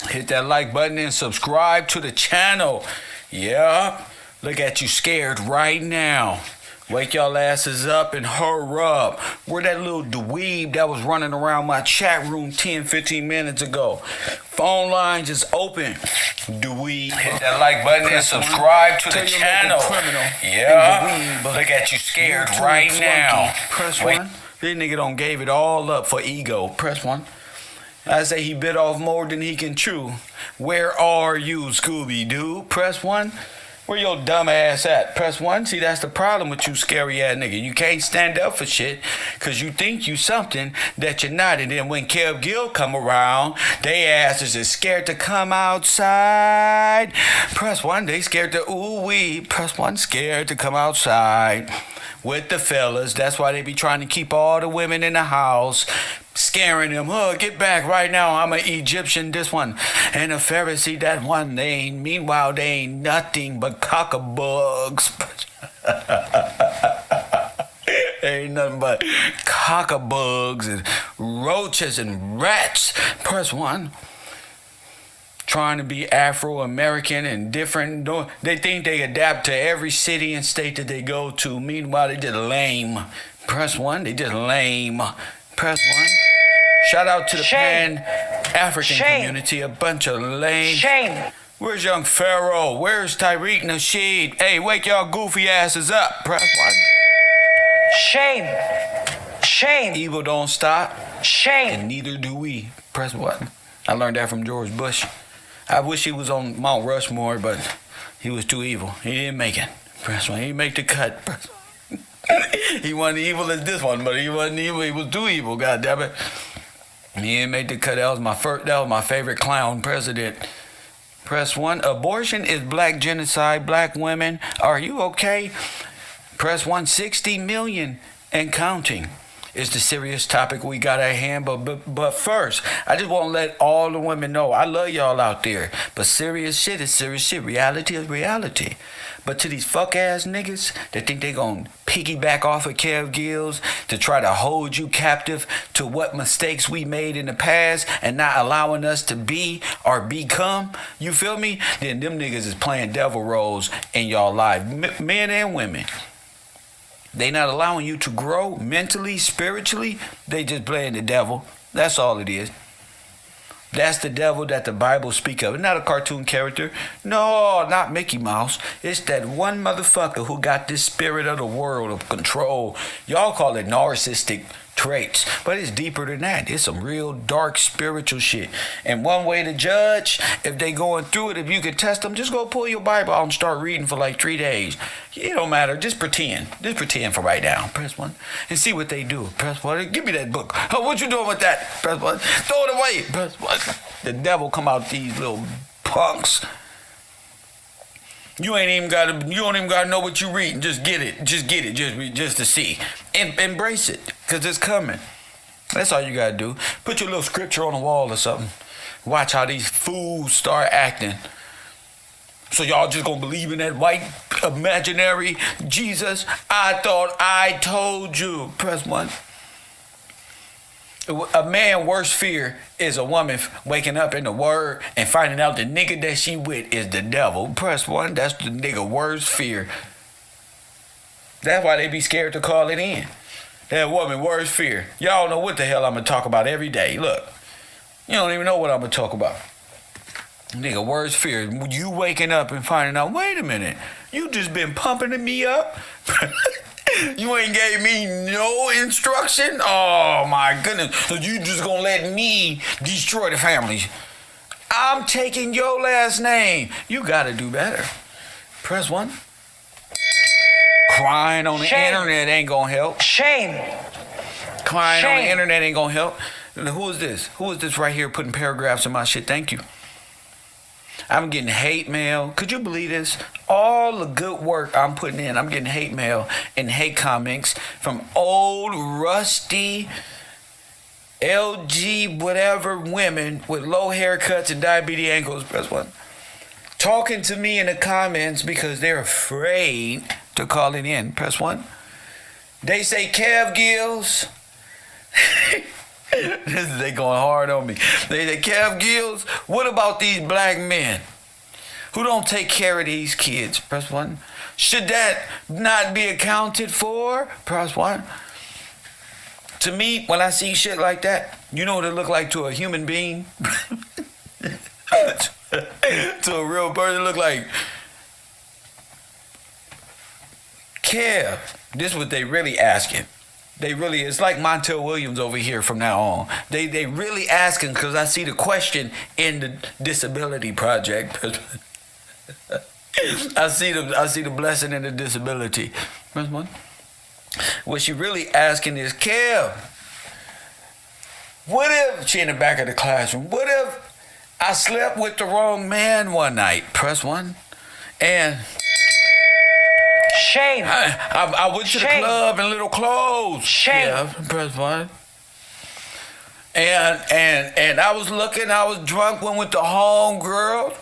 Hit that like button and subscribe to the channel. Yeah. Look at you scared right now. Wake y'all asses up and hurry up. Where that little dweeb that was running around my chat room 10-15 minutes ago? Phone lines is open. Dweeb. Hit that like button and subscribe to the channel. Yeah. Look at you scared right now. Press 1. This nigga don't gave it all up for ego. Press 1. I say he bit off more than he can chew. Where are you, Scooby-Doo? Press 1. Where your dumb ass at? Press 1. See, that's the problem with you scary ass nigga. You can't stand up for shit because you think you something that you're not. And then when Kev Gill come around, they asses is scared to come outside. Press 1. They scared to ooh-wee. Press 1. Scared to come outside with the fellas. That's why they be trying to keep all the women in the house, scaring them. Oh, get back right now. I'm an Egyptian, this one. And a Pharisee, that one. They ain't, meanwhile, they ain't nothing but cockabugs. Ain't nothing but cockabugs and roaches and rats. Press 1. Trying to be Afro-American and different. They think they adapt to every city and state that they go to. Meanwhile, they just lame. Press 1. They just lame. Press 1. Shout out to the Pan-African community. A bunch of lame. Shame. Where's young Pharaoh? Where's Tyreek Nasheed? Hey, wake y'all goofy asses up. Press 1. Shame. Shame. Evil don't stop. Shame. And neither do we. Press 1. I learned that from George Bush. I wish he was on Mount Rushmore, but he was too evil. He didn't make it. Press 1. He didn't make the cut. Press 1. He wasn't evil as this one, but he wasn't evil. He was too evil. God damn it. He didn't make the cut. That was my favorite clown president. Press 1. Abortion is black genocide. Black women, are you okay? Press 1. 60 million and counting is the serious topic we got at hand. But first, I just want to let all the women know I love y'all out there. But serious shit is serious shit. Reality is reality. But to these fuck ass niggas that think they gonna piggyback off of Kev Gills to try to hold you captive to what mistakes we made in the past and not allowing us to be or become, you feel me? Then them niggas is playing devil roles in y'all life, men and women. They not allowing you to grow mentally, spiritually. They just playing the devil. That's all it is. That's the devil that the Bible speak of. It's not a cartoon character. No, not Mickey Mouse. It's that one motherfucker who got this spirit of the world of control. Y'all call it narcissistic traits, but it's deeper than that. It's some real dark spiritual shit. And one way to judge if they going through it, if you can test them, just go pull your Bible out and start reading for like 3 days. It don't matter. Just pretend. Just pretend for right now. Press 1 and see what they do. Press 1. Give me that book. Oh, what you doing with that? Press 1. Throw it away. Press 1. The devil come out these little punks. You don't even gotta know what you reading. Just get it. Just to see. And embrace it. Cause it's coming. That's all you gotta do. Put your little scripture on the wall or something. Watch how these fools start acting. So y'all just gonna believe in that white imaginary Jesus? I thought I told you. Press 1. A man's worst fear is a woman waking up in the word and finding out the nigga that she with is the devil. Press 1. That's the nigga worst fear. That's why they be scared to call it in. That woman worst fear. Y'all know what the hell I'm gonna talk about every day. Look, you don't even know what I'm gonna talk about. Nigga worst fear. You waking up and finding out, wait a minute, you just been pumping me up? You ain't gave me no instruction? Oh my goodness. So you just gonna let me destroy the families? I'm taking your last name. You gotta do better. Press 1. Crying on the internet ain't gonna help. Shame. Crying on the internet ain't gonna help. Who is this? Who is this right here putting paragraphs in my shit? Thank you. I'm getting hate mail. Could you believe this? All the good work I'm putting in, I'm getting hate mail and hate comments from old, rusty, LG, whatever women with low haircuts and diabetes ankles. Press 1. Talking to me in the comments because they're afraid to call it in. Press 1. They say, Kev Gills, They going hard on me. They say, Kev Gills, what about these black men who don't take care of these kids? Press 1. Should that not be accounted for? Press 1. To me, when I see shit like that, you know what it look like to a human being? To a real person, it look like, Kev, this is what they really asking. They really, it's like Montel Williams over here from now on. They really asking because I see the question in the disability project. I see the blessing in the disability. Press 1. What she really asking is, Kev, what if, she in the back of the classroom, what if I slept with the wrong man one night? Press 1. And Shame. I went to the Shame. club in little clothes. Shame. Yeah, press 1. And I was looking, I was drunk, went with the home girl.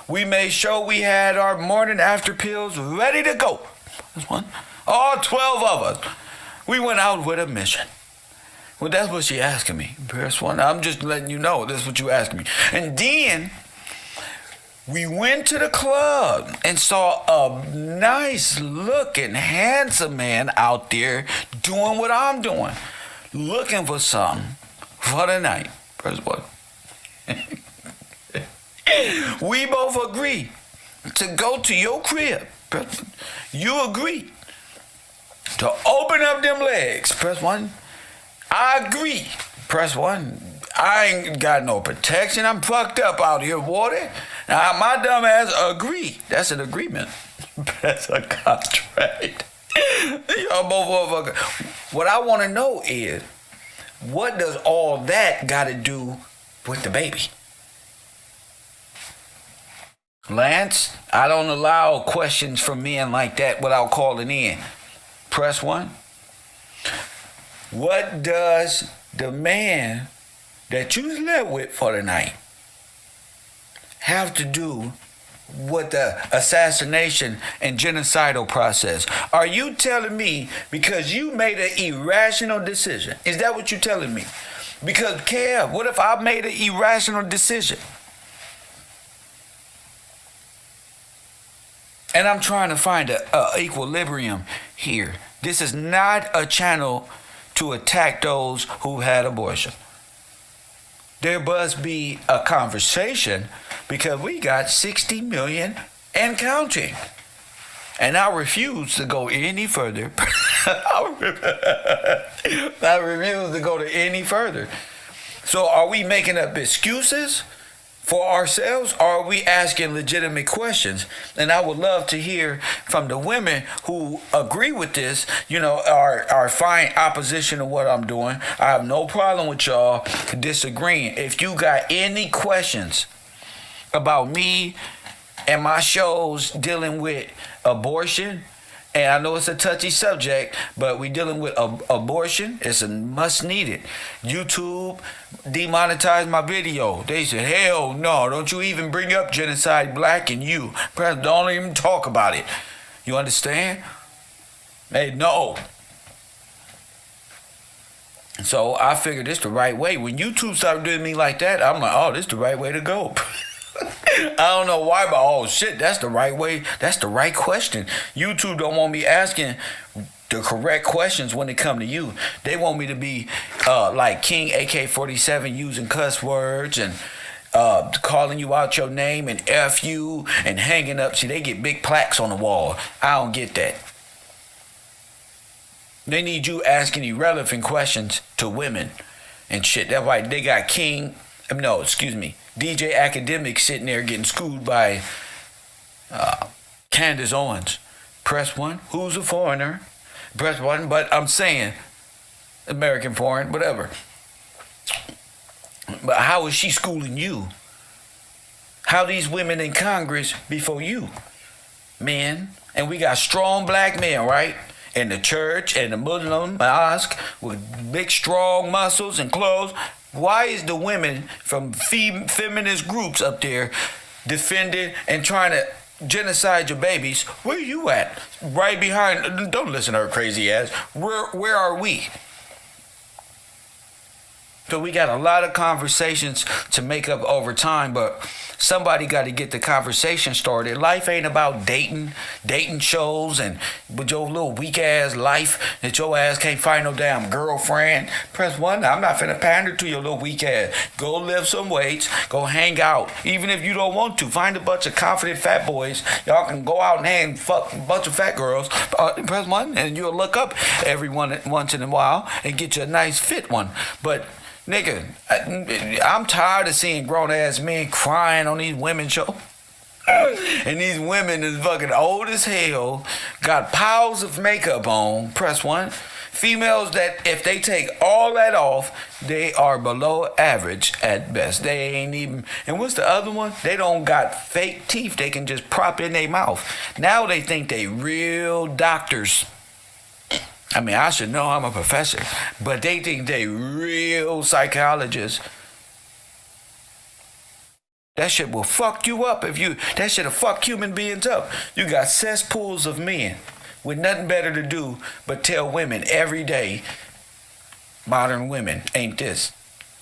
We made sure we had our morning after pills ready to go. Press 1. All 12 of us. We went out with a mission. Well, that's what she asking me. Press 1. I'm just letting you know that's what you asking me. And then we went to the club and saw a nice looking, handsome man out there doing what I'm doing. Looking for something for the night. Press 1. We both agree to go to your crib. You agree to open up them legs. Press 1. I agree. Press 1. I ain't got no protection. I'm fucked up out here, water. Now, my dumb ass agree. That's an agreement. That's a contract. Y'all both motherfuckers. What I want to know is, what does all that got to do with the baby? Lance, I don't allow questions from men like that without calling in. Press 1. What does the man that you slept with for the night have to do with the assassination and genocidal process? Are you telling me because you made an irrational decision? Is that what you're telling me? Because, Kev, what if I made an irrational decision? And I'm trying to find a equilibrium here. This is not a channel to attack those who had abortion. There must be a conversation because we got 60 million and counting. And I refuse to go any further. I refuse to go to any further. So are we making up excuses for ourselves, or are we asking legitimate questions? And I would love to hear from the women who agree with this, are fine opposition to what I'm doing. I have no problem with y'all disagreeing. If you got any questions about me and my shows dealing with abortion, and I know it's a touchy subject, but we're dealing with abortion. It's a must need it. YouTube demonetized my video. They said, hell no, don't you even bring up genocide black and you. Don't even talk about it. You understand? Hey, no. So I figured this the right way. When YouTube started doing me like that, I'm like, oh, this the right way to go. I don't know why, but oh shit, that's the right way. That's the right question. YouTube don't want me asking the correct questions when it come to you. They want me to be like King AK-47 using cuss words and calling you out your name and F you and hanging up. See, they get big plaques on the wall. I don't get that. They need you asking irrelevant questions to women and shit. That's why they got DJ Academic sitting there getting schooled by Candace Owens. Press 1. Who's a foreigner? Press 1. But I'm saying American foreign, whatever. But how is she schooling you? How these women in Congress before you? Men. And we got strong black men, right? In the church and the Muslim mosque with big strong muscles and clothes. Why is the women from feminist groups up there defending and trying to genocide your babies? Where you at? Right behind. Don't listen to her crazy ass. Where are we? So we got a lot of conversations to make up over time, but somebody got to get the conversation started. Life ain't about dating shows, and with your little weak ass life that your ass can't find no damn girlfriend. Press 1. I'm not finna pander to your little weak ass. Go lift some weights. Go hang out. Even if you don't want to, find a bunch of confident fat boys. Y'all can go out and hang, fuck a bunch of fat girls. Press 1, and you'll look up every once in a while and get you a nice fit one. But nigga, I'm tired of seeing grown-ass men crying on these women shows. And these women is fucking old as hell, got piles of makeup on, press 1. Females that, if they take all that off, they are below average at best. They ain't even, and what's the other one? They don't got fake teeth they can just prop in their mouth. Now they think they real doctors. I mean, I should know, I'm a professor, but they think they real psychologists. That shit will fuck you up that shit'll fuck human beings up. You got cesspools of men with nothing better to do but tell women every day, modern women ain't this,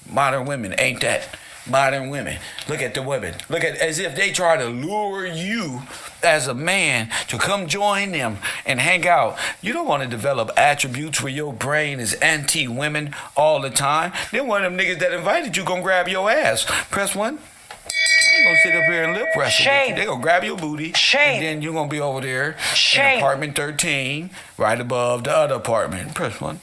modern women ain't that. Modern women, look at the women. Look at, as if they try to lure you as a man to come join them and hang out. You don't want to develop attributes where your brain is anti-women all the time. Then one of them niggas that invited you gonna grab your ass. Press 1. They gonna sit up here and lip wrestle. Shame. They gonna grab your booty. Shame. And then you gonna be over there Shame. in apartment 13, right above the other apartment. Press 1.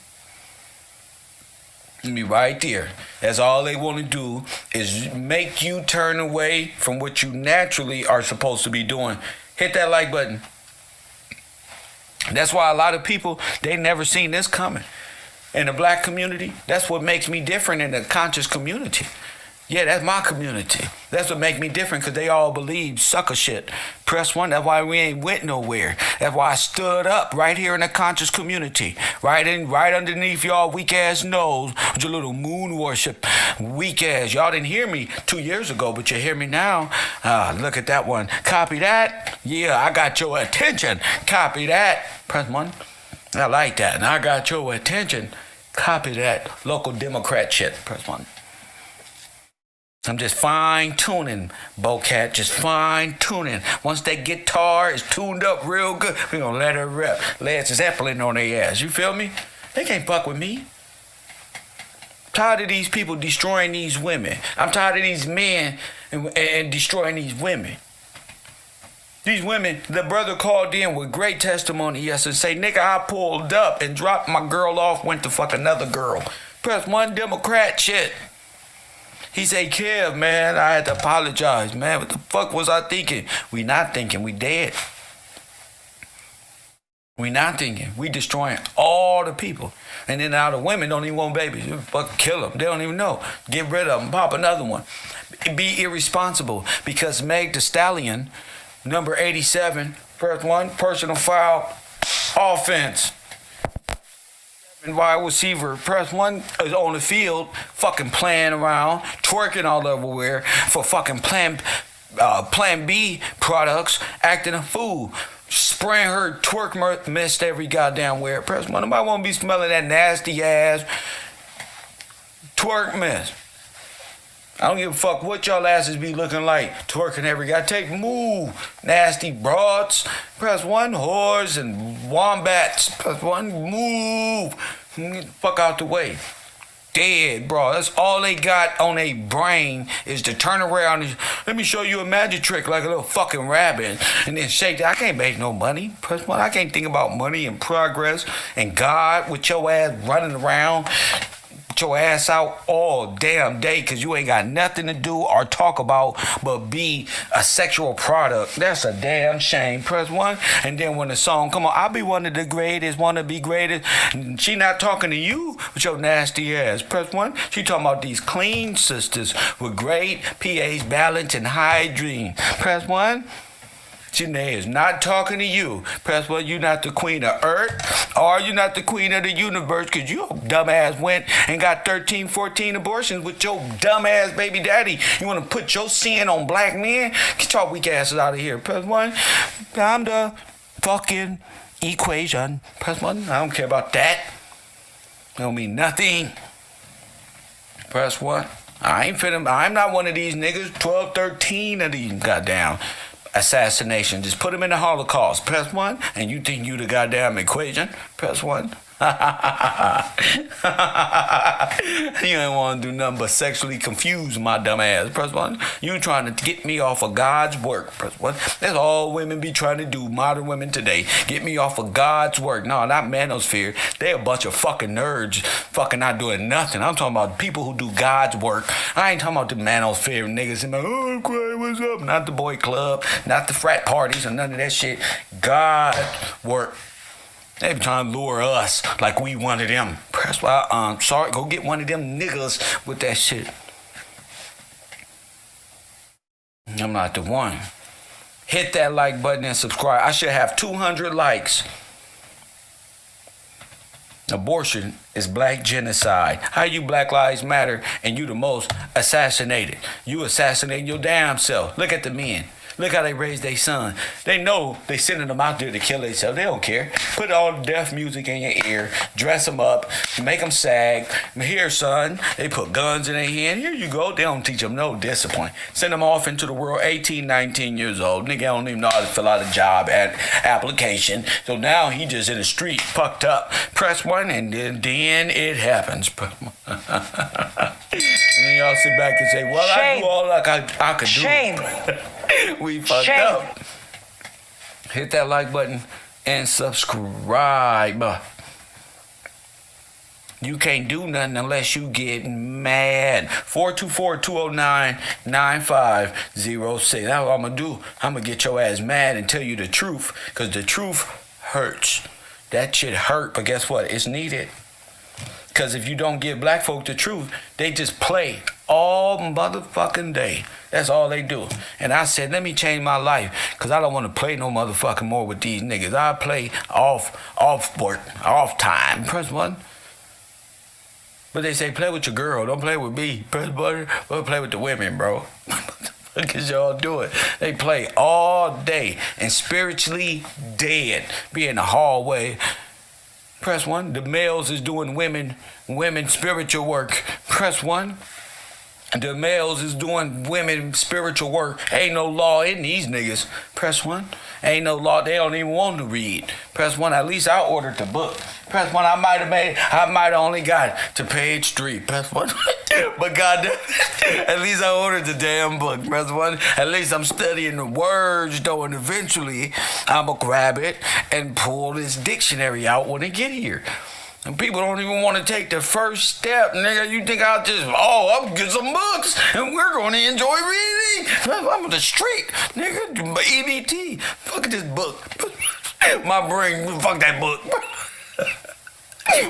Be right there. That's all they want to do is make you turn away from what you naturally are supposed to be doing. Hit that like button. That's why a lot of people, they never seen this coming. In the black community, that's what makes me different in the conscious community. Yeah, that's my community. That's what make me different, because they all believe sucker shit. Press 1, that's why we ain't went nowhere. That's why I stood up right here in the conscious community. Right underneath y'all weak ass nose with your little moon worship. Weak ass. Y'all didn't hear me 2 years ago, but you hear me now. Look at that one. Copy that. Yeah, I got your attention. Copy that. Press 1. I like that. And I got your attention. Copy that. Local Democrat shit. Press 1. I'm just fine-tuning, Bocat, just fine-tuning. Once that guitar is tuned up real good, we're going to let her rip. Lay Zeppelin on their ass, you feel me? They can't fuck with me. I'm tired of these people destroying these women. I'm tired of these men and destroying these women. These women, the brother called in with great testimony yesterday. Say, nigga, I pulled up and dropped my girl off, went to fuck another girl. Press 1, Democrat shit. He say, Kev, man, I had to apologize, man. What the fuck was I thinking? We not thinking. We dead. We not thinking. We destroying all the people. And then now the women don't even want babies. You fucking kill them. They don't even know. Get rid of them. Pop another one. Be irresponsible. Because Meg Thee Stallion, number 87, first 1, personal foul, offense. Wide receiver, press 1 is on the field, fucking playing around, twerking all everywhere for fucking Plan B products, acting a fool, spraying her twerk mist every goddamn where. Press 1. Nobody want to be smelling that nasty ass twerk mist. I don't give a fuck what y'all asses be looking like, twerking every guy. Take move, nasty broads. Press 1, whores and wombats. Press 1, move. Get the fuck out the way. Dead, bro. That's all they got on their brain is to turn around and let me show you a magic trick like a little fucking rabbit and then shake that. I can't make no money. Press 1. I can't think about money and progress and God with your ass running around your ass out all damn day because you ain't got nothing to do or talk about but be a sexual product. That's a damn shame. Press 1. And then when the song come on, I'll be one of the greatest, want to be greatest. And she not talking to you with your nasty ass. Press 1. She talking about these clean sisters with great pH balance and hygiene. Press 1. Janae is not talking to you. Press 1, you're not the queen of earth, or you're not the queen of the universe, because you dumbass went and got 13, 14 abortions with your dumbass baby daddy. You want to put your sin on black men? Get your weak asses out of here. Press 1, I'm the fucking equation. Press 1, I don't care about that. It don't mean nothing. Press 1. I'm not one of these niggas. 12, 13 of these goddamn assassination. Just put them in the Holocaust. Press 1. And you think you the goddamn equation? Press 1. You ain't want to do nothing but sexually confuse my dumb ass. Press 1. You trying to get me off of God's work. Press 1. That's all women be trying to do, modern women today. Get me off of God's work. No, not manosphere. They a bunch of fucking nerds fucking not doing nothing. I'm talking about people who do God's work. I ain't talking about the manosphere niggas in the, oh, cry, what's up? Not the boy club, not the frat parties or none of that shit. God work. They be trying to lure us like we one of them. Press why sorry, go get one of them niggas with that shit. I'm not the one. Hit that like button and subscribe. I should have 200 likes. Abortion is black genocide. How you Black Lives Matter and you the most assassinated? You assassinating your damn self. Look at the men. Look how they raise their son. They know they sending them out there to kill themselves. They don't care. Put all the death music in your ear. Dress them up. Make them sag. Here, son. They put guns in their hand. Here you go. They don't teach them no discipline. Send them off into the world. 18, 19 years old. Nigga don't even know how to fill out a job application. So now he just in the street, fucked up. Press 1 and then it happens. And then y'all sit back and say, well, Shame. I do all I could do. Shame. We fucked Shame. up. Hit that like button and subscribe. You can't do nothing unless you get mad. 424-209-9506. That's what I'm going to do. I'm going to get your ass mad and tell you the truth. Because the truth hurts. That shit hurt. But guess what? It's needed. Because if you don't give black folk the truth, they just play all motherfucking day. That's all they do. And I said, let me change my life. Because I don't want to play no motherfucking more with these niggas. I play off work, off time. Press 1. But they say, play with your girl. Don't play with me. Press button. Well, play with the women, bro. Because y'all do it. They play all day and spiritually dead. Be in the hallway. Press 1. The males is doing women spiritual work. Press 1. The males is doing women spiritual work. Ain't no law in these niggas. Press 1. Ain't no law. They don't even want to read. Press 1. At least I ordered the book. Press 1. I might have only got to page 3. Press 1. But goddamn, at least I ordered the damn book. Press 1. At least I'm studying the words though, and eventually I'ma grab it and pull this dictionary out when it get here. And people don't even want to take the first step, nigga. You think I'll I'll get some books and we're going to enjoy reading. I'm on the street, nigga. EBT. Fuck this book. My brain, fuck that book.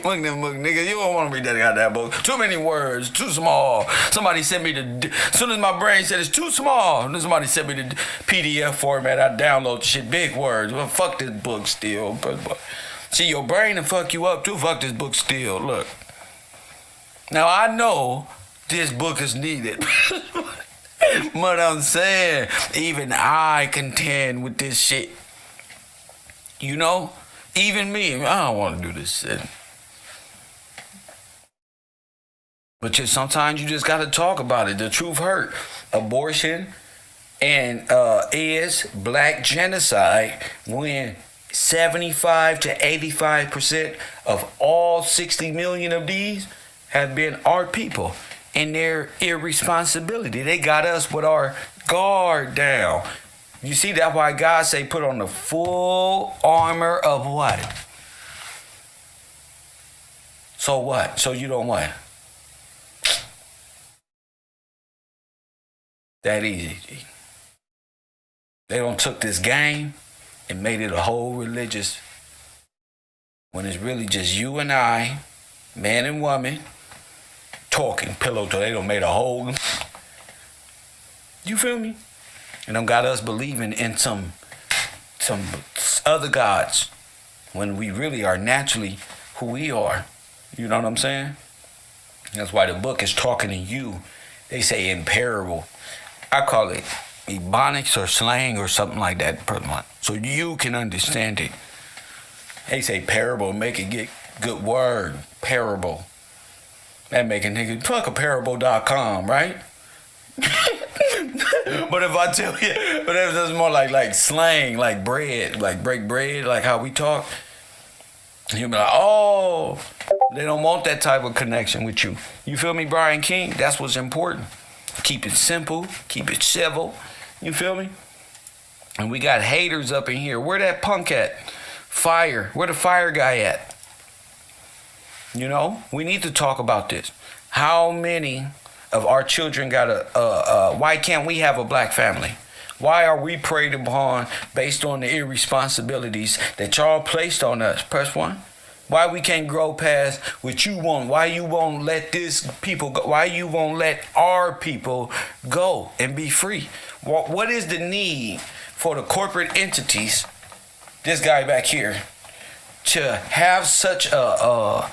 Fuck that book, nigga. You don't want to read that goddamn book. Too many words, too small. Somebody sent me as soon as my brain said it's too small, and somebody sent me the PDF format, I download the shit, big words. Well, fuck this book still. See, your brain will fuck you up too. Fuck this book still. Look. Now, I know this book is needed. But I'm saying, even I contend with this shit. You know? Even me. I don't want to do this shit. But sometimes you just got to talk about it. The truth hurt. Abortion and is black genocide when 75 to 85% of all 60 million of these have been our people and their irresponsibility. They got us with our guard down. You see, that's why God say put on the full armor of what? So what? So you don't what? That easy. They don't took this game and made it a whole religious, when it's really just you and I, man and woman, talking, pillow talk. They done made a whole, you feel me? And them got us believing in some other gods when we really are naturally who we are. You know what I'm saying? That's why the book is talking to you. They say in parable. I call it ebonics or slang or something like that, so you can understand it. They say parable, make it get good word, parable. That make a nigga fuckaparable.com, right? But if I tell you, but if it's more like slang, like bread, like break bread, like how we talk, you'll be like, oh, they don't want that type of connection with you. You feel me, Brian King? That's what's important. Keep it simple, keep it civil. You feel me? And we got haters up in here. Where that punk at? Fire. Where the fire guy at? You know, we need to talk about this. How many of our children got why can't we have a black family? Why are we preyed upon based on the irresponsibilities that y'all placed on us? Press 1. Why we can't grow past what you want? Why you won't let this people go? Why you won't let our people go and be free? What is the need for the corporate entities, this guy back here, to have such a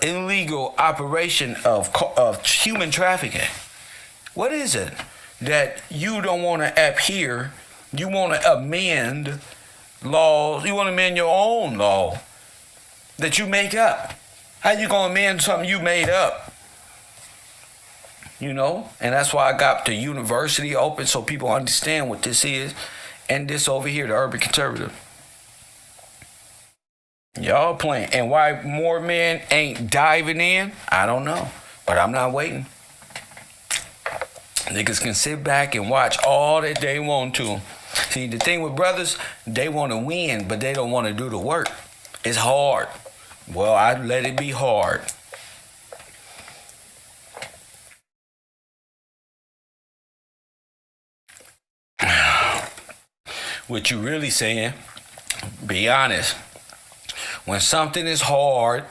illegal operation of human trafficking? What is it that you don't want to adhere? You want to amend laws? You want to amend your own law that you make up? How you gonna amend something you made up? You know, and that's why I got the university open so people understand what this is, and this over here, the urban conservative. Y'all playing. And why more men ain't diving in, I don't know. But I'm not waiting. Niggas can sit back and watch all that they want to. See, the thing with brothers, they want to win, but they don't want to do the work. It's hard. Well, I let it be hard. What you really saying, be honest. When something is hard,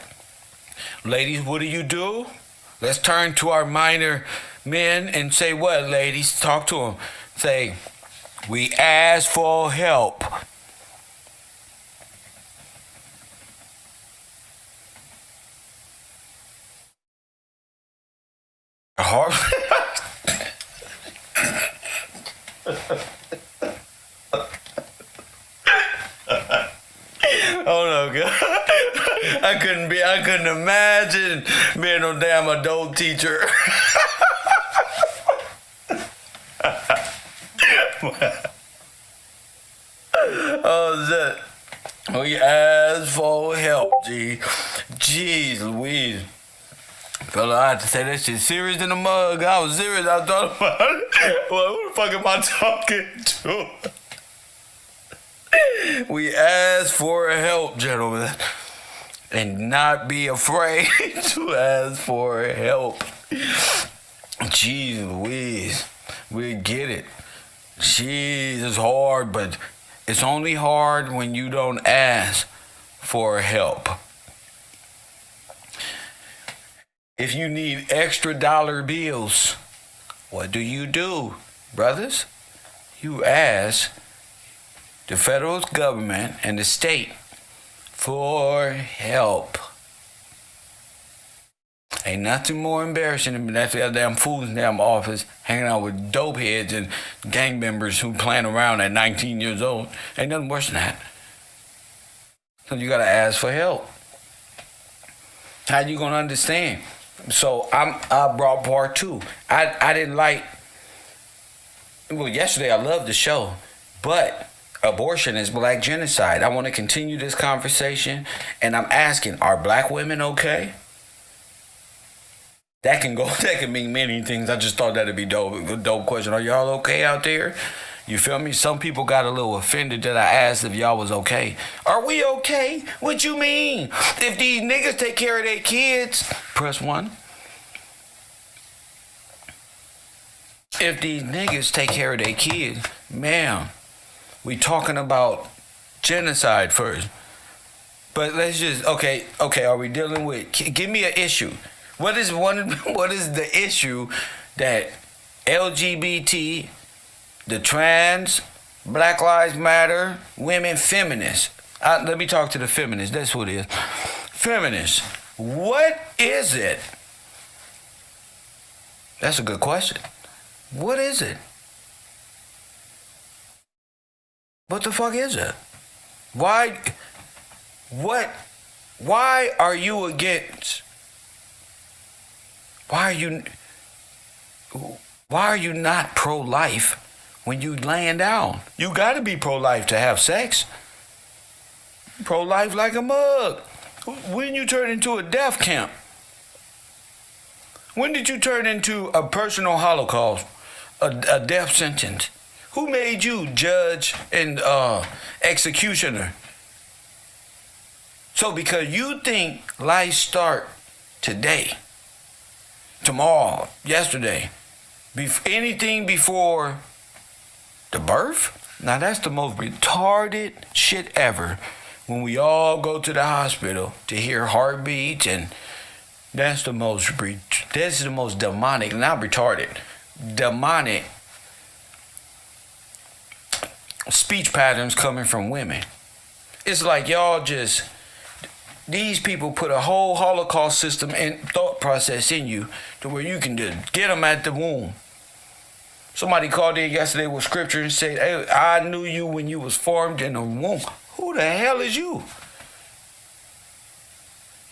ladies, what do? Let's turn to our minor men and say what, ladies? Talk to them. Say, we ask for help. Hard. Oh no, God. I couldn't imagine being no damn adult teacher. Oh shit. We asked for help, G. Jeez Louise. Fella, I had to say that shit serious in the mug. I was serious. I thought about it. Well, who the fuck am I talking to? We ask for help, gentlemen. And not be afraid to ask for help. Jeez Louise. We get it. Jeez, it's hard, but it's only hard when you don't ask for help. If you need extra dollar bills, what do, brothers? You ask the federal government and the state for help. Ain't nothing more embarrassing than that damn fools in damn office hanging out with dope heads and gang members who playing around at 19 years old. Ain't nothing worse than that. So you gotta ask for help. How you gonna understand? So I brought part 2. I didn't like. Well, yesterday I loved the show, but abortion is black genocide. I want to continue this conversation, and I'm asking: are black women okay? That can mean many things. I just thought that'd be dope question. Are y'all okay out there? You feel me? Some people got a little offended that I asked if y'all was okay. Are we okay? What you mean? If these niggas take care of their kids, press 1. If these niggas take care of their kids, ma'am, we talking about genocide first. But let's just, okay, are we dealing with, give me an issue. What is the issue that LGBT, the trans, Black Lives Matter, women, feminists? Let me talk to the feminists. That's what it is. Feminists. What is it? That's a good question. What is it? What the fuck is it? Why are you against Why are you not pro-life when you laying down? You got to be pro-life to have sex. Pro-life like a mug. When you turn into a death camp? When did you turn into a personal holocaust, a death sentence? Who made you judge and executioner? So because you think life start today, tomorrow, yesterday, anything before the birth? Now that's the most retarded shit ever. When we all go to the hospital to hear heartbeats, and this is the most demonic, not retarded, demonic speech patterns coming from women. It's like these people put a whole Holocaust system and thought process in you to where you can just get them at the womb. Somebody called in yesterday with scripture and said, hey, I knew you when you was formed in the womb. Who the hell is you?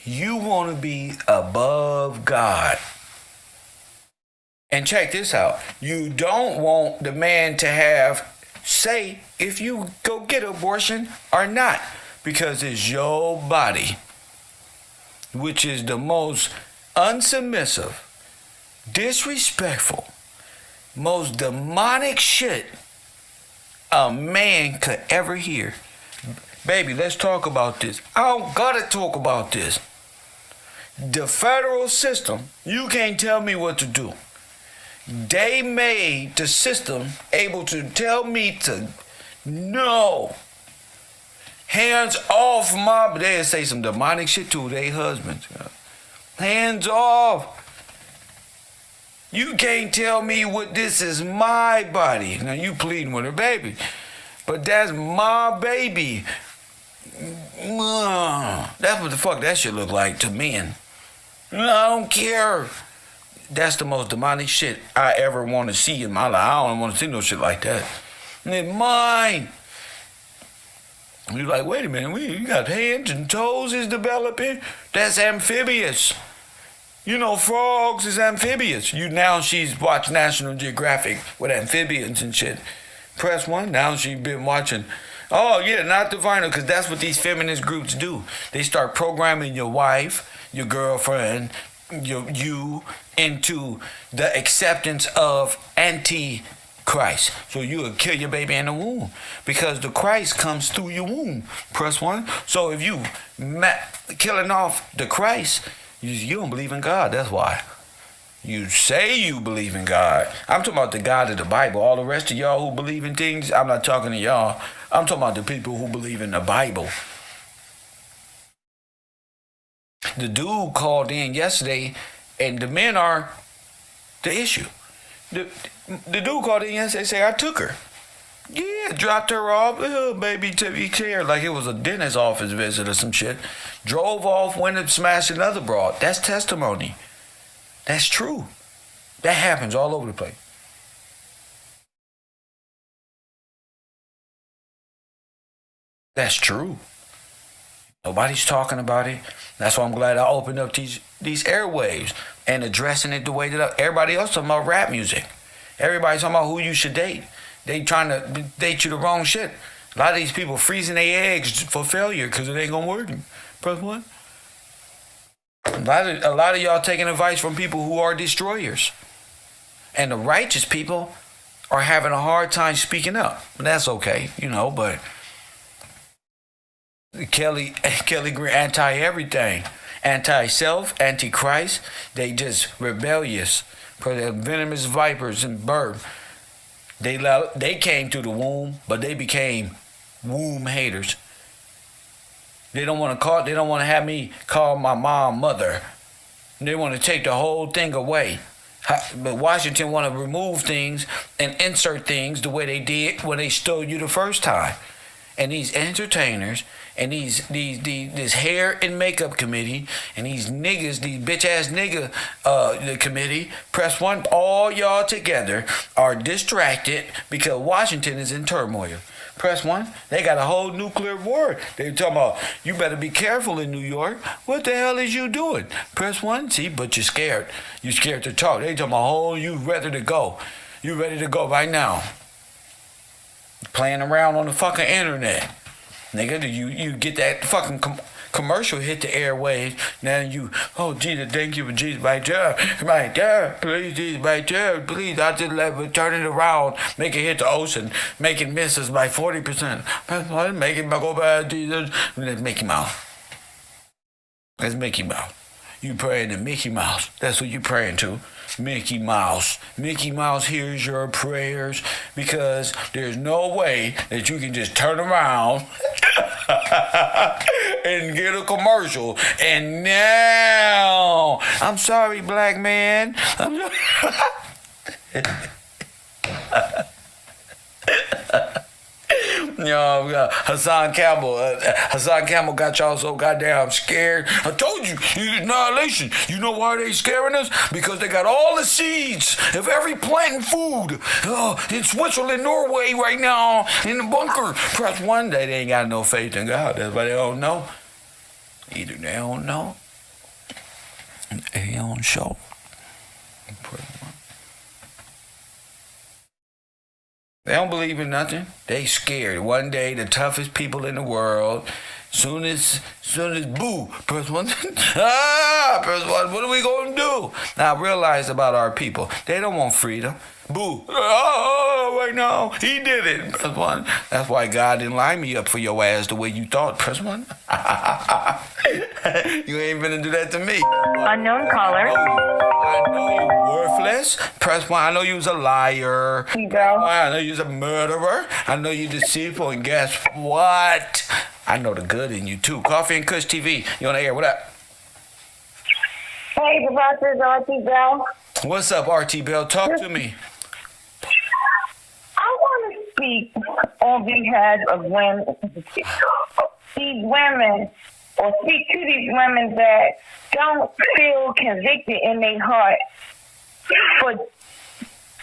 You want to be above God. And check this out. You don't want the man to have say if you go get abortion or not, because it's your body, which is the most unsubmissive, disrespectful, most demonic shit a man could ever hear. Baby, let's talk about this. I don't gotta talk about this. The federal system, you can't tell me what to do. They made the system able to tell me to no. Hands off my, they'll say some demonic shit to their husbands. Hands off. You can't tell me what, this is my body. Now you pleading with her baby, but that's my baby. That's what the fuck that shit look like to men. I don't care. That's the most demonic shit I ever want to see in my life. I don't want to see no shit like that. It's mine. You're like, wait a minute, you got hands and toes is developing? That's amphibious. You know, frogs is amphibious. She's watched National Geographic with amphibians and shit. Press 1, now she's been watching. Oh yeah, not the vinyl, because that's what these feminist groups do. They start programming your wife, your girlfriend, you into the acceptance of anti-Christ. So you will kill your baby in the womb because the Christ comes through your womb. Press 1. So if you killing off the Christ, you don't believe in God. That's why. You say you believe in God. I'm talking about the God of the Bible. All the rest of y'all who believe in things, I'm not talking to y'all. I'm talking about the people who believe in the Bible. The dude called in yesterday, and the men are the issue. The dude called in yesterday and said, I took her. Yeah, dropped her off, baby, to be care, like it was a dentist office visit or some shit. Drove off, went and smashed another broad. That's testimony. That's true. That happens all over the place. That's true. Nobody's talking about it. That's why I'm glad I opened up these airwaves and addressing it the way that everybody else talking about rap music. Everybody's talking about who you should date. They trying to date you the wrong shit. A lot of these people freezing their eggs for failure because it ain't gonna work. Press 1. A lot of y'all taking advice from people who are destroyers. And the righteous people are having a hard time speaking up. That's okay, but Kelly Green anti-everything. Anti-self, anti-Christ. They just rebellious. Venomous vipers and birth. They came through the womb, but they became womb haters. They don't want to have me call my mom mother. They want to take the whole thing away. But Washington want to remove things and insert things the way they did when they stole you the first time. and these entertainers and this hair and makeup committee and these niggas, these bitch ass nigga the committee, press one, all y'all together are distracted because Washington is in turmoil. Press one, they got a whole nuclear war. They talking about, you better be careful in New York. What the hell is you doing? Press one, see, but you're scared. You're scared to talk. They talking about, oh, you ready to go. You ready to go right now. Playing around on the fucking internet. Nigga, you get that fucking commercial hit the airwaves. Now you, oh, Jesus, thank you for Jesus, right there, please, Jesus, right there, please. I just let me turn it around, make it hit the ocean, make it miss us by 40%. Make it go by Jesus. Let's Mickey Mouse. That's Mickey Mouse. You praying to Mickey Mouse. That's what you praying to. Mickey Mouse. Mickey Mouse hears your prayers because there's no way that you can just turn around and get a commercial. And now, I'm sorry, black man. Hassan Campbell got y'all so goddamn scared. I told you, annihilation. You know why they scaring us? Because they got all the seeds of every plant and food. In Switzerland, Norway right now, in the bunker. Press one, they ain't got no faith in God. That's why they don't know. Either they don't know, they don't show. They don't believe in nothing. They scared. One day, the toughest people in the world. Soon as boo, press one. Press one. What are we gonna do? Now I realize about our people. They don't want freedom. Boo. Right now, he did it. Press one. That's why God didn't line me up for your ass the way you thought. Press one. You ain't gonna do that to me. Unknown caller. I know you worthless. Press one. I know you was a liar. I know you was a murderer. I know you deceitful. And guess what? I know the good in you too. Coffee and Kush TV. You on the air? What up? Hey, the boss is RT Bell. What's up, RT Bell? Talk to me. I want to speak on behalf of women, these women, or speak to these women that don't feel convicted in their heart for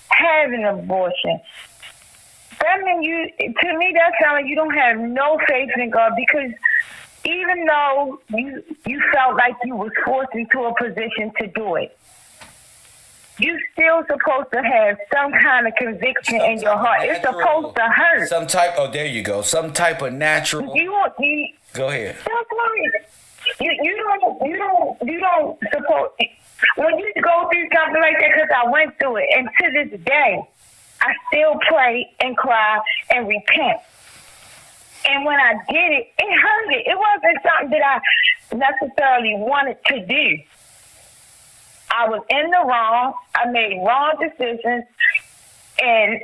having an abortion. That means to me, that sounds like you don't have no faith in God, because even though you felt like you was forced into a position to do it, you still supposed to have some kind of conviction in your heart. It's supposed to hurt. Some type. Oh, there you go. Some type of natural. Go ahead. That's right. You don't suppose when you go through something like that, because I went through it, and to this day, I still pray and cry and repent. And when I did it, it hurted. It wasn't something that I necessarily wanted to do. I was in the wrong. I made wrong decisions, and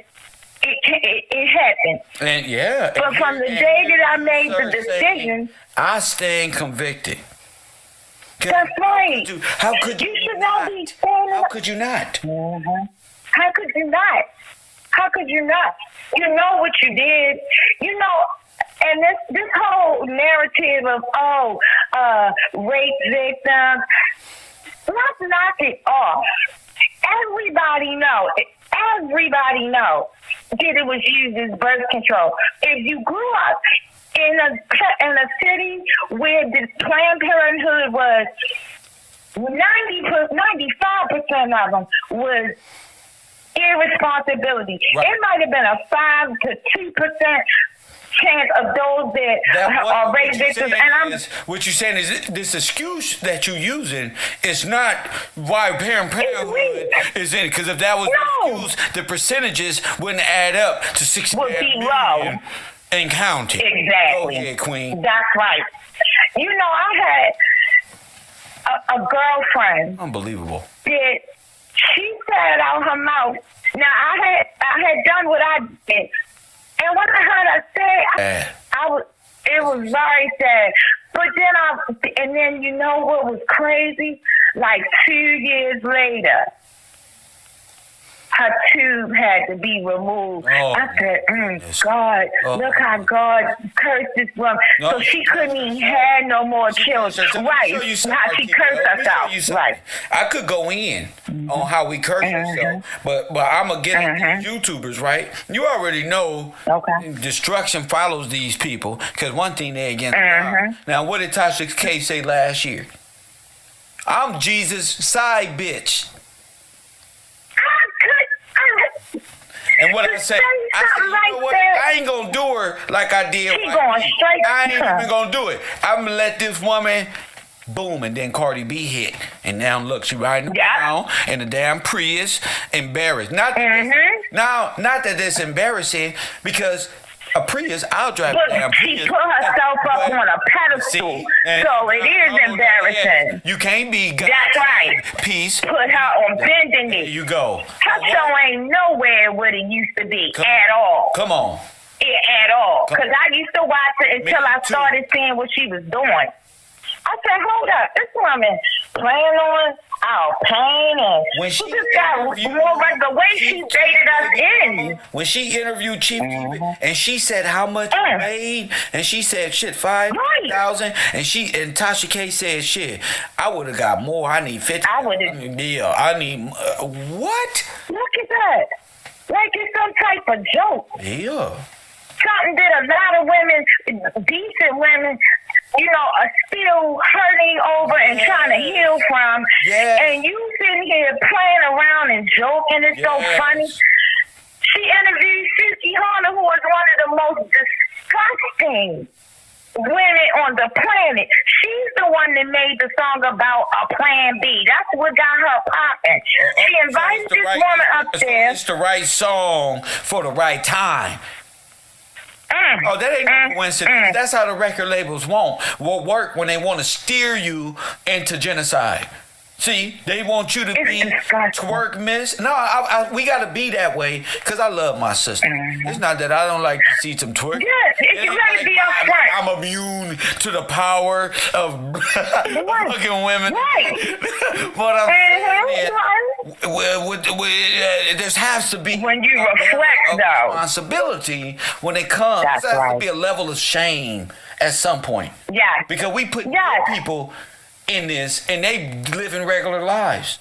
it happened. And yeah. But from the day that I made the decision, I stand convicted. That's right. How could you? You should not be standing. How could you not? Mm-hmm. How could you not? How could you not? You know what you did. You know, and this whole narrative of rape victims. Let's knock it off. Everybody know that it was used as birth control. If you grew up in a city where the Planned Parenthood was 95% of them was irresponsibility. Right. It might have been a 5 to 2% chance of those that are rape victims. And what you're saying is this excuse that you're using is not why Parenthood is in it. Because if that was the excuse, the percentages wouldn't add up to 60 would be low and counting. Exactly. Oh yeah, Queen. That's right. You know, I had a girlfriend. Unbelievable. That she said out her mouth. Now I had done what I did. And when I heard her say, it was very sad. But then you know what was crazy? Like 2 years later, her tube had to be removed. Oh, I said, yes. God, look how God cursed this woman. No. So she couldn't even have no more children. Right. How she cursed herself. Right. I could go in on how we curse ourselves, but I'm going to get into YouTubers, right? You already know destruction follows these people because one thing they against God. Now, what did Tasha K say last year? I'm Jesus' side bitch. And what I say, I said, you know what? I ain't gonna do her like I did. She going straight. I ain't even gonna do it. I'm gonna let this woman boom, and then Cardi B hit, and now look, she riding around in a damn Prius, embarrassed. Not that not that it's embarrassing because a Prius, I'll drive a damn Prius. She put herself up on a pedestal, so it is embarrassing. You can't be God. That's right. Peace. Put her on bending knee. There you go. Her show ain't nowhere what it used to be at all. Come on. At all. Because I used to watch it until I started seeing what she was doing. I said, hold up, this woman playing on our pain and when she just got more like the way she dated us in. When she interviewed Chief and she said how much she made, and she said shit 5,000, and Tasha K said shit, I would have got more. I need 50. I need what? Look at that, like it's some type of joke. Yeah. Something that a lot of women, decent women, are still hurting over and trying to heal from. Yes. And you sitting here playing around and joking. It's so funny. She interviewed Suki Horner, who was one of the most disgusting women on the planet. She's the one that made the song about a plan B. That's what got her popping. She invited this woman upstairs. It's the right song for the right time. Oh, that ain't no coincidence. That's how the record labels will work when they want to steer you into genocide. See, they want you to be twerk miss. No, we got to be that way because I love my sister. It's not that I don't like to see some twerk. Yes, you got to be upfront. I'm immune to the power of fucking women. Right. But I'm there has to be when you reflect though responsibility when it comes. There has to be a level of shame at some point. Yeah. Because we put people in this and they living regular lives.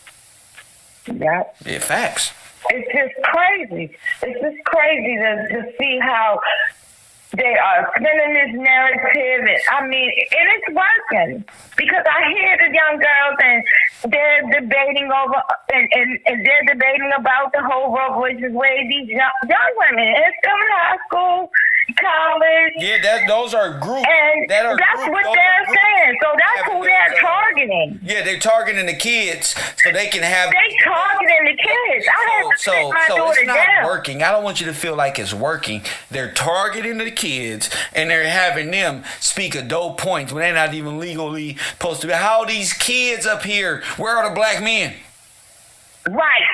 Yeah. Yeah, facts. It's just crazy. It's just crazy to see how they are spinning this narrative. And it's working because I hear the young girls and they're debating over and they're debating about the whole Roe versus Wade. These young women, it's still in high school, college. Yeah, those are groups. And that's what they're saying. So that's who they're targeting. Yeah, they're targeting the kids so they can have. They targeting the kids. I had to sit my daughter it's not down. working. I don't want you to feel like it's working. They're targeting the kids and they're having them speak adult points when they're not even legally supposed to be. How are these kids up here? Where are the black men? Right.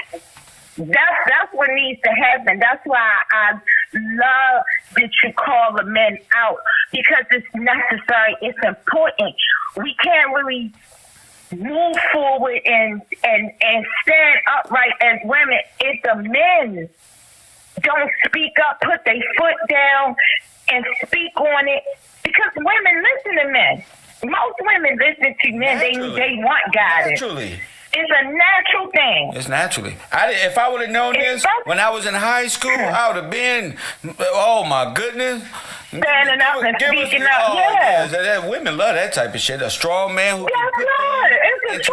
That's what needs to happen. That's why I love that you call the men out because it's necessary. It's important. We can't really move forward and stand upright as women if the men don't speak up, put their foot down, and speak on it. Because women listen to men. Most women listen to men. They want guidance. Naturally. It's a natural thing. It's naturally. If I would have known this when I was in high school, I would have been, oh my goodness. Standing up and speaking up, women love that type of shit. A strong man who can put it's a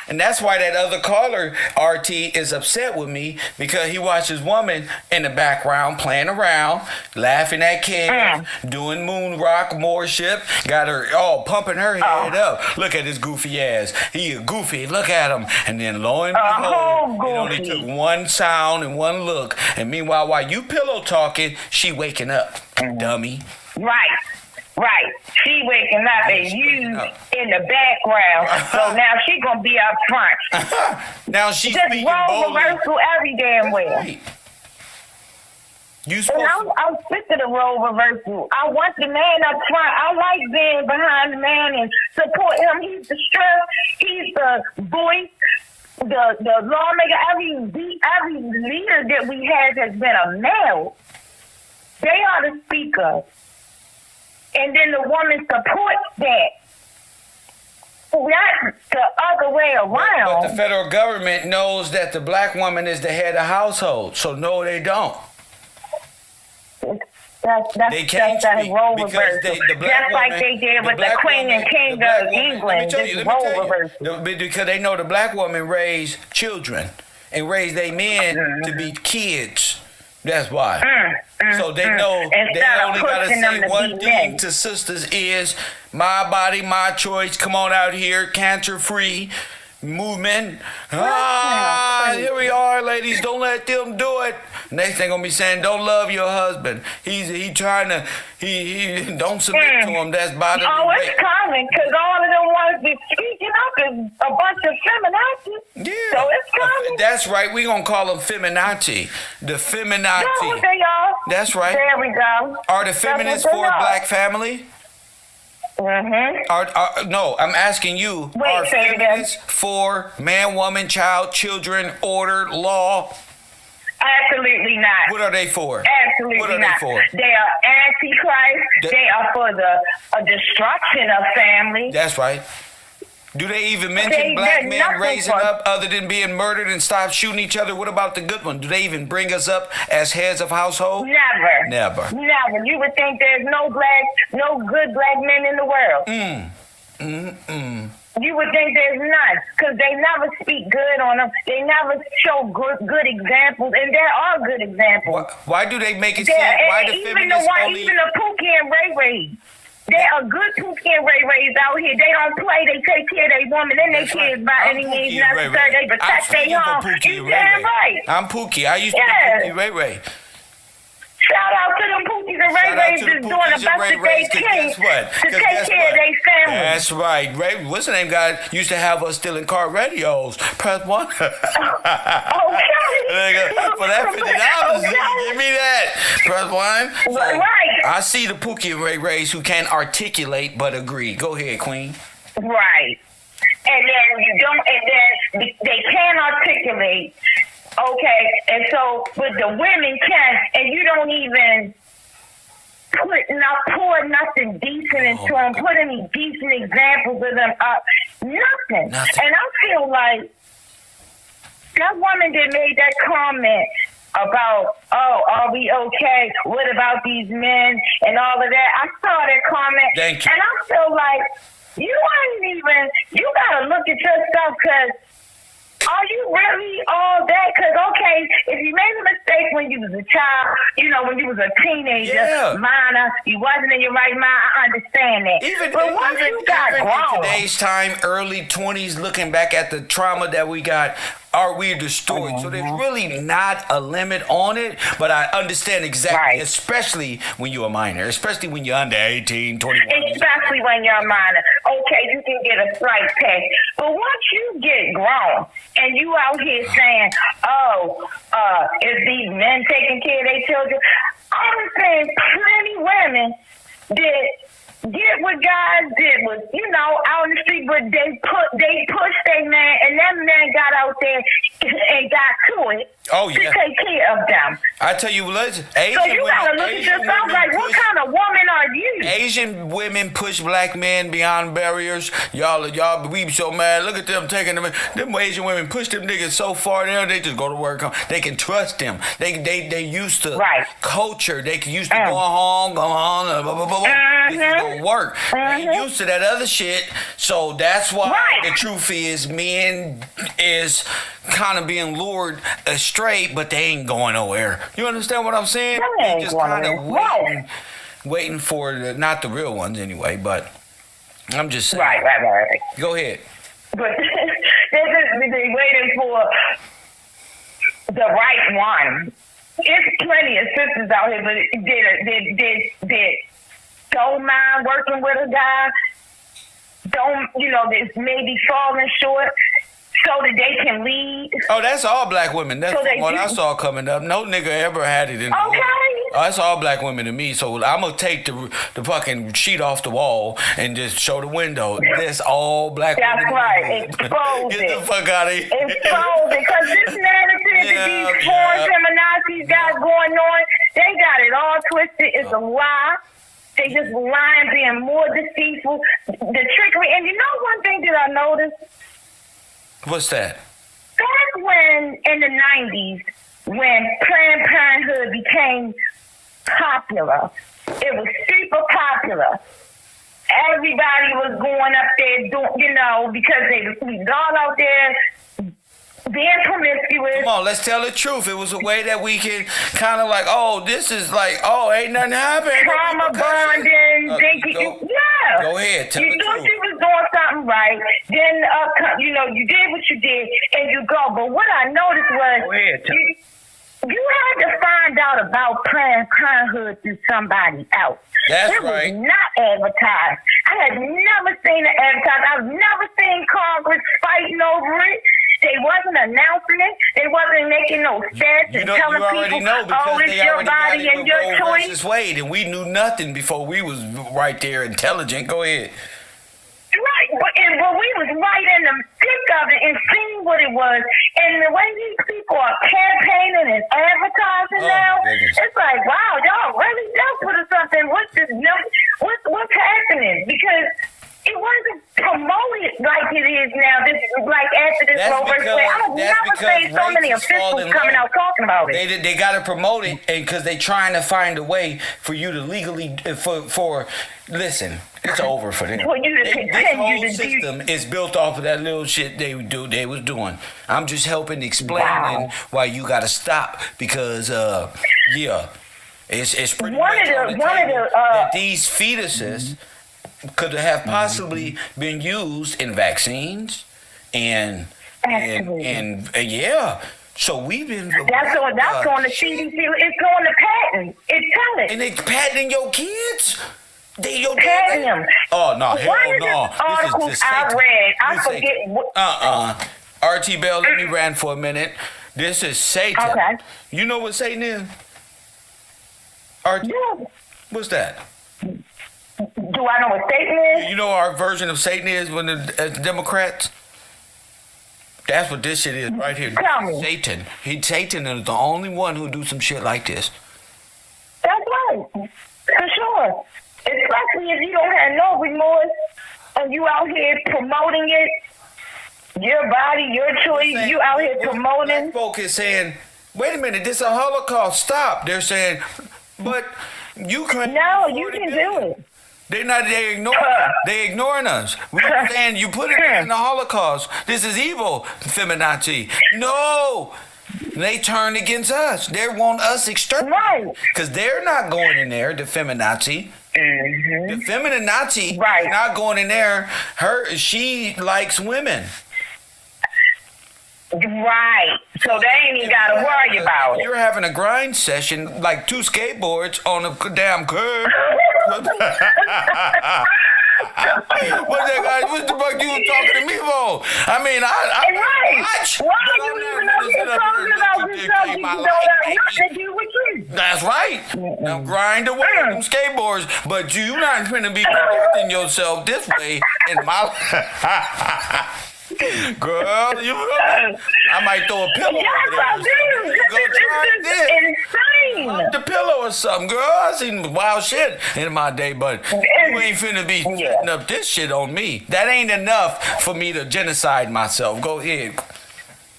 and that's why that other caller, RT, is upset with me because he watched his woman in the background playing around, laughing at kids, doing moon rock worship, got her pumping her head up. Look at his goofy ass. He a goofy. Look at him. And then lo and behold, it only took one sound and one look. And meanwhile, while you pillow talking, she waking up. Dummy. Right. She waking up and you in the background. So now she gonna be up front. Now she's just speaking role boldly. reversal every damn way. Right. I'm sick of the role reversal. I want the man up front. I like being behind the man and support him. He's the strength. He's the voice. the lawmaker, every leader that we have has been a male. They are the speaker, and then the woman supports that. Not the other way around. But the federal government knows that the black woman is the head of household, so no, they don't. They can't speak role because reversal. the black Just woman, like they did with the Queen and King of England. This role reversal. Because they know the black woman raised children and raised their men to be kids. That's why. So they know they only got to say one thing to sisters is, my body, my choice. Come on out here, cancer-free movement. Here we are, ladies. Don't let them do it. Next thing gonna be saying, don't love your husband. He trying to, he don't submit to him. That's bothering Oh, it's coming, because all of them ones be speaking up is a bunch of feminazis. Yeah. So it's coming. That's right. We gonna call them feminazi. The feminazi. That's what they are. That's right. There we go. Are the feminists for a black family? Mm-hmm. No, I'm asking you. Wait, are say it again. feminists for man, woman, child, children, order, law? Absolutely not. What are they for? Absolutely What are not. they for? They are antichrist. They are for the destruction of family. That's right. Do they even mention black men raising up other than being murdered and stop shooting each other? What about the good one? Do they even bring us up as heads of household? Never. Never. You would think there's no good black men in the world. You would think there's none, because they never speak good on them. They never show good examples, and there are good examples. Why do they make it seem? Why the feminists only? Even the Pookie and Ray Ray. They are good Pookie and Ray Rays out here. They don't play. They take care of their woman and their kids by any means necessary. They protect their home. You damn right. I'm Pookie. I used to be Pookie Ray Ray. Shout out to them Pookies and Ray Rays that's doing the best that they can to take care of their family. That's right. Ray, what's the name guy used to have us stealing car radios. Press 1. Okay. For that $50, give me that. Press 1. So, right. I see the Pookie and Ray Rays who can't articulate but agree. Go ahead, Queen. Right. And then they can't articulate. Okay, and so, but the women can, and you don't even pour nothing decent into them, put any decent examples of them up, nothing. And I feel like that woman that made that comment about, are we okay? What about these men and all of that? I saw that comment. Thank you. And I feel like you gotta look at yourself, because are you really all that? Because, okay, if you made a mistake when you was a child, when you was a teenager, minor, you wasn't in your right mind, I understand that. But once you got grown. In today's time, early 20s, looking back at the trauma that we got, are we destroyed? So there's really not a limit on it, but I understand exactly, especially when you're a minor, especially when you're under 18, 21. Especially when you're a minor. Okay, you can get a slight pass. But once you get grown and you out here saying, is these men taking care of their children? I'm saying plenty women did what guys did was, out in the street, but they pushed their man, and that man got out there and got to it to take care of them. I tell you, listen, so you gotta look at yourself like, what kind of woman are you? Asian women push black men beyond barriers. Y'all, we be so mad. Look at them taking them. Them Asian women push them niggas so far there, they just go to work. They can trust them. They used to culture. They used to go home, blah, blah, blah, blah. They can go work. They used to that other shit. So that's why the truth is, men is kind of being lured astray, but they ain't going nowhere. You understand what I'm saying? They just kind of waiting for not the real ones anyway, but I'm just saying. Right. Go ahead. But they're waiting for the right one. There's plenty of sisters out here, but they don't mind working with a guy. That's maybe falling short, so that they can lead. Oh, that's all black women. That's what I saw coming up. No nigga ever had it in the Okay. That's all black women to me. So I'm gonna take the fucking sheet off the wall and just show the window. That's all black women. That's right. Expose Get it. the fuck out of here. Expose it. Because this narrative that these foreign feminazis got going on, they got it all twisted. It's a lie. They just lying, being more deceitful. The trickery. And you know one thing that I noticed? What's that? Back when, in the 90s, when Planned Parenthood became popular, it was super popular. Everybody was going up there, because they was all out there being promiscuous. Come on, let's tell the truth. It was a way that we can kind of like, this is like, ain't nothing happening. Trauma bonding, thinking, yeah. Go ahead, tell the you thought truth. you was doing something right. Then, you did what you did, and you go. But what I noticed was, Go ahead, you had to find out about Planned Parenthood through somebody else. That's it right. was not advertised. I had never seen it advertised. I've never seen Congress fighting over it. They wasn't announcing it. They wasn't making no stats and telling you already people, know because it's they your already got body it and with your Roe choice. versus Wade, and we knew nothing before we was right there intelligent. Go ahead. Right, but we was right in the thick of it and seeing what it was. And the way these people are campaigning and advertising now, goodness. it's like, wow, y'all really desperate or something. What's happening? Because it wasn't promoted like it is now. This like after this Roe versus Wade. I don't never seen so many officials coming out talking about it. They got to promote it, and because they trying to find a way for you to legally listen. It's over for them. For you to This continue whole to system is built off of that little shit they was doing. I'm just helping explaining why you got to stop because it's pretty much on the table that these fetuses could have possibly been used in vaccines and yeah. So we've been. That's on the CDC. It's on the patent. It's telling. And they patenting your kids. Patenting them. Oh no! Hell no! Articles This is I read. I forget what. RT Bell, let me rant for a minute. This is Satan. Okay. You know what Satan is? RT. Yeah. What's that? Do I know what Satan is? You know our version of Satan is when as Democrats? That's what this shit is right here. Tell me. Satan. Satan is the only one who do some shit like this. That's right. For sure. Especially if you don't have no remorse and you out here promoting it. Your body, your choice, you out here promoting. Black folk is saying, wait a minute, this is a Holocaust. Stop. They're saying, but you couldn't. No, you can do it. They ignoring us. We're saying you put it in the Holocaust. This is evil, feminazi. No. They turn against us. They want us exterminated. Right. Because they're not going in there, the feminazi. Mm-hmm. The feminazi Right. not going in there. She likes women. Right. So they ain't even got to worry about it. You're having a grind session like two skateboards on a damn curb. What the fuck you talking to me for? I mean, Right. watch. Why are you even up here talking about this subject you don't have nothing to do with you? That's right. Now grind away them skateboards, but you not going to be conducting yourself this way in my life. Girl, I might throw a pillow Yes, over there. I do. This is insane. The pillow or something, girl. I seen wild shit in my day, but you ain't finna be setting up this shit on me. That ain't enough for me to genocide myself. Go ahead.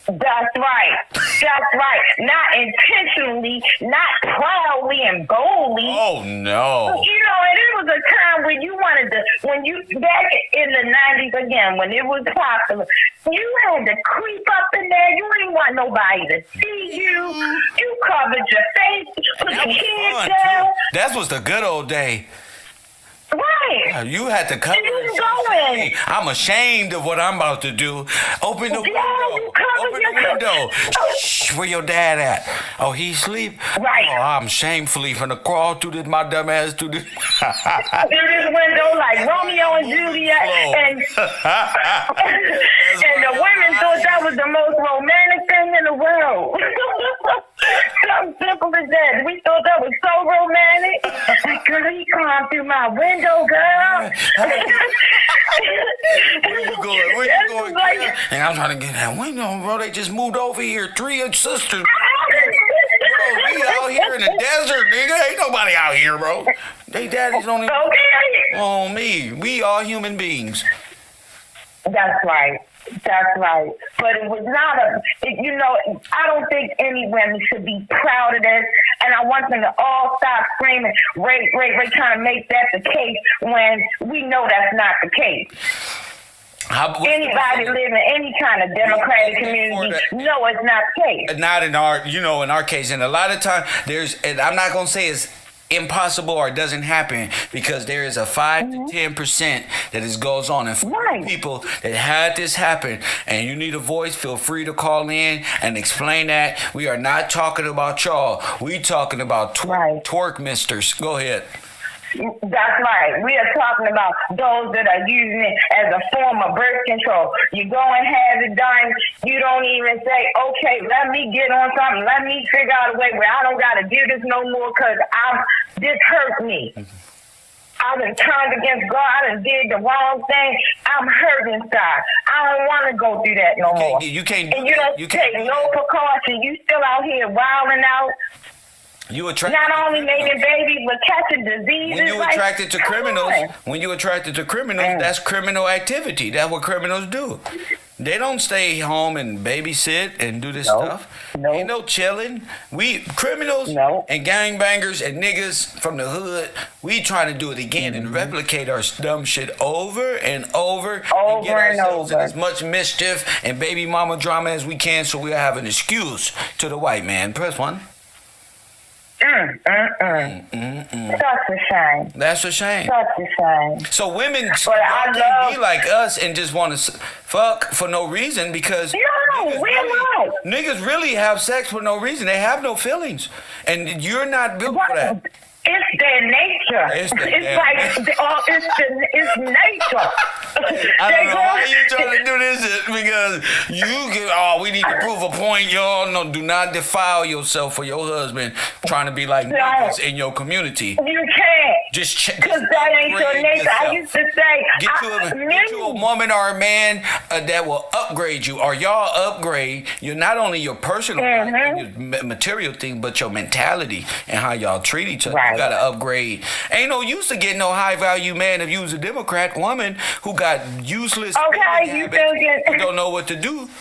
That's right. That's right. Not intentionally, not proudly and boldly. Oh no. You know, and it was a time when you wanted to, back in the 90s again, when it was popular, you had to creep up in there. You didn't want nobody to see you. You covered your face, put your kids down. That was the good old day. Right. You had to cover And you yourself. going. Hey, I'm ashamed of what I'm about to do. Open the window. You covered Open the window. Shh, where your dad at? Oh, he asleep? Right. Oh, I'm shamefully finna crawl through this, my dumb ass through this. Through this window like Romeo and Juliet and the women thought that was the most romantic thing in the world. Something simple as that. We thought that was so romantic. Like, girl, he climbed through my window, girl. Where you going? Where you going? Like, And I'm trying to get that window, bro. They just moved over here. 3 sisters. Bro, we out here in the desert, nigga. Ain't nobody out here, bro. They daddies don't even okay. on me. We are human beings. That's right. That's right. But it was not I don't think any women should be proud of this. And I want them to all stop screaming, rape, trying to make that the case when we know that's not the case. Anybody living in any kind of democratic community, no, it's not the case. Not in our case. And a lot of time, and I'm not going to say it's impossible or it doesn't happen, because there is a 5 to 10% that goes on. And for people that had this happen and you need a voice, feel free to call in and explain that. We are not talking about y'all. We talking about twerk misters. Go ahead. That's right. We are talking about those that are using it as a form of birth control. You go and have it done. You don't even say, okay, let me get on something. Let me figure out a way where I don't got to do this no more because this hurt me. I done turned against God. I done did the wrong thing. I'm hurt inside. I don't want to go through that no more. You can't. And you don't take no precaution. You still out here wilding out. You attract not only making babies but catching diseases. When you attracted to criminals, that's criminal activity. That's what criminals do. They don't stay home and babysit and do this stuff. Ain't no chilling. We criminals and gangbangers and niggas from the hood, we trying to do it again and replicate our dumb shit over and over and get ourselves in as much mischief and baby mama drama as we can, so we'll have an excuse to the white man. Press 1. Such a shame. That's a shame. Such a shame. So women can't be like us and just want to fuck for no reason, because niggas really have sex for no reason. They have no feelings, and you're not built for that. It's their nature. It's nature. I don't know why you trying to do this, because we need to prove a point. Y'all no, do not defile yourself for your husband trying to be like niggas in your community. You can't. Just check. Because that ain't your nature. Yourself. I used to say, get to a woman or a man that will upgrade you, or y'all upgrade. You're not only your personal life and your material thing, but your mentality and how y'all treat each other. You gotta upgrade. Ain't no use to get no high value man if you was a Democrat woman who got useless habits and don't know what to do. This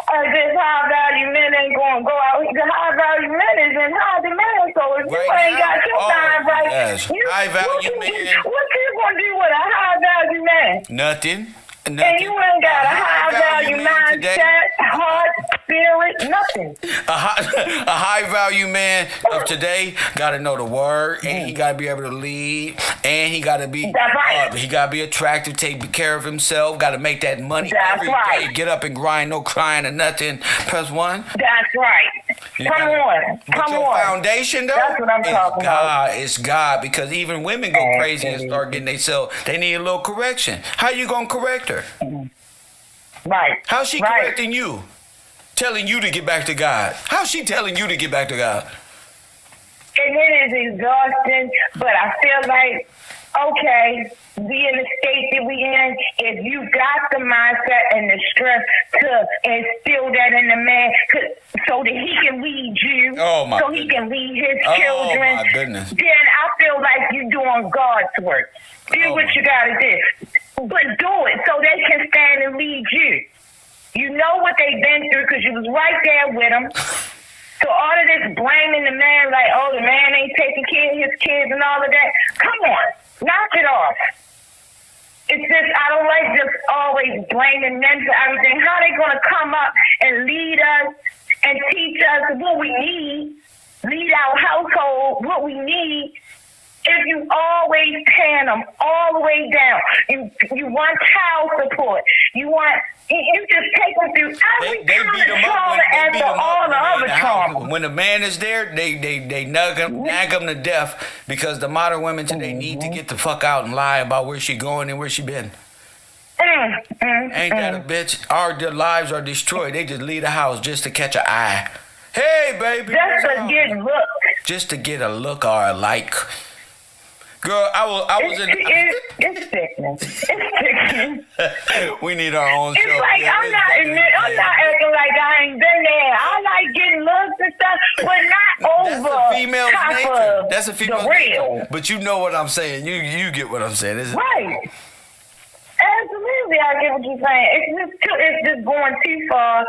high value men ain't gonna go out. The high value men is in high demand. So if you ain't got your time right, high value man. What you gonna do with a high value man? Nothing. And you ain't got a high value mindset, heart, spirit, nothing. A high value man of today got to know the word, and he got to be able to lead, and he got to be he got to be attractive, take care of himself, got to make that money every day, get up and grind, no crying or nothing. Press 1. That's right. Come on. Your foundation, though, that's what I'm talking about. It's God, because even women go crazy and start getting themselves. They need a little correction. How you gonna correct her? Right. How's she correcting you? Telling you to get back to God. How's she telling you to get back to God? And it is exhausting, but I feel like, okay, we in the state that we in, if you got the mindset and the strength to instill that in the man so that he can lead you, so he can lead his children, my goodness. then I feel like you're doing God's work. Do what you got to do. But do it so they can stand and lead you. You know what they've been through because you was right there with them. So all of this blaming the man, like, oh, the man ain't taking care of his kids and all of that. Come on, knock it off. It's just, I don't like just always blaming men for everything. How they going to come up and lead us and teach us what we need, lead our household, what we need, if you always paying them all the way down? You want child support. You just take them through every kind of trauma and all the other trauma. When the man is there, they nag him to death, because the modern women today need to get the fuck out and lie about where she going and where she been. Ain't that a bitch? Their lives are destroyed. They just leave the house just to catch an eye. Hey, baby. Just to get look. Just to get a look or a like. Girl, I was in. It's sickening. It's sickening. We need our own show. It's like I'm not acting like I ain't been there. I like getting looks and stuff, but not over. That's a female's nature. That's a female's real. nature. But you know what I'm saying. You get what I'm saying. Right. Absolutely, I get what you're saying. It's just going too far.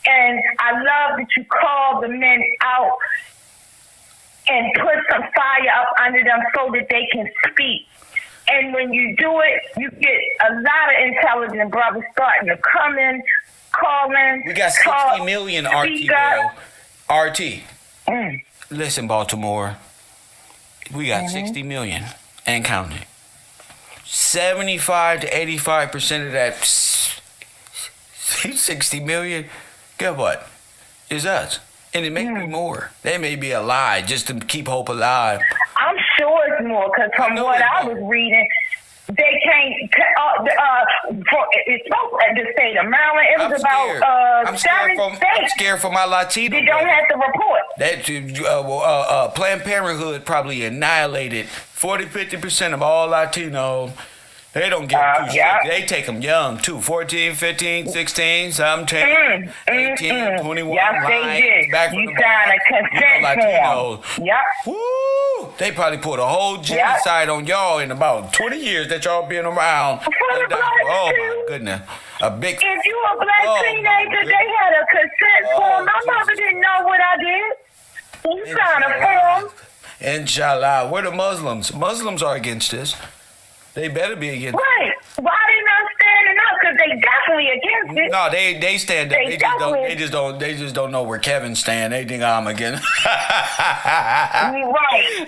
And I love that you call the men out and put some fire up under them so that they can speak. And when you do it, you get a lot of intelligent brothers starting to come in, call in. We got 60 million RT, bro. RT. Listen, Baltimore. We got 60 million and counting. 75 to 85% of that 60 million, guess what? Is us. And it may be more. They may be a lie just to keep hope alive. I'm sure it's more, because from what I was reading, they can't, it's supposed to state of Maryland, it was about 7 states. I'm scared for my Latino. They don't have to report. That Planned Parenthood probably annihilated 40-50% of all Latinos. They don't get too sick. They take them young, too. 14, 15, 16, 17, 18, 21. Yes, they did. Back you signed a consent form. Yep. Woo! They probably put a whole genocide on y'all in about 20 years that y'all been around. Oh, my goodness. If you a black teenager, they had a consent form. My mother didn't know what I did. You signed a form. Inshallah. Where the Muslims? Muslims are against this. They better be against it. Right. Why they not standing up? Because they definitely against it. No, they stand up. They just don't know where Kevin stand. They think I'm against. Right.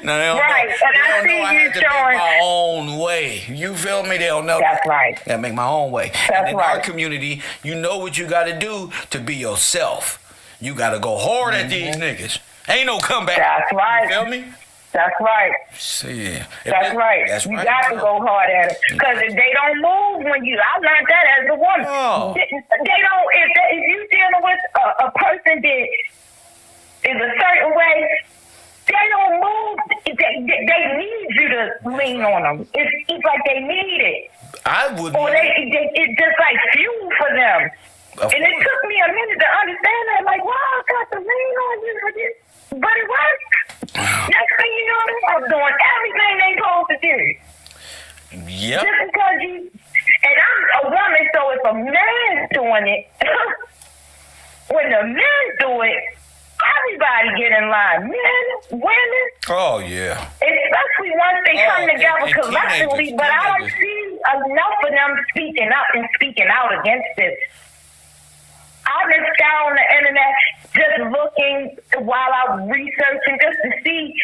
No, they don't right. know. And I see I you have to make my own way. You feel me? They don't know. That's right. I make my own way. That's and in right. our community, you know what you got to do to be yourself. You got to go hard at these niggas. Ain't no comeback. That's right. You feel me? That's right. See, That's right. You got to go hard at it. Because if they don't move when you, I learned that as a woman. Oh. They don't, if you dealing with a person that is a certain way, they don't move. They need you to lean on them. It's like they need it. I would. Or it's just like fuel for them. And it took me a minute to understand that. Like, wow, I got to lean on you for this. But it worked. Next thing you know, I'm doing everything they supposed to do. Yep. Just because and I'm a woman, so if a man's doing it, when the men do it, everybody get in line. Men, women. Oh, yeah. Especially once they come together and collectively, but I don't see enough of them speaking up and speaking out against this. I've been scouring the internet, just looking while I'm researching just to see,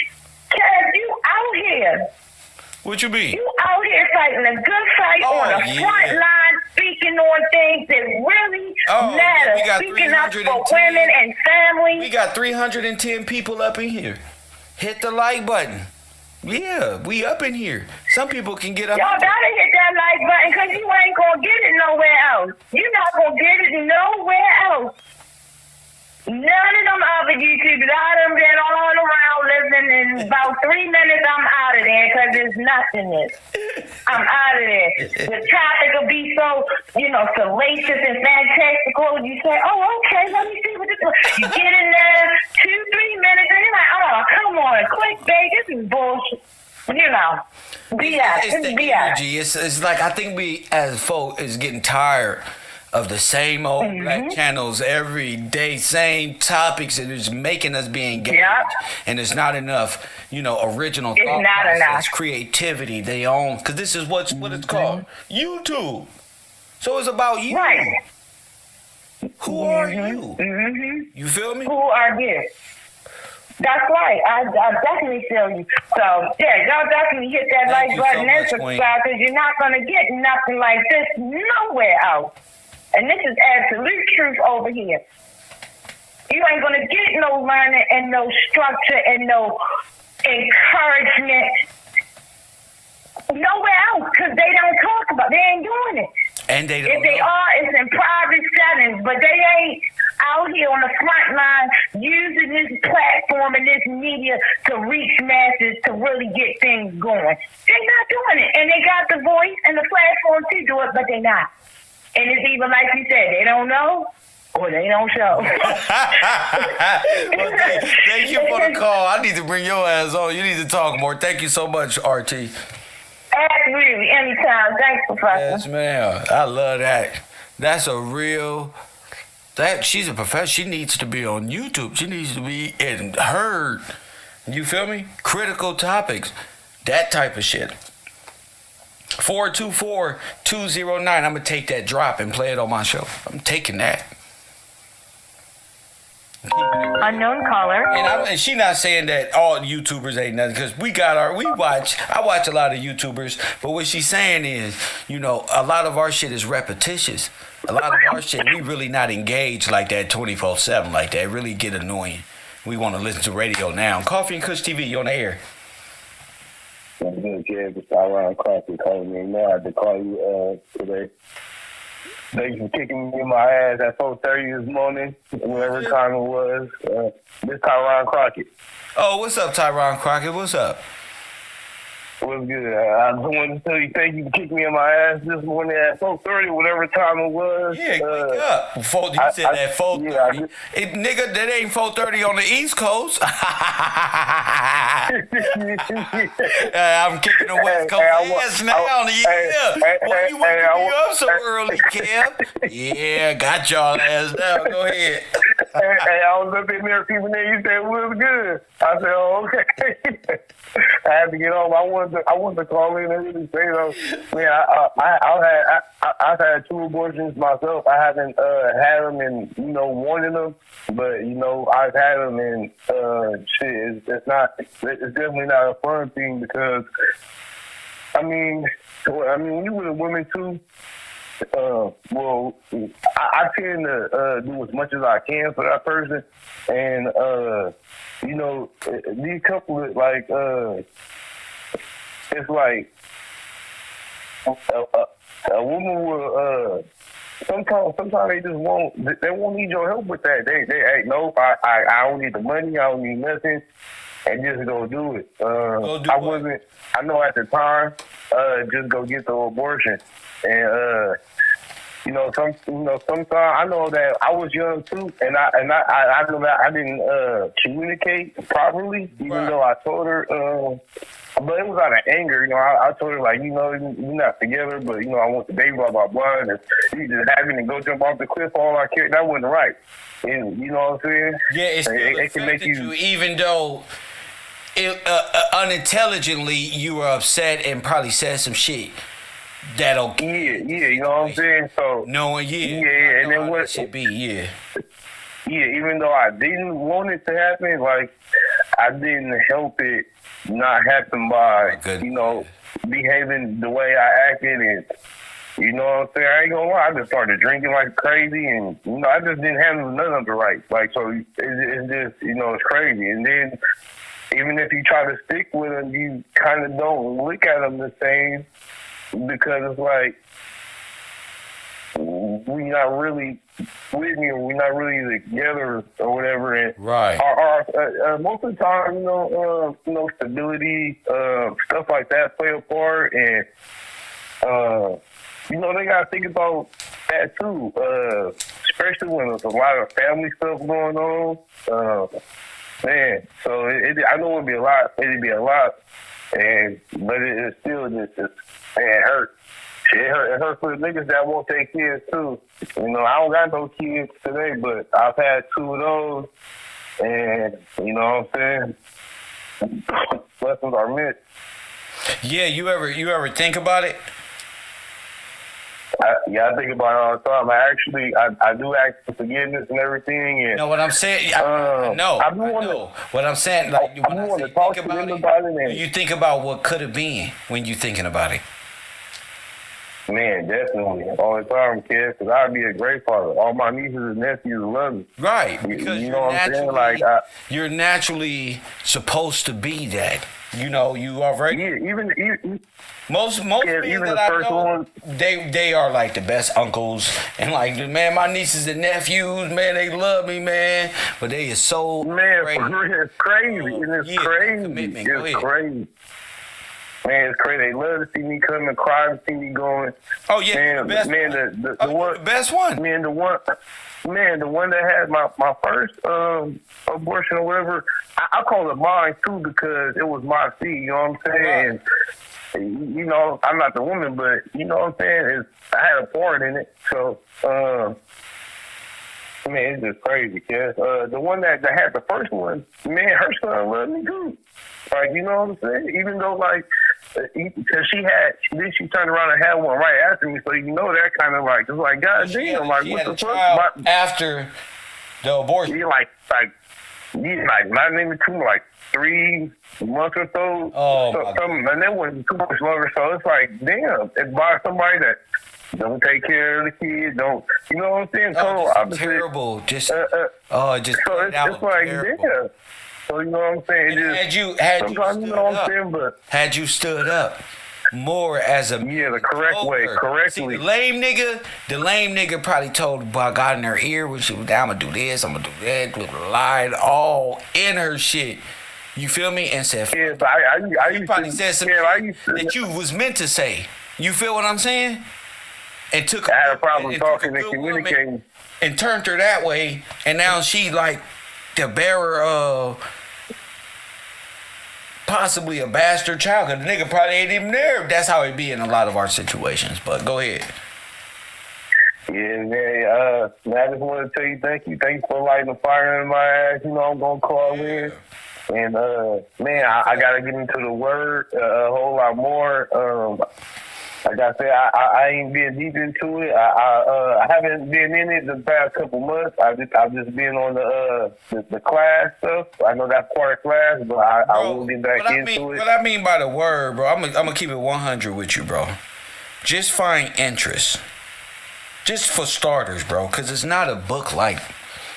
Kev, you out here. What you mean? You out here fighting a good fight on the front line, speaking on things that really matter. Speaking up for women and families. We got 310 people up in here. Hit the like button. Yeah, we up in here. Some people can get up. Y'all gotta hit that like button because you ain't gonna get it nowhere else. You're not gonna get it nowhere else. None of them other YouTubers. I done been all around listening. In about 3 minutes, I'm out of there because there's nothingness. I'm out of there. The topic will be so, salacious and fantastical. You say, oh, okay, let me see what this is. You get in there, 2-3 minutes, and you're like, oh, come on, clickbait. This is bullshit. BS. It's the energy. It's like I think we as folk is getting tired of the same old black channels every day, same topics, and it's making us be engaged. Yep. And it's not enough, original thought process, creativity, they own, because this is what it's called, YouTube. So it's about you. Right. Who are you? You feel me? Who are you? That's right. I definitely feel you. So, yeah, y'all definitely hit that like button and subscribe, because you're not going to get nothing like this nowhere else. And this is absolute truth over here. You ain't going to get no learning and no structure and no encouragement nowhere else, because they don't talk about it. They ain't doing it. And they don't If they know. are, it's in private settings, but they ain't out here on the front line using this platform and this media to reach masses to really get things going. They're not doing it. And they got the voice and the platform to do it, but they're not. And it's even like you said, they don't know or they don't show. Well, thank you for the call. I need to bring your ass on. You need to talk more. Thank you so much, RT. Absolutely, anytime. Thanks, Professor. Yes, ma'am. I love that. That's a real. She's a professional. She needs to be on YouTube. She needs to be heard. You feel me? Critical topics. That type of shit. 424-209. I'm going to take that drop and play it on my show. I'm taking that. Unknown caller. And she not saying that all YouTubers ain't nothing, because I watch a lot of YouTubers, but what she's saying is, a lot of our shit is repetitious. A lot of our shit, we really not engaged like that 24/7 like that. It really get annoying. We want to listen to radio now. Coffee and Kush TV, you on the air. I'm good, Kev. It's Tyron Crockett calling me. I had to call you today. Thanks for kicking me in my ass at 4:30 this morning, whatever time it was. This Tyron Crockett. Oh, what's up, Tyron Crockett? What's up? What's good? I just wanted to tell you thank you for kicking me in my ass this morning at 4:30, whatever time it was. Yeah, wake up. You said at 4:30. Yeah, Nigga, that ain't 4:30 on the East Coast. I'm kicking the West Coast ass now. Why you waking me up so early, Kev? Yeah, got y'all ass now. Go ahead. Hey, I was up in there peeping in. You said it was good. I said, oh, okay. I had to get home. I wanted to call in and really say though. Man, I've had 2 abortions myself. I haven't had them and wanted them, but I've had them and shit. It's definitely not a fun thing because when you with a woman too. I tend to do as much as I can for that person, and these couples it's like a woman will sometimes they just won't need your help with that. They nope, I don't need the money, I don't need nothing, and just go do it. I know at the time just go get the abortion. And sometimes I know that I was young too, and I know that I didn't communicate properly, even though I told her. But it was out of anger, I told her you're not together, but I want the baby, blah blah blah, and you just having to go jump off the cliff all I cared. That wasn't right. And you know what I'm saying? Yeah, it can make you, even though unintelligently you were upset and probably said some shit. Yeah, you know what I'm saying? So knowing, and then what should be, even though I didn't want it to happen, I didn't help it not happen by behaving the way I acted, and you know what I'm saying? I ain't gonna lie, I just started drinking like crazy, and I just didn't handle none of it right. So it's just it's crazy, and then even if you try to stick with them, you kind of don't look at them the same. Because it's we're not really with me, or we're not really together, or whatever. And right. Most of the time, stability, stuff like that play a part, and they gotta think about that too. Especially when there's a lot of family stuff going on. Man, so I know it'd be a lot. But it's still just. Man, it hurt. It hurt for the niggas that won't take kids too. I don't got no kids today, but I've had 2 of those, and you know what I'm saying? Lessons are missed. Yeah, you ever think about it? I think about it all the time. I do ask for forgiveness and everything. And no, what I'm saying, I know. What I'm saying, when I say think about it, you think about what could have been when you thinking about it. Man, definitely. All the time, kid, because I'd be a great father. All my nieces and nephews love me. Right, because you know what I'm saying? Like, you're naturally supposed to be that. You know, you are very... Yeah, even most yeah, men even that the I first know, one. they are like the best uncles. And like, man, my nieces and nephews, man, they love me, man. But they is so... Man, crazy. for real, it's crazy. And it's crazy. Commitment. It's crazy. Man, it's crazy. They love to see me come and cry to see me going. Oh yeah, man, the best man, one. the one, the best one. Man, the one that had my first abortion or whatever. I call it mine too because it was my seed. You know what I'm saying? Right. And, you know, I'm not the woman, but you know what I'm saying? I had a part in it. So, man, it's just crazy, kid. The one that had the first one, man, her son loved me too. Like, you know what I'm saying? Even though, like, because she turned around and had one right after me, so you know that kind of like, it's like, God damn, like, what the fuck? After the abortion. Yeah, like, not even too, like 3 months or so. Oh, and that wasn't too much longer, so it's like, damn, it's by somebody that don't take care of the kids, don't, you know what I'm saying? Oh, terrible. Just, so it's like, terrible. damn. So you know what I'm saying? Had you stood up more as a the correct way, correctly. See, the lame nigga probably told God in her ear when she was down, I'm gonna do this, I'm gonna do that, lied all in her shit. You feel me? And said, yeah, but I you probably said something that you was meant to say. You feel what I'm saying? And took. I had a problem talking and communicating. And turned her that way, and now she like the bearer of possibly a bastard child, because the nigga probably ain't even there. That's how it be in a lot of our situations. But go ahead. Yeah, man. I just want to tell you thank you. Thanks for lighting the fire in my ass. You know, I'm going to call in. And, man, I got to get into the word a whole lot more. Like I said, I ain't been deep into it. I haven't been in it the past couple months. I've just been on the class stuff. I know that's part of class, but I will get back into it. What I mean by the word, bro, I'm gonna keep it 100 with you, bro. Just find interest. Just for starters, bro, because it's not a book like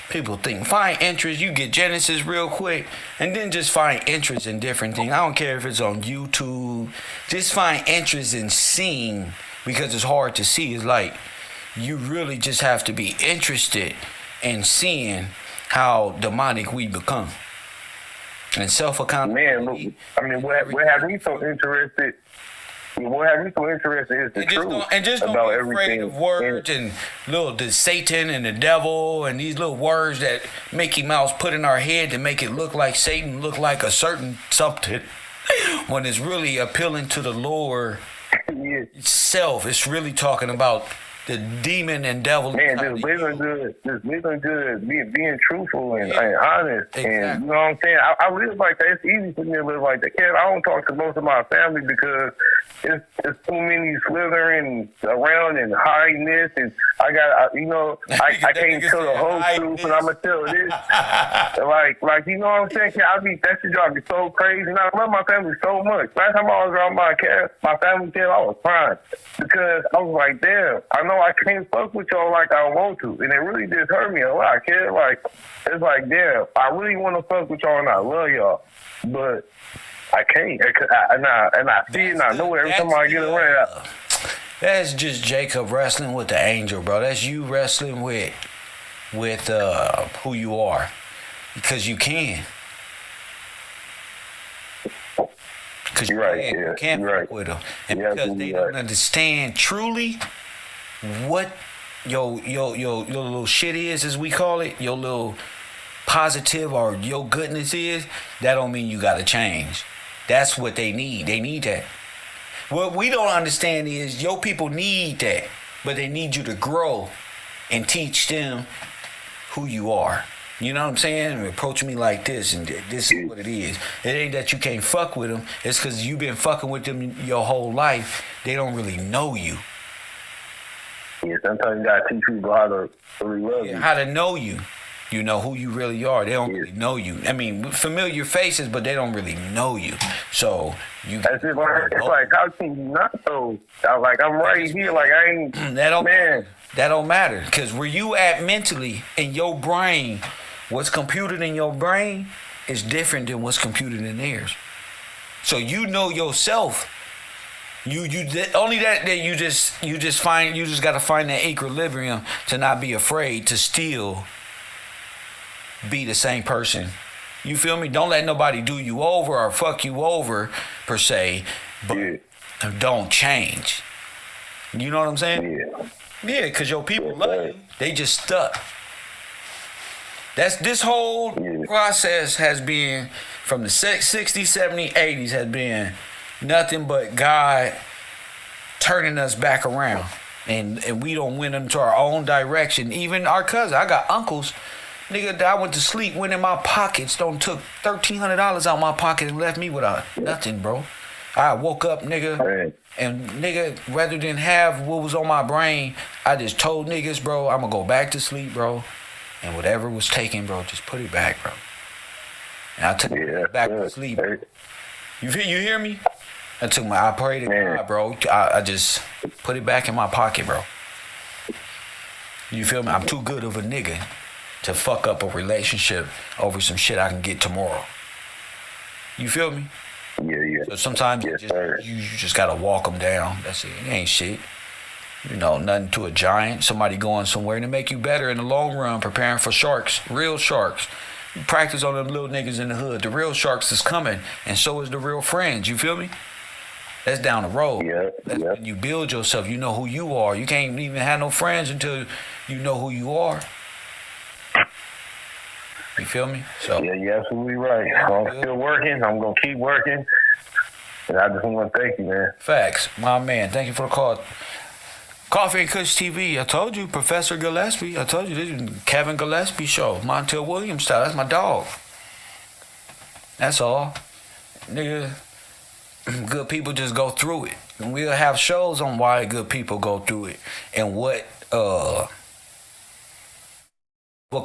people think. Find interest. You get Genesis real quick, and then just find interest in different things. I don't care if it's on YouTube. Just find interest in seeing, because it's hard to see. It's like you really just have to be interested in seeing how demonic we become. And self-accountability. Man, I mean, what has me so interested? What has me so interested is the truth and just don't about be everything. Afraid of words and the Satan and the devil and these little words that Mickey Mouse put in our head to make it look like Satan, look like a certain something, when it's really appealing to the Lord itself. It's really talking about the demon and devil. Man, just living good, being truthful and honest. Exactly. And you know what I'm saying? I live like that. It's easy for me to live like that. Kid, I don't talk to most of my family because it's too many slithering around and hiding this, and I got, I can't tell the whole truth, and I'm gonna tell this. like you know what I'm saying? That shit drive me so crazy. And I love my family so much. Last time I was around my family, kid, I was crying because I was like, damn, I know I can't fuck with y'all like I want to, and it really just hurt me a lot, kid. Like, it's like, damn, I really want to fuck with y'all and I love y'all, but I can't. And I see it and I know it every time I get around. That's just Jacob wrestling with the angel, bro. That's you wrestling with who you are, because you can. Because you're right. You can't fuck with them, and because they don't understand truly what your little shit is, as we call it, your little positive or your goodness is. That don't mean you gotta change. That's what they need. They need that. What we don't understand is your people need that, but they need you to grow and teach them who you are. You know what I'm saying? Approach me like this, and this is what it is. It ain't that you can't fuck with them. It's because you've been fucking with them your whole life. They don't really know you. Yeah, sometimes you gotta teach people how to really love you. How to know you. You know who you really are. They don't really know you. I mean, familiar faces, but they don't really know you. So you. That's just like, it's like, how can you not know? Like, I'm right here. Like, I ain't. That don't matter. Because where you at mentally in your brain, what's computed in your brain is different than what's computed in theirs. So you know yourself. You only that you just gotta find that equilibrium to not be afraid to still be the same person. You feel me? Don't let nobody do you over or fuck you over per se, but don't change. You know what I'm saying? Yeah, because your people love you. They just stuck. This whole process has been from the 60s, 70s, 80s has been nothing but God turning us back around. And we don't went into our own direction. Even our cousin, I got uncles, nigga, I went to sleep, went in my pockets, took $1,300 out my pocket and left me without nothing, bro. I woke up, nigga, and nigga, rather than have what was on my brain, I just told niggas, bro, I'm gonna go back to sleep, bro. And whatever was taken, bro, just put it back, bro. And I took it back to sleep. Bro. You hear me? I prayed to God, bro. I just put it back in my pocket, bro. You feel me? I'm too good of a nigga to fuck up a relationship over some shit I can get tomorrow. You feel me? Yeah. So sometimes you just gotta walk them down. That's it. It ain't shit. You know, nothing to a giant. Somebody going somewhere to make you better in the long run, preparing for sharks, real sharks. You practice on them little niggas in the hood. The real sharks is coming, and so is the real friends. You feel me? That's down the road. That's when you build yourself. You know who you are. You can't even have no friends until you know who you are. You feel me? So you're absolutely right. I'm still working. I'm gonna keep working. And I just want to thank you, man. Facts, my man. Thank you for the call. Coffee and Kush TV. I told you, Professor Gillespie. I told you, this is Kevin Gillespie show. Montel Williams style. That's my dog. That's all. Nigga, good people just go through it. And we'll have shows on why good people go through it. And what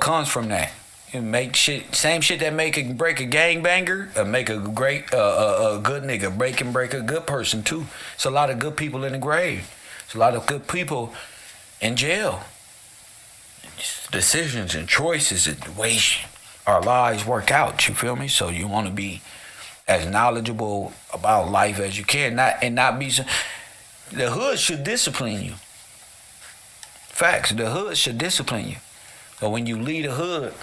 comes from that. And make shit, same shit that make and break a gangbanger, make a great, a good nigga, break a good person too. It's a lot of good people in the grave. It's a lot of good people in jail. Decisions and choices and the way our lives work out, you feel me? So you want to be as knowledgeable about life as you can, not be. The hood should discipline you. Facts, the hood should discipline you. But when you leave the hood,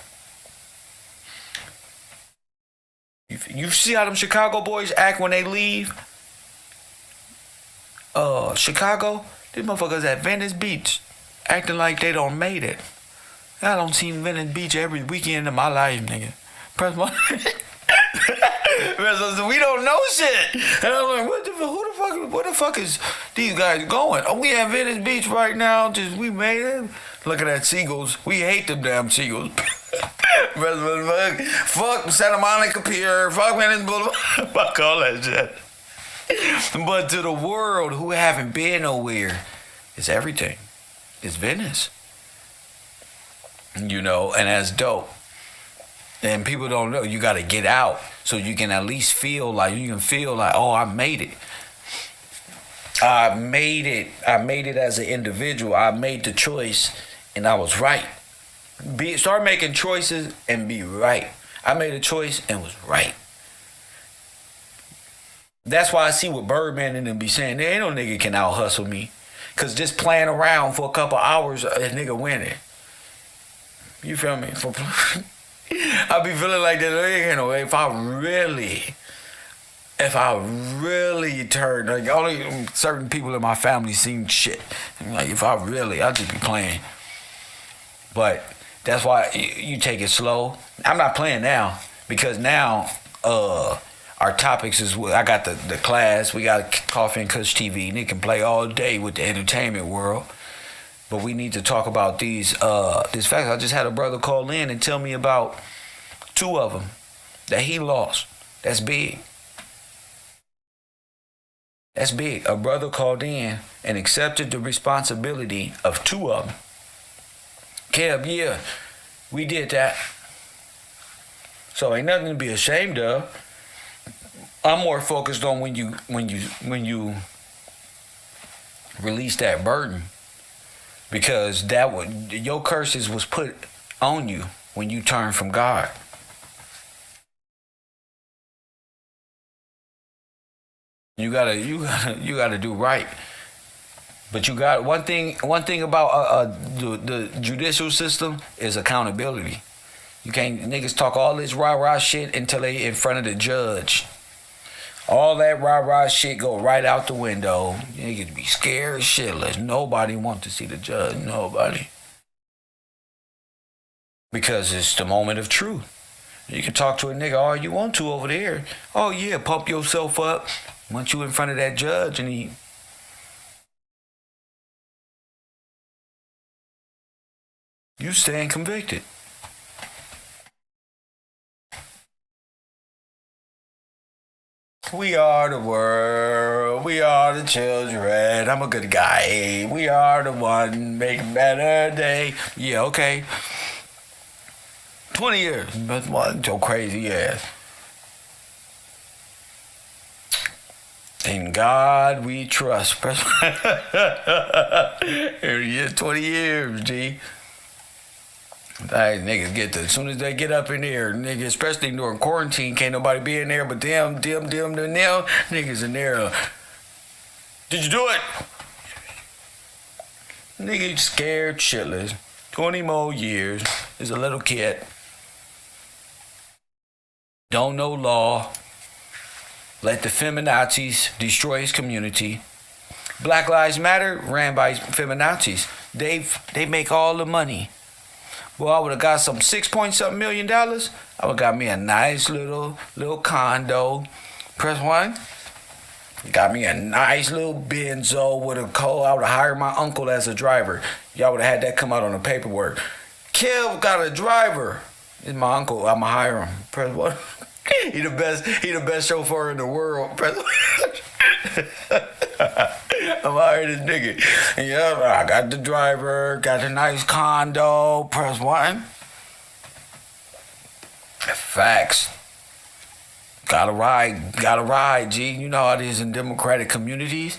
you see how them Chicago boys act when they leave? Chicago, these motherfuckers at Venice Beach acting like they don't made it. I don't see Venice Beach every weekend of my life, nigga. Press one. We don't know shit. And I'm like, where the fuck is these guys going? Oh, we at Venice Beach right now. We made it. Look at that seagulls. We hate them damn seagulls. Fuck Santa Monica Pier. Fuck Venice Boulevard. Fuck all that shit. But to the world who haven't been nowhere, it's everything. It's Venice. You know, and that's dope. And people don't know. You got to get out so you can at least feel like, oh, I made it. I made it as an individual. I made the choice and I was right. Start making choices and be right. I made a choice and was right. That's why I see what Birdman and them be saying. There ain't no nigga can out hustle me. Cause just playing around for a couple hours, that nigga winning. You feel me? I be feeling like that. You know, if I really turned, like only certain people in my family seen shit. Like I just be playing. But that's why you take it slow. I'm not playing now because now our topics is, I got the class, we got Coffee and Kush TV, and they can play all day with the entertainment world. But we need to talk about these facts. I just had a brother call in and tell me about 2 of them that he lost. That's big. That's big. A brother called in and accepted the responsibility of 2 of them. Kev, yeah, We did that. So ain't nothing to be ashamed of. I'm more focused on when you release that burden, because your curses was put on you when you turned from God. You gotta do right. But you got one thing about the judicial system is accountability. You can't niggas talk all this rah-rah shit until they in front of the judge. All that rah-rah shit go right out the window. Niggas be scared shitless. Nobody want to see the judge. Nobody. Because it's the moment of truth. You can talk to a nigga all you want to over there. Oh yeah, pump yourself up. Once you in front of that judge and you stand convicted. We are the world. We are the children. I'm a good guy. We are the one make a better day. Yeah, okay. 20 years. That's what your crazy ass. In God we trust. Yeah, 20 years, G. Like, niggas as soon as they get up in there, niggas, especially during quarantine, can't nobody be in there but them, niggas in there. Did you do it? Niggas scared shitless. 20 more years. Is a little kid. Don't know law. Let the feminazis destroy his community. Black Lives Matter ran by feminazis. They make all the money. Well, I would have got some $6 million. I would have got me a nice little condo. Press 1. Got me a nice little Benzo with a coal. I would have hired my uncle as a driver. Y'all would have had that come out on the paperwork. Kev got a driver. It's my uncle. I'ma hire him. Press 1. He the best chauffeur in the world. Press 1. I'm hiring this nigga. And yeah, I got the driver, got a nice condo. Press 1. Facts. Gotta ride, G. You know how it is in democratic communities.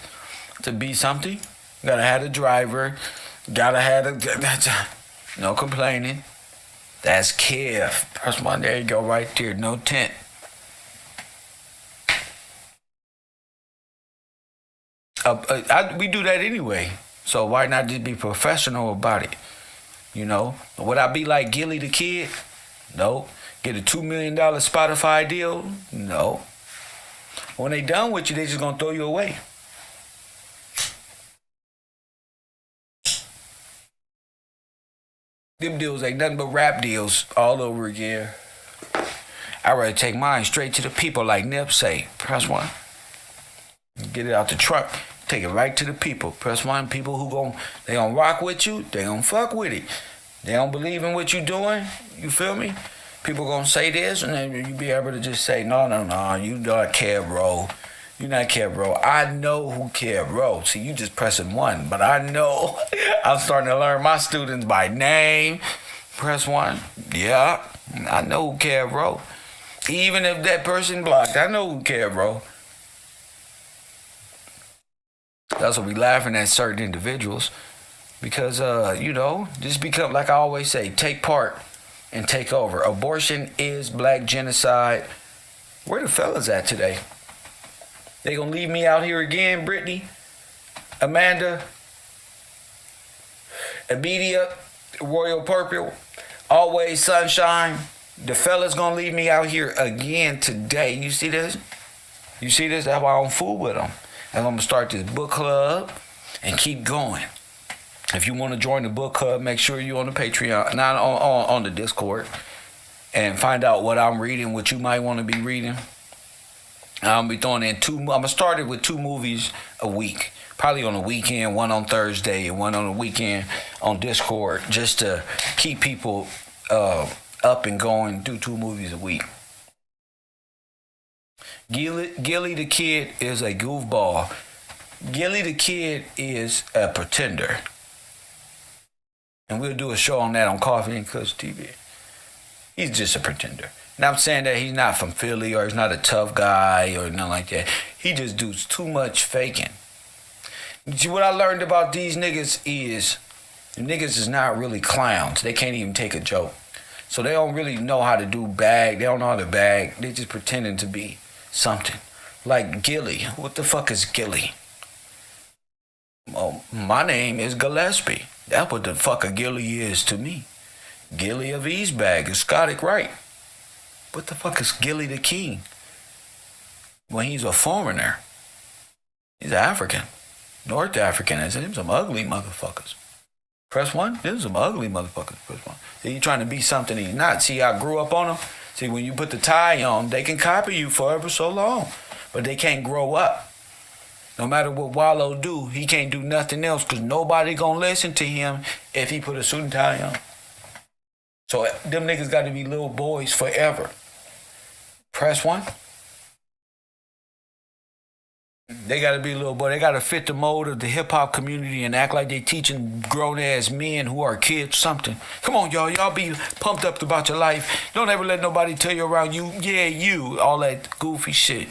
To be something, gotta have a driver. No complaining. That's Kev. Press 1. There you go, right there. No tent. We do that anyway, so why not just be professional about it? You know, would I be like Gilly the Kid? No. Get a $2 million Spotify deal? No. When they done with you, they just gonna throw you away. Them deals ain't nothing but rap deals all over again. I'd rather take mine straight to the people like Nip say. Press 1. Get it out the truck. Take it right to the people. Press 1. People who they gonna rock with you. They gonna fuck with it. They don't believe in what you doing. You feel me? People gonna say this, and then you be able to just say, no, you not KevRow. You not KevRow. I know who KevRow. See, you just pressing 1, but I know. I'm starting to learn my students by name. Press 1. Yeah, I know who KevRow. Even if that person blocked, I know who KevRow. That's what we laughing at certain individuals, because just become, like I always say, take part and take over. Abortion is black genocide. Where the fellas at today? They gonna leave me out here again, Brittany, Amanda, Amelia, Royal Purple, Always Sunshine. The fellas gonna leave me out here again today. You see this? That's why I don't fool with them. And I'm gonna start this book club and keep going. If you want to join the book club, make sure you're on the Patreon, not on the Discord, and find out what I'm reading, what you might want to be reading. I'm be throwing in I'm gonna start it with 2 movies a week, probably on the weekend, one on Thursday and one on the weekend on Discord, just to keep people up and going. Do 2 movies a week. Gilly the Kid is a goofball. Gilly the Kid is a pretender. And we'll do a show on that on Coffee and Kush TV. He's just a pretender. And I'm saying that he's not from Philly or he's not a tough guy or nothing like that. He just does too much faking. See, what I learned about these niggas is the niggas is not really clowns. They can't even take a joke. So they don't really know how to do bag. They don't know how to bag. They just pretending to be something. Like Gilly. What the fuck is Gilly? Well, my name is Gillespie. That's what the fuck a Gilly is to me. Gilly of Eastbag is Scottic right. What the fuck is Gilly the King? Well, he's a foreigner. He's African. North African. I said, them some ugly motherfuckers. Press 1? Them some ugly motherfuckers. Press 1. See, he's trying to be something he's not. See, I grew up on him. See, when you put the tie on, they can copy you forever so long. But they can't grow up. No matter what Wallow do, he can't do nothing else because nobody gonna listen to him if he put a suit and tie on. So them niggas got to be little boys forever. Press 1. They got to be little boy. They got to fit the mold of the hip-hop community and act like they teaching grown-ass men who are kids something. Come on, y'all. Y'all be pumped up about your life. Don't ever let nobody tell you around you, yeah, you, all that goofy shit.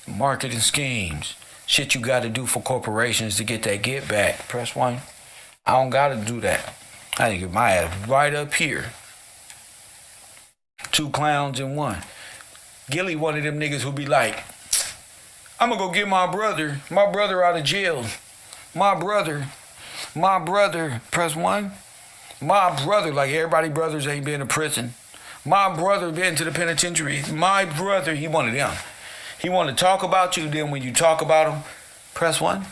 Marketing schemes. Shit you got to do for corporations to get that get back. Press 1. I don't got to do that. I think my ass right up here. 2 clowns in 1. Gilly one of them niggas who be like, I'm gonna go get my brother out of jail. My brother, press 1. My brother, like everybody brothers ain't been to prison. My brother been to the penitentiary. My brother, he one of them. He want to talk about you, then when you talk about him, press 1.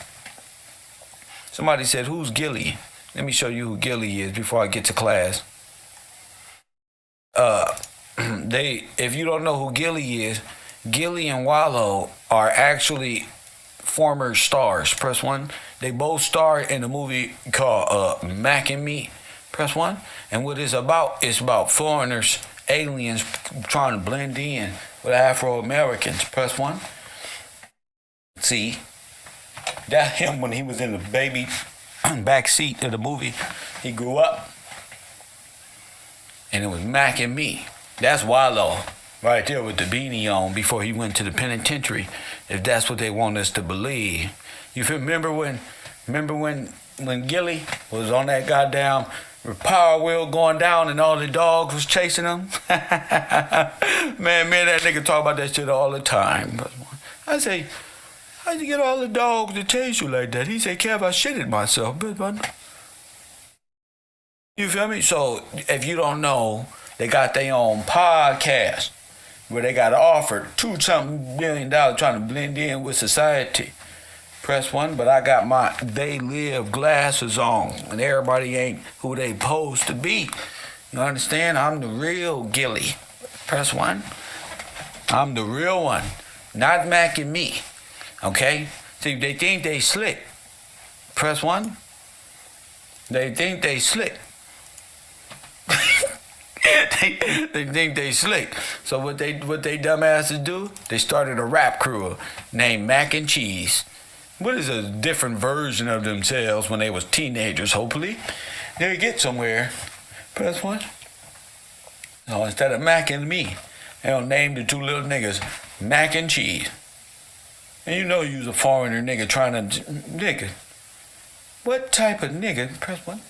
Somebody said, who's Gilly? Let me show you who Gilly is before I get to class. If you don't know who Gilly is, Gilly and Wallow are actually former stars. Press 1. They both starred in a movie called Mac and Me. Press 1. And what it's about foreigners, aliens trying to blend in with Afro-Americans. Press 1. See, that's him when he was in the baby back seat of the movie. He grew up. And it was Mac and Me. That's Wallow right there with the beanie on before he went to the penitentiary, if that's what they want us to believe. You remember when Gilly was on that goddamn power wheel going down and all the dogs was chasing him? man, that nigga talk about that shit all the time. I say, how'd you get all the dogs to chase you like that? He said, Kev, I shitted myself. You feel me? So if you don't know, they got their own podcast where they got offered $2-something million trying to blend in with society. Press 1, but I got my they live glasses on and everybody ain't who they supposed to be. You understand? I'm the real Gilly. Press 1. I'm the real one. Not Mac and Me. Okay? See, they think they slick. Press 1. They think they slick. they think they slick. So what they dumbasses do? They started a rap crew named Mac and Cheese. What is a different version of themselves when they was teenagers, hopefully. They get somewhere. Press 1. So instead of Mac and Me, they'll name the 2 little niggas Mac and Cheese. And you know you was a foreigner nigga trying to... Nigga. What type of nigga? Press 1.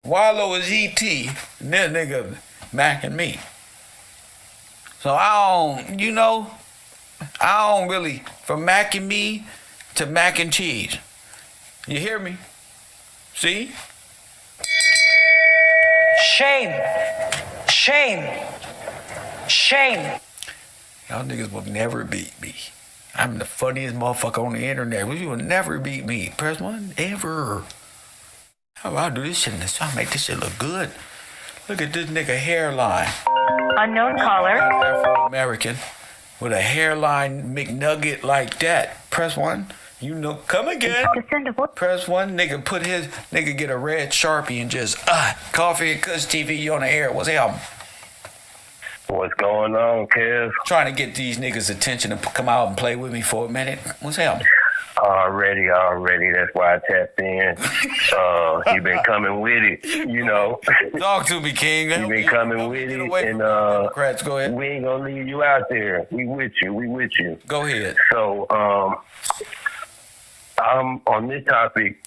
Wallow is E.T. and that nigga Mac and Me. So I don't really, from Mac and Me to Mac and Cheese. You hear me? See? Shame. Shame. Shame. Y'all niggas will never beat me. I'm the funniest motherfucker on the internet. You will never beat me. Press 1, ever. How about I do this shit in this? I'll make this shit look good. Look at this nigga hairline. Unknown caller. Afro-American with a hairline McNugget like that. Press 1. You know, come again. Press 1. Nigga get a red Sharpie and just, Coffee and Kush TV on the air. What's up? What's going on, Kev? Trying to get these niggas' attention to come out and play with me for a minute. What's up? Already. That's why I tapped in. You've been coming with it, you know. Talk to me, King. You've been coming with it, and Democrats, go ahead. we ain't gonna leave you out there. We with you. Go ahead. So, I'm on this topic.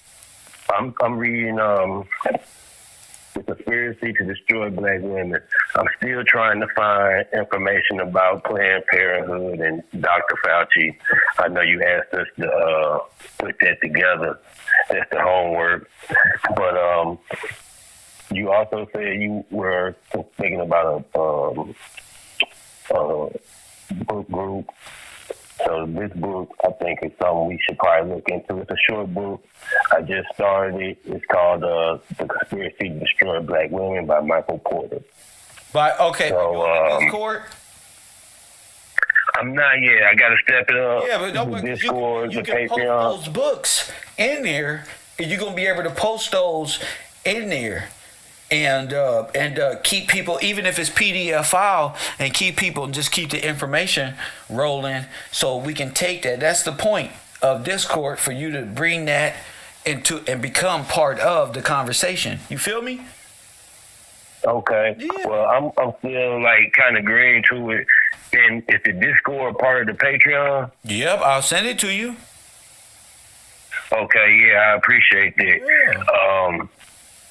I'm reading The Conspiracy to Destroy Black Women. I'm still trying to find information about Planned Parenthood and Dr. Fauci. I know you asked us to put that together. That's the homework. But you also said you were thinking about a book group. So this book, I think, is something we should probably look into. It's a short book. I just started it. It's called The Conspiracy to Destroy Black Women by Michael Porter. Okay, So, you on Discord? I'm not yet. I got to step it up. Yeah, but don't Discord, you the can Patreon. post those books in there, and you're gonna be able to post those in there, and keep people, even if it's PDF file, and keep the information rolling, so we can take that. That's the point of Discord, for you to bring that into and become part of the conversation. You feel me? Okay. Yeah. Well, I'm still like kind of green to it. And is the Discord part of the Patreon? Yep, I'll send it to you. Okay, yeah, I appreciate that.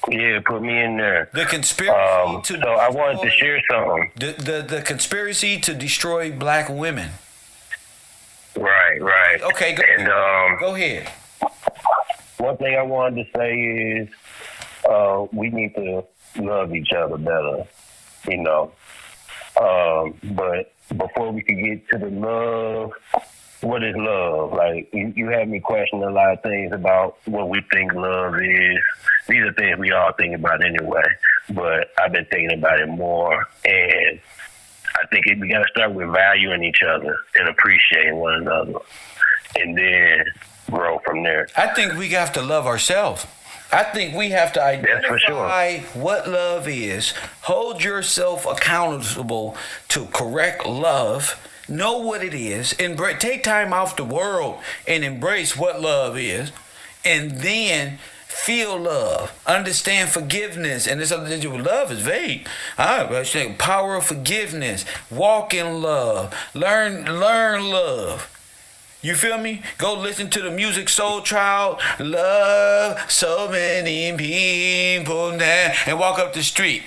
Yeah, put me in there. The conspiracy to so I wanted to share something. The conspiracy to destroy black women. Right. Okay, go And go ahead. one thing I wanted to say is we need to love each other better, you know. But before we can get to the love, what is love? Like, you had me question a lot of things about what we think love is. These are things we all think about anyway, but I've been thinking about it more, and I think we got to start with valuing each other and appreciating one another, and then grow from there. I think we have to love ourselves. I think we have to identify what love is, hold yourself accountable to correct love, know what it is, take time off the world and embrace what love is, and then feel love, understand forgiveness, and this other thing. Love is vague. I think power of forgiveness, walk in love, learn love. You feel me? Go listen to the music Soul Child. Love so many people now, and walk up the street.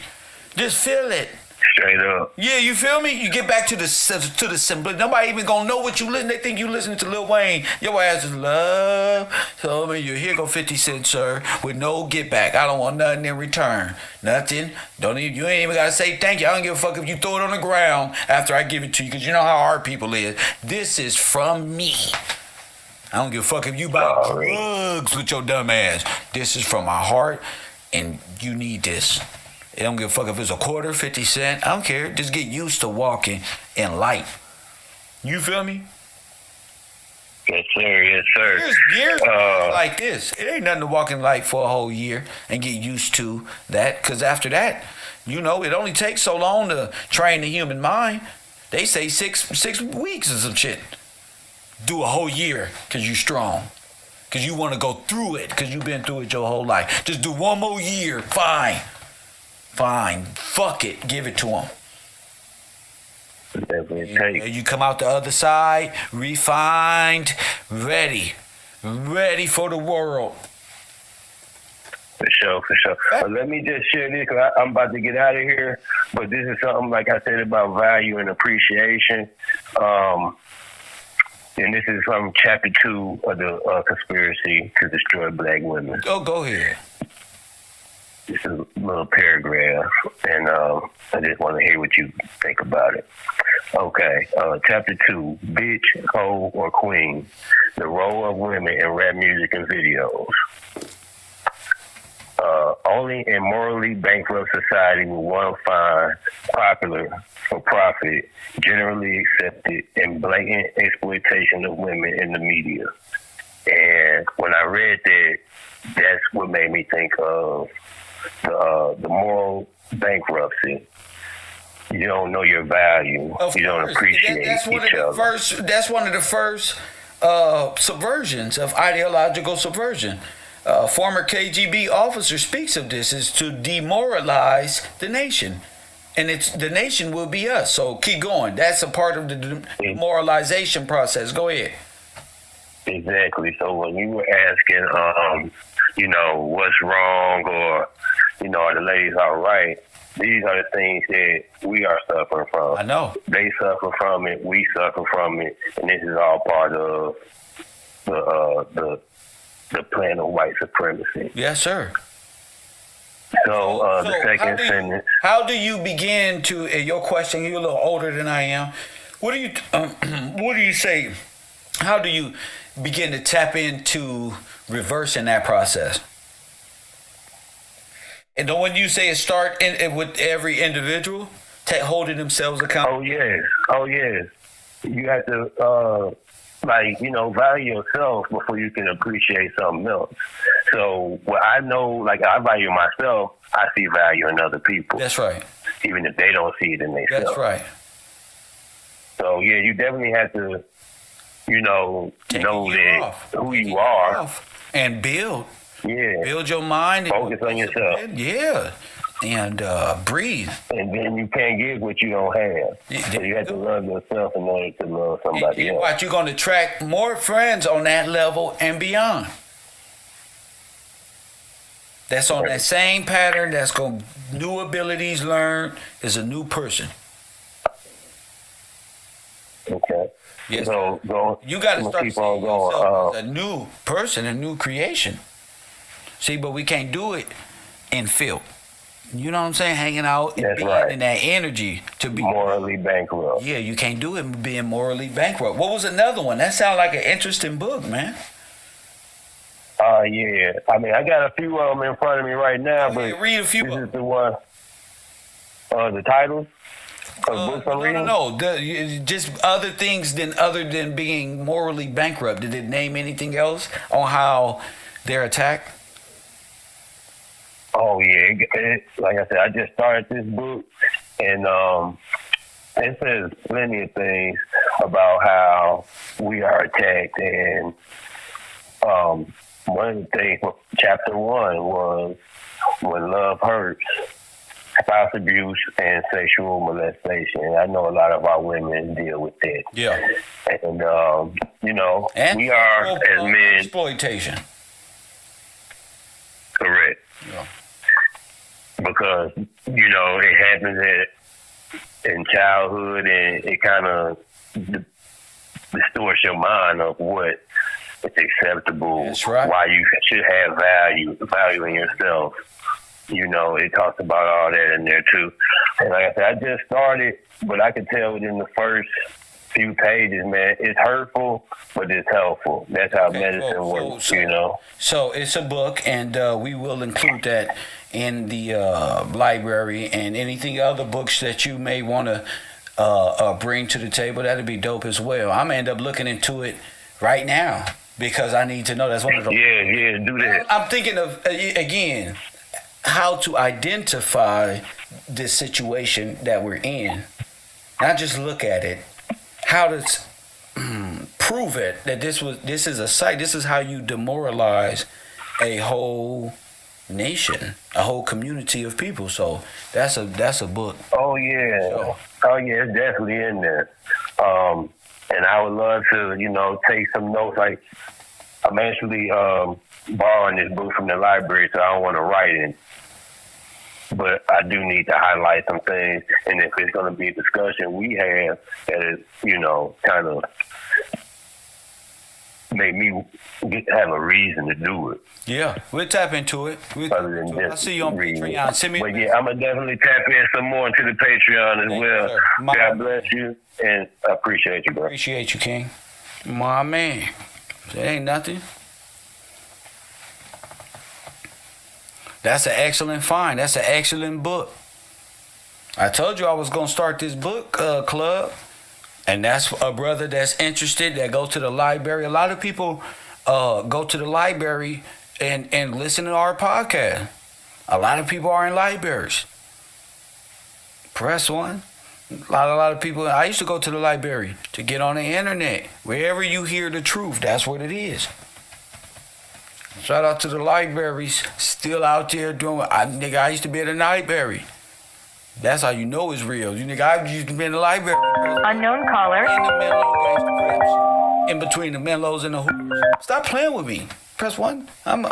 Just feel it. Straight up. Yeah, you feel me? You get back to the symbol. Nobody even gonna know what you listen. They think you listening to Lil Wayne. Your ass is love. So here go 50 Cent, sir, with no get back. I don't want nothing in return. Nothing. You ain't even gotta say thank you. I don't give a fuck if you throw it on the ground after I give it to you, because you know how hard people is. This is from me. I don't give a fuck if you buy drugs with your dumb ass. This is from my heart, and you need this. I don't give a fuck if it's a quarter, 50 cents. I don't care. Just get used to walking in light. You feel me? Yes, sir. Years like this. It ain't nothing to walk in light for a whole year and get used to that. Because after that, it only takes so long to train the human mind. They say six weeks or some shit. Do a whole year because you're strong. Because you want to go through it because you've been through it your whole life. Just do one more year. Fine. Fuck it. Give it to them. You come out the other side, refined, ready for the world. For sure. But let me just share this, because I'm about to get out of here. But this is something, like I said, about value and appreciation. And this is from chapter 2 of the Conspiracy to Destroy Black Women. Oh, go ahead. This is a little paragraph, and I just want to hear what you think about it. Okay, chapter 2, Bitch, Hoe, or Queen, the role of women in rap music and videos. Only in morally bankrupt society will one find popular, for profit, generally accepted, and blatant exploitation of women in the media. And when I read that, that's what made me think of the moral bankruptcy. You don't know your value. You don't appreciate each other. That's one of the first subversions of ideological subversion. Former KGB officer speaks of this is to demoralize the nation, and the nation will be us. So keep going. That's a part of the demoralization process. Go ahead. Exactly. So when you were asking, what's wrong, or are the ladies all right? These are the things that we are suffering from. I know. They suffer from it. We suffer from it, and this is all part of the plan of white supremacy. Yes, sir. So the second sentence. How do you begin to? Your question. You're a little older than I am. What do you say? How do you begin to tap into reversing that process? And when you say it start with every individual holding themselves accountable. Oh yes. You have to value yourself before you can appreciate something else. So what I know, I value myself, I see value in other people. That's right. Even if they don't see it in themselves. That's right. So yeah, you definitely have to, know that who you are and build. Yeah. Build your mind. Focus on yourself. Yeah. And breathe. And then you can't give what you don't have. So you have to love yourself in order to love somebody else. But you're going to attract more friends on that level and beyond. That's on that same pattern. That's going new abilities learned is a new person. Okay. Yes. So you got to start keep seeing on going. yourself as a new person, a new creation. See, but we can't do it in filth. You know what I'm saying? Hanging out and being in that energy to be morally bankrupt. Yeah, you can't do it being morally bankrupt. What was another one? That sounds like an interesting book, man. Yeah. I mean, I got a few of them in front of me right now, but read a few. This is the one. The titles of books I'm reading. No. Just other things other than being morally bankrupt. Did it name anything else on how they're attacked? Oh yeah, like I said, I just started this book, and it says plenty of things about how we are attacked. And one of the things, chapter 1 was when love hurts, spouse abuse and sexual molestation. I know a lot of our women deal with that. Yeah, and and we are as men exploitation. Correct. Yeah. Because, it happens in childhood, and it kind of distorts your mind of what is acceptable. That's right. Why you should have value in yourself. It talks about all that in there too. And like I said, I just started, but I could tell within the first few pages, man, it's hurtful, but it's helpful. That's how medicine works, So it's a book, and we will include that in the library, and anything other books that you may want to bring to the table. That'd be dope as well. I'm gonna end up looking into it right now because I need to know. That's one of the do that. I'm thinking of again how to identify this situation that we're in, not just look at it. How to prove it that this is a site. This is how you demoralize a whole nation, a whole community of people. So that's a book. Oh yeah, it's definitely in there. And I would love to take some notes. Like I'm actually borrowing this book from the library, so I don't want to write it. But I do need to highlight some things, and if it's going to be a discussion we have that is, kind of make me have a reason to do it. Yeah, we'll tap into it. I'll see you on Patreon. Send me. But yeah, I'm going to definitely tap in some more into the Patreon as well. God bless you, and I appreciate you, bro. Appreciate you, King. My man. It ain't nothing. That's an excellent find. That's an excellent book. I told you I was going to start this book club. And that's a brother that's interested that go to the library. A lot of people go to the library and listen to our podcast. A lot of people are in libraries. Press 1. A lot of people. I used to go to the library to get on the internet. Wherever you hear the truth, that's what it is. Shout out to the libraries still out there doing. Nigga, I used to be at a library. That's how you know it's real. You nigga, I used to be in the library. Unknown caller. In the Menlo Gangsta Crips. In between the Menlos and the Hoopers. Stop playing with me. Press 1. Press 1.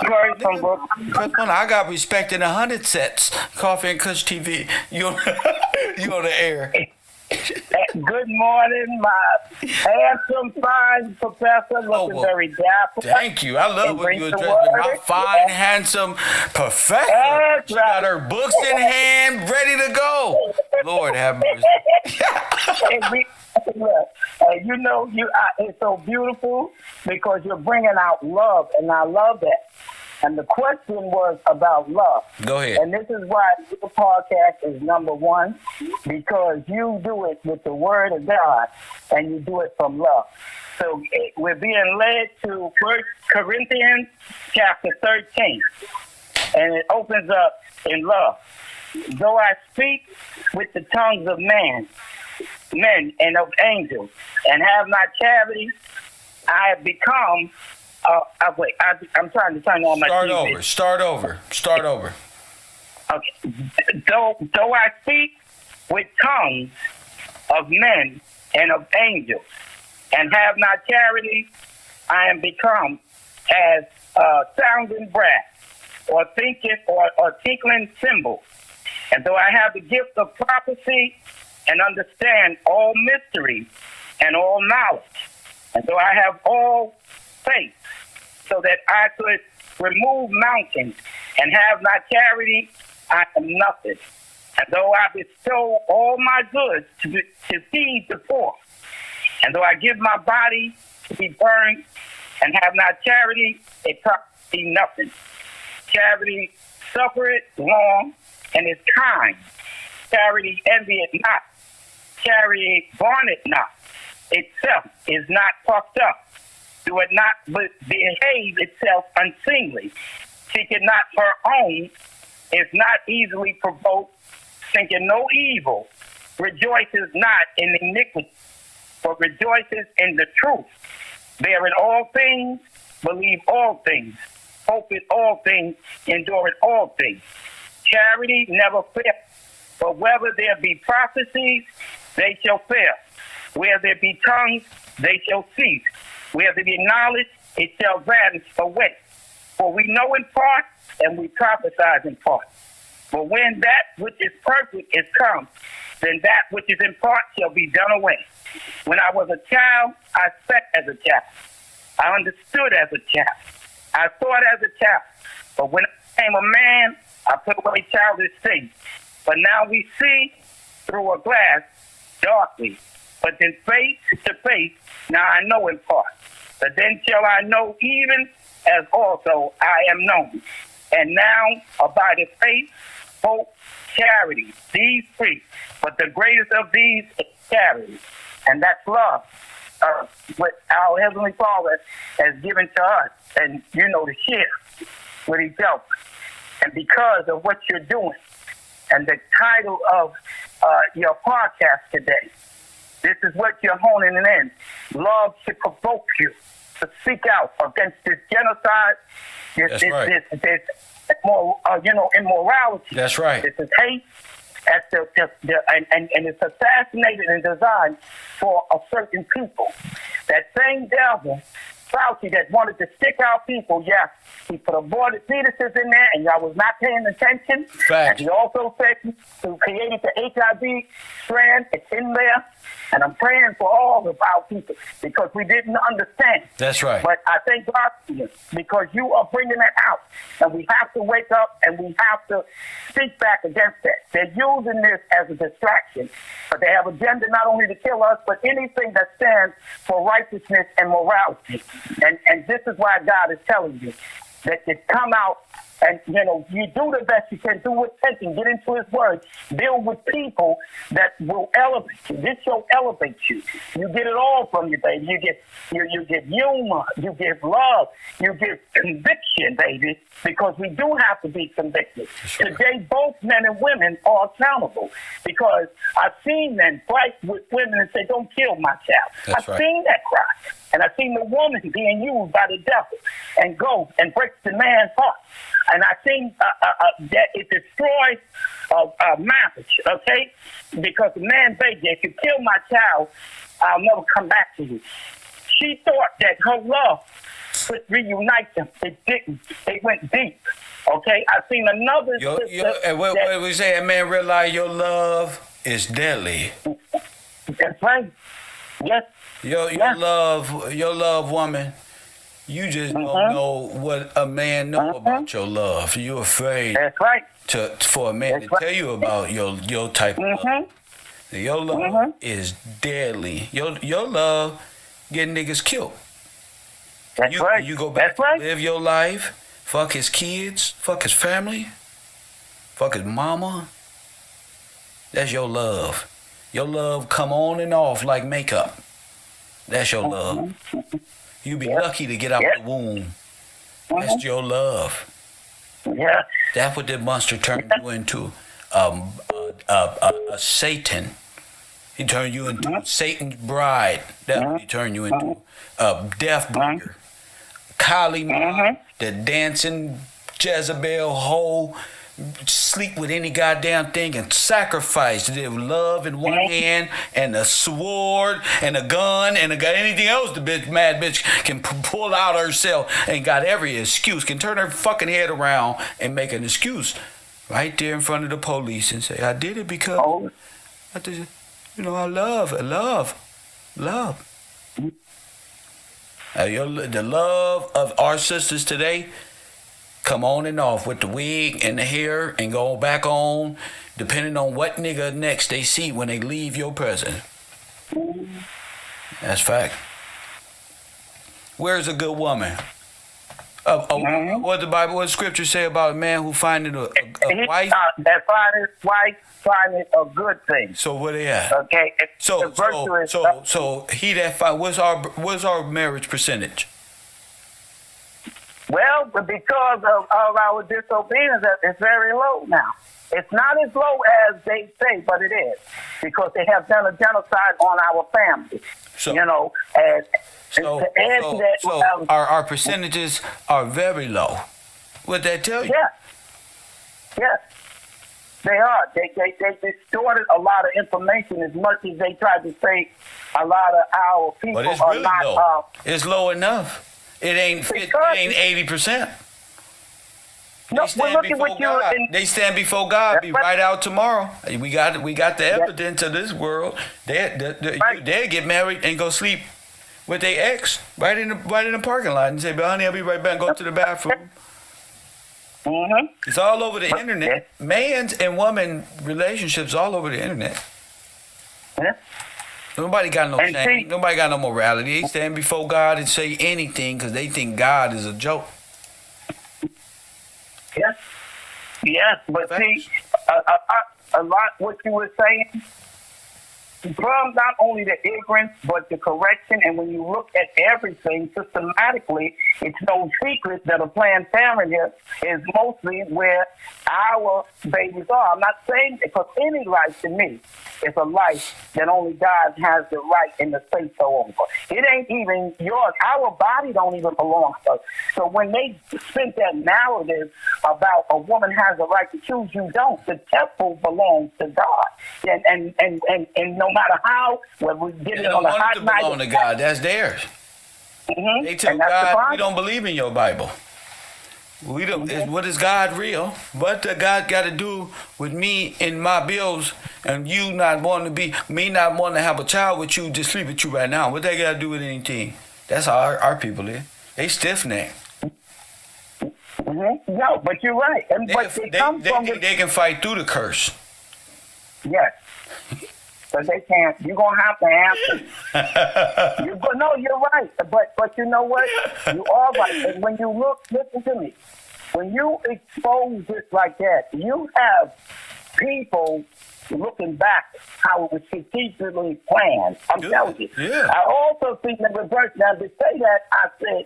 I got respect in 100 sets. Coffee and Kush TV. You on the air. Good morning, my handsome, fine professor, looking very dapper. Thank you. I love when you address me. My fine, handsome professor. That's she got her books in hand, ready to go. Lord have mercy. You know, it's so beautiful because you're bringing out love, and I love that. And the question was about love. Go ahead. And this is why your podcast is number one, because you do it with the word of God, and you do it from love. So we're being led to 1 Corinthians chapter 13, and it opens up in love. Though I speak with the tongues of men and of angels, and have not charity, I have become... I'm trying to turn on my TV. Start over. Okay. Though I speak with tongues of men and of angels, and have not charity, I am become as sounding brass, or thinking or tinkling cymbal. And though I have the gift of prophecy and understand all mysteries and all knowledge, and though I have all faith, so that I could remove mountains, and have not charity, I am nothing. And though I bestow all my goods to feed the poor, and though I give my body to be burned, and have not charity, it profits me nothing. Charity suffereth long, and is kind. Charity envieth not. Charity vaunteth not. Itself is not puffed up. Do it not behave itself unseemly. Seeketh not her own, is not easily provoked, thinking no evil, rejoices not in iniquity, but rejoices in the truth. Beareth all things, believe all things, hopeth all things, endureth all things. Charity never fails, but whether there be prophecies, they shall fail. Where there be tongues, they shall cease. Where there be knowledge, it shall vanish away. For we know in part, and we prophesy in part. But when that which is perfect is come, then that which is in part shall be done away. When I was a child, I spake as a child. I understood as a child. I thought as a child. But when I became a man, I put away childish things. But now we see through a glass darkly. But then face to face, now I know in part. But then shall I know even as also I am known. And now abideth faith, hope, charity, these three. But the greatest of these is charity. And that's love. What our Heavenly Father has given to us. And, to share with each other. And because of what you're doing, and the title of your podcast today, this is what you're honing in. Love should provoke you to speak out against this genocide, this immorality. That's right. This is hate, and it's assassinated and designed for a certain people. That same devil, Fauci, that wanted to stick out people, yes, he put aborted fetuses in there, and y'all was not paying attention. Fact. And he also said he created the HIV strand. It's in there. And I'm praying for all of our people because we didn't understand. That's right. But I thank God for you because you are bringing it out. And we have to wake up and we have to speak back against that. They're using this as a distraction. But they have agenda not only to kill us, but anything that stands for righteousness and morality. And this is why God is telling you that you come out And, you do the best you can. Do attention. Get into his word. Deal with people that will elevate you. This show elevates you. You get it all from you, baby. You get humor. You get love. You get conviction, baby, because we do have to be convicted. Sure. Today, both men and women are accountable because I've seen men fight with women and say, don't kill my child. That's I've seen that cry. And I've seen the woman being used by the devil and go and break the man's heart. And I've seen that it destroys marriage, okay? Because the man begged, if you kill my child, I'll never come back to you. She thought that her love would reunite them. It didn't. It went deep, okay? I've seen another sister. What we say, a man realize your love is deadly. That's right. Yes. Your love, woman. You just don't know what a man know about your love. You're afraid. That's right. For a man to tell you about your type of love. Your love is deadly. Your love get niggas killed. That's right. You go back to live your life, fuck his kids, fuck his family, fuck his mama. That's your love. Your love come on and off like makeup. That's your love. You be lucky to get out the womb. That's your love. Yeah. That's what the monster turned you into. A Satan. He turned you into Satan's bride. That's what he turned you into. A death bringer. Kali Ma, the dancing Jezebel hoe. Sleep with any goddamn thing and sacrifice their love in one hand and a sword and a gun and anything else the mad bitch can pull out herself and got every excuse, can turn her fucking head around and make an excuse right there in front of the police and say, I did it because I love. The love of our sisters today come on and off with the wig and the hair and go back on, depending on what nigga next they see when they leave your presence. That's fact. Where's a good woman? What the Bible, what Scripture say about a man who finding a wife? That finding wife, finding a good thing. So where they at? Okay. So he that find, what's our marriage percentage? Well, because of our disobedience, it's very low now. It's not as low as they say, but it is. Because they have done a genocide on our family. So our percentages are very low. What that tell you? Yes. They are. They distorted a lot of information as much as they tried to say a lot of our people but it's are really not. Low. It's low enough. It ain't 80%. No, They stand before God. Be right out tomorrow. We got the evidence of this world. They get married and go sleep with their ex right in the parking lot and say, "But honey, I'll be right back. Go to the bathroom." It's all over the internet. Man's and woman relationships all over the internet. Nobody got no shame. Nobody got no morality. They stand before God and say anything because they think God is a joke. Yes, but see, a lot what you were saying from not only the ignorance but the correction, and when you look at everything systematically, it's no secret that a Planned Parenthood is mostly where our babies are. I'm not saying because any life to me is a life that only God has the right and the say so over. It ain't even yours. Our body don't even belong to us. So when they spent that narrative about a woman has the right to choose, you don't. The temple belongs to God, and no matter how, when we get it on a hot night, belong to God. That's theirs. They tell God, we don't believe in your Bible. We don't. What is God real? What does God got to do with me and my bills, and you not wanting to be me, not wanting to have a child with you, just sleep with you right now? What they got to do with anything? That's how our people is. They stiff neck. No, but you're right. And they can fight through the curse. Yes. But they can't. You're gonna have to answer. No, you're right. But you know what? You are right. And when you listen to me. when you expose this like that, you have people looking back how it was strategically planned. I'm telling you. Yeah. I also think in reverse. Now, to say that, I said,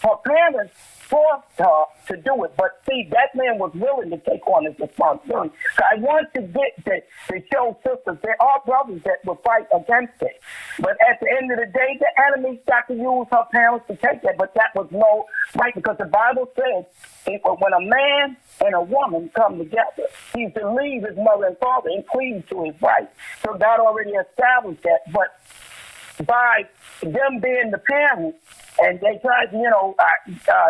her parents forced her to do it. But see, that man was willing to take on his responsibility. So I want to get to show sisters there are brothers that will fight against it. But at the end of the day, the enemy got to use her parents to take that. But that was no right, because the Bible says when a man and a woman come together, he's to leave his mother and father and cleave to his wife. So God already established that. But by them being the parents, and they tried to,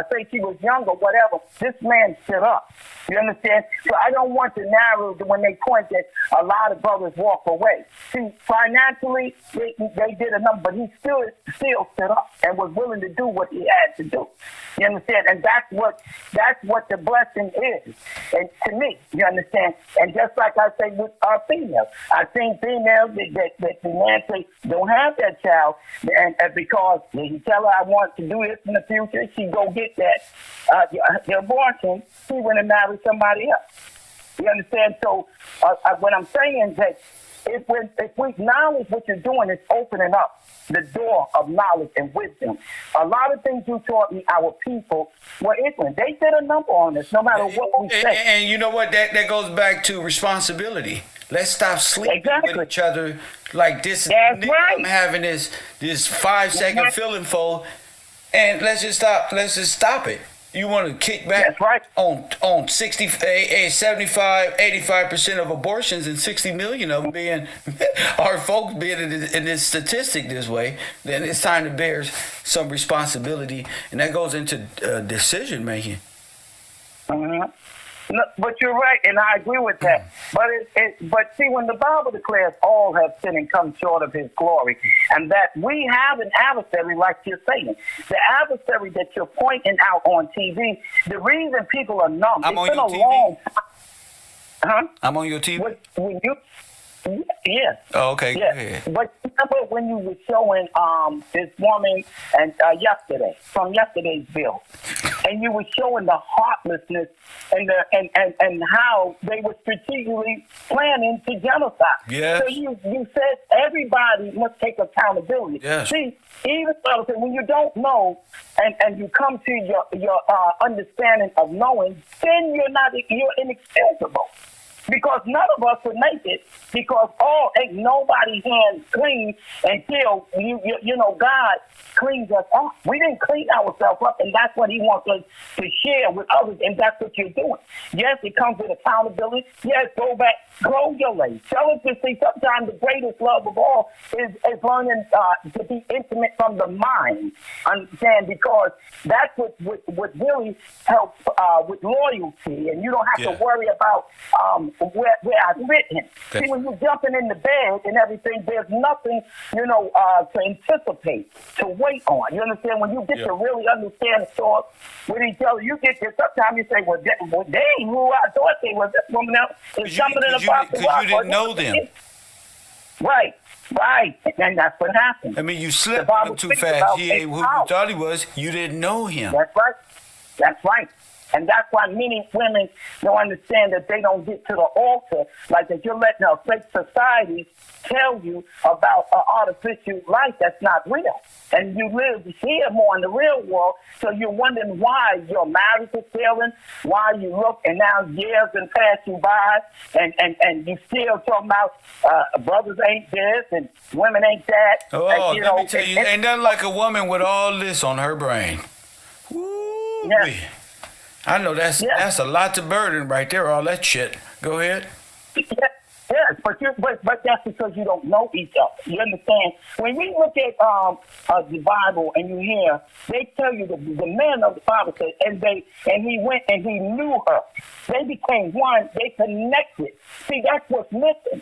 say she was young or whatever, this man stood up. You understand? So I don't want to narrow when they point that a lot of brothers walk away. See, financially, they did a number, but he still stood up and was willing to do what he had to do. You understand? And that's what the blessing is. And to me, you understand? And just like I say with our females, I've seen females that the man say don't have that child, and because he tell her I want to do this in the future, she go get that the abortion, she went and married somebody else. You understand? So what I'm saying is that if we acknowledge what you're doing, it's opening up the door of knowledge and wisdom. A lot of things you taught me, our people were ignorant. They did a number on this, no matter what we say. And you know what? That goes back to responsibility. Let's stop sleeping with each other like this. That's right. I'm having this 5-second feeling for, and let's just stop it. You want to kick back on 60, 75, 85% of abortions and 60 million of them being our folks being in this statistic this way, then it's time to bear some responsibility, and that goes into decision making. Mm-hmm. No, but you're right, and I agree with that. But see, when the Bible declares all have sinned and come short of His glory, and that we have an adversary, like you're saying, the adversary that you're pointing out on TV, the reason people are numb. I'm on your TV. Long time. Huh? I'm on your TV. When you. Yes. Oh, okay. Yes. Go ahead. But remember when you were showing this woman and yesterday from yesterday's bill, and you were showing the heartlessness and how they were strategically planning to genocide. Yes. So you said everybody must take accountability. Yes. See, even when you don't know and you come to your understanding of knowing, then you're inexcusable. Because none of us would make it, because ain't nobody's hands clean until God cleans us up. We didn't clean ourselves up, and that's what He wants us to share with others, and that's what you're doing. Yes, it comes with accountability. Yes, go back, grow your legs. Tell us to see. Sometimes the greatest love of all is learning to be intimate from the mind. Understand? Because that's what really helps with loyalty, and you don't have to worry about where I've written. See, when you're jumping in the bed and everything, there's nothing, to anticipate, to wait on. You understand? When you get to really understand the thoughts with each other, you get to, sometimes you say, well, dang, who I thought they was, this woman else is jumping in the box. Because you didn't know them. Right. And that's what happened. I mean, you slipped him too fast. He ain't who you thought he was. You didn't know him. That's right. And that's why many women don't understand that they don't get to the altar, like that you're letting a fake society tell you about an artificial life that's not real. And you live here more in the real world, so you're wondering why your marriage is failing, why you look, and now years been passed you by, and you still talking about brothers ain't this and women ain't that. Oh, and, let me tell you, ain't nothing like a woman with all this on her brain. Woo. Yeah. I know that's a lot to burden right there, all that shit. Go ahead. Yes, but that's because you don't know each other. You understand? When we look at the Bible and you hear, they tell you the man of the Bible said, and he went and he knew her. They became one. They connected. See, that's what's missing.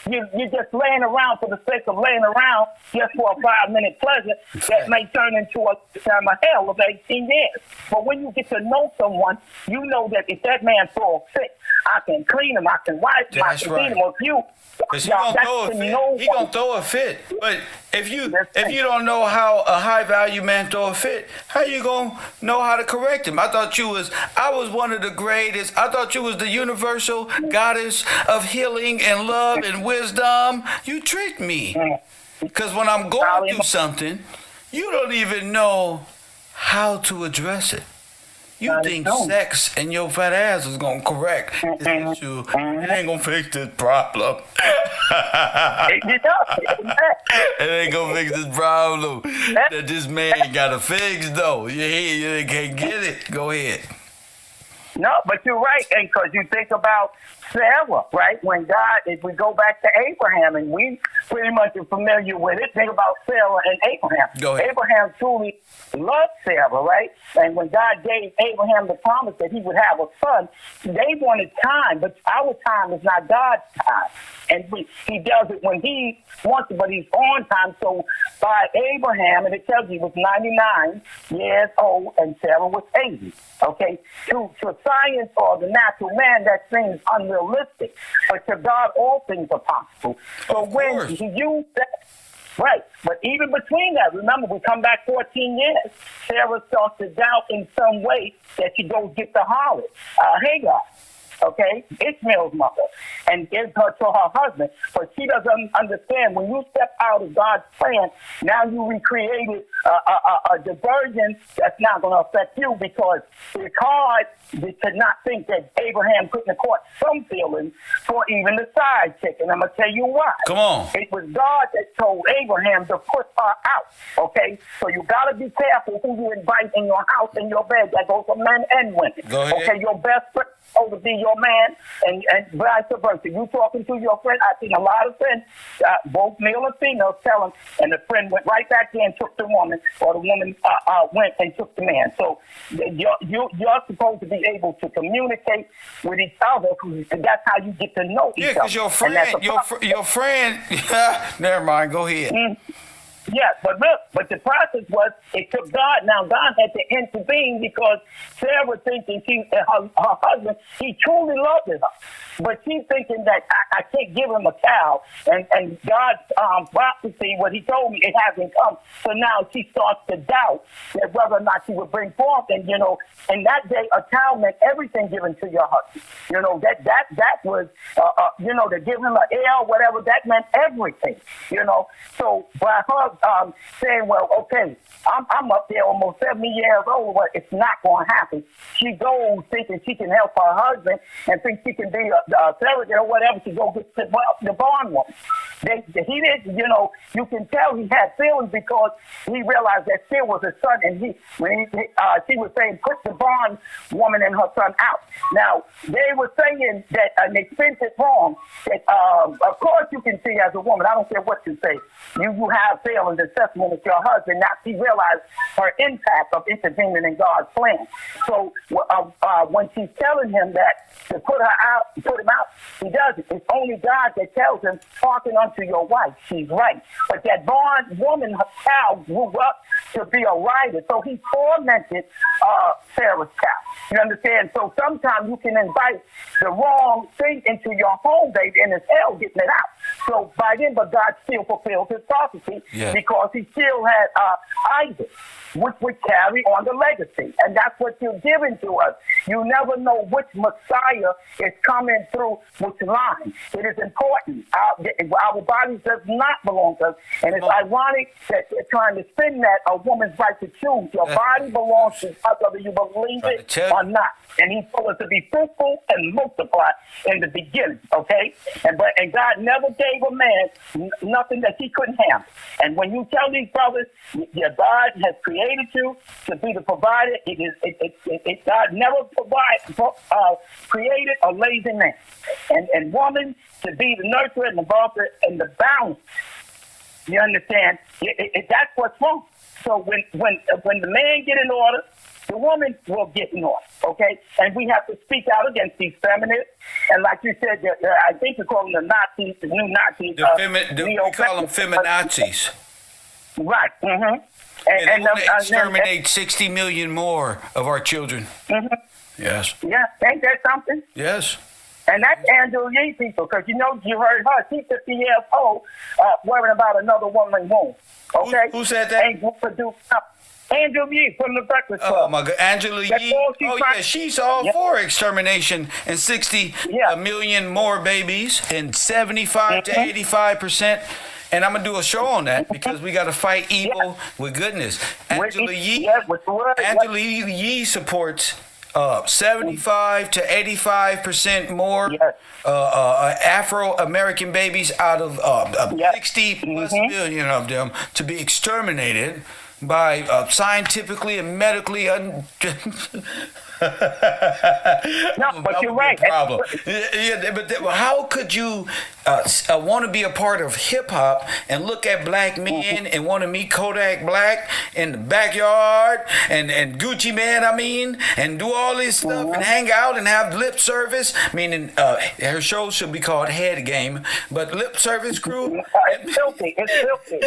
you're just laying around for the sake of laying around just for a 5-minute pleasure that may turn into a time of hell of 18 years. But when you get to know someone, you know that if that man falls sick, I can clean him, I can wipe him, I can feed him. Or if you, Cause he gonna throw a fit. He gonna throw a fit. But if you don't know how a high value man throw a fit, how you gonna know how to correct him? I was one of the greatest. I thought you was the universal goddess of healing and love and wisdom. You tricked me. Cause when I'm going through something, you don't even know how to address it. You think sex and your fat ass is gonna correct this issue. It ain't gonna fix this problem. It ain't gonna fix this problem that this man gotta fix though. You can't get it. Go ahead. No, but you're right, and because you think about Sarah, right? When God, if we go back to Abraham, and we pretty much are familiar with it, think about Sarah and Abraham. Go ahead. Abraham truly loved Sarah, right? And when God gave Abraham the promise that he would have a son, they wanted time, but our time is not God's time. And he does it when he wants it, but he's on time. So by Abraham, and it tells you he was 99 years old and Sarah was 80. Okay? To science or the natural man, that seems unrealistic. But to God, all things are possible. So when he used that, right, but even between that, remember, we come back 14 years, Sarah starts to doubt in some way that she goes get the harlot, Hagar. Okay, Ishmael's mother, and gives her to her husband. But she doesn't understand when you step out of God's plan, now you recreated a diversion that's not going to affect you, because it's hard to not think that Abraham couldn't have caught some feelings for even the side chick. And I'm going to tell you why. Come on. It was God that told Abraham to put her out. Okay, so you got to be careful who you invite in your house and your bed. That goes for men and women. Go ahead. Okay, your best friend to be your man, and vice versa. You talking to your friend, I've seen a lot of friends, both male and female, tell them, and the friend went right back there and took the woman, or the woman went and took the man. So you're supposed to be able to communicate with each other, because that's how you get to know each other. Yeah, because your friend, never mind, go ahead. Mm-hmm. Yes, but look, but the process was, it took God. Now, God had to intervene, because Sarah was thinking her husband, he truly loved her. But she's thinking that I can't give him a cow. And God's prophecy, what he told me, it hasn't come. So now she starts to doubt that whether or not she would bring forth. And, in that day, a cow meant everything given to your husband. That was, to give him an heir, whatever, that meant everything, So by her saying, well, okay, I'm up there almost 70 years old, but it's not going to happen. She goes thinking she can help her husband and thinks she can be a surrogate or whatever. She go get the barn woman. He didn't, you can tell he had feelings, because he realized that still was his son, and she was saying, put the barn woman and her son out. Now, they were saying that, and they spent it wrong, that, of course you can see as a woman, I don't care what you say, you have feelings and sentiment with your husband. Now she realized her impact of intervening in God's plan. So when she's telling him that to put him out, he does it. It's only God that tells him, hearken unto your wife. She's right. But that born woman, her child, grew up to be a writer. So he tormented Sarah's child. You understand? So sometimes you can invite the wrong thing into your home, baby, and it's hell getting it out. So by then, but God still fulfilled his prophecy, because he still had Isaac, which would carry on the legacy. And that's what you're giving to us. You never know which Messiah is coming through which line. It is important. Our bodies does not belong to us. And it's ironic that they're trying to spin that a woman's right to choose. Your body belongs to us, whether you believe it or not. And he told us to be fruitful and multiply in the beginning, okay? And God never gave a man nothing that he couldn't handle. And when you tell these brothers, your God has created you to be the provider, God never created a lazy man. And woman to be the nurturer and the buffer and the balance. You understand? That's what's wrong. So when the man get in order, the woman will get in order, okay? And we have to speak out against these feminists. And like you said, I think you call them the Nazis, the new Nazis. We call them feminazis. Right. Mm-hmm. And they want to exterminate 60 million more of our children. Mm-hmm. Yes. Yeah, ain't that something? Yes. And that's Angela Yee people, because you heard her. She's 50 years old, worrying about another woman's womb. Okay? Who said that? Ain't going to do something. Angela Yee from the Breakfast Club. Oh my God, Angela Yee. She's all for extermination and 60 million more babies and 75 to 85%. And I'm gonna do a show on that because we got to fight evil with goodness. Angela Yee. Angela Yee supports 75 to 85% more Afro-American babies out of 60 plus million of them to be exterminated by scientifically and medically No, but you're right. Problem. But how could you want to be a part of hip hop and look at black men and want to meet Kodak Black in the backyard and Gucci Man, and do all this stuff and hang out and have lip service? Meaning, her show should be called Head Game, but lip service crew. It's filthy. It's filthy.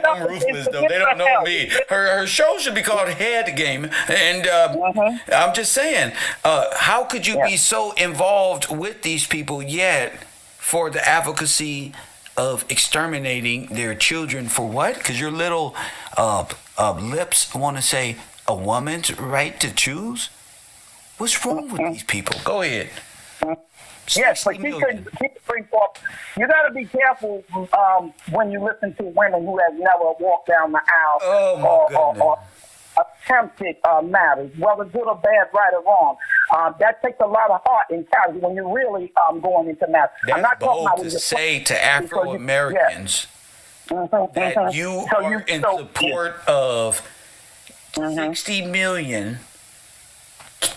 I'm ruthless though. They don't know me. Her show should be called Head Game, and I'm just saying, how could you be so involved with these people yet for the advocacy of exterminating their children for what? Because your little lips want to say a woman's right to choose? What's wrong with these people? Go ahead. Yes, but you could bring forth. You got to be careful when you listen to women who have never walked down the aisle or attempted matters, whether good or bad, right or wrong. That takes a lot of heart and courage when you're really going into matters. That's I'm not bold talking about to say to Afro-Americans that you are in support of 60 million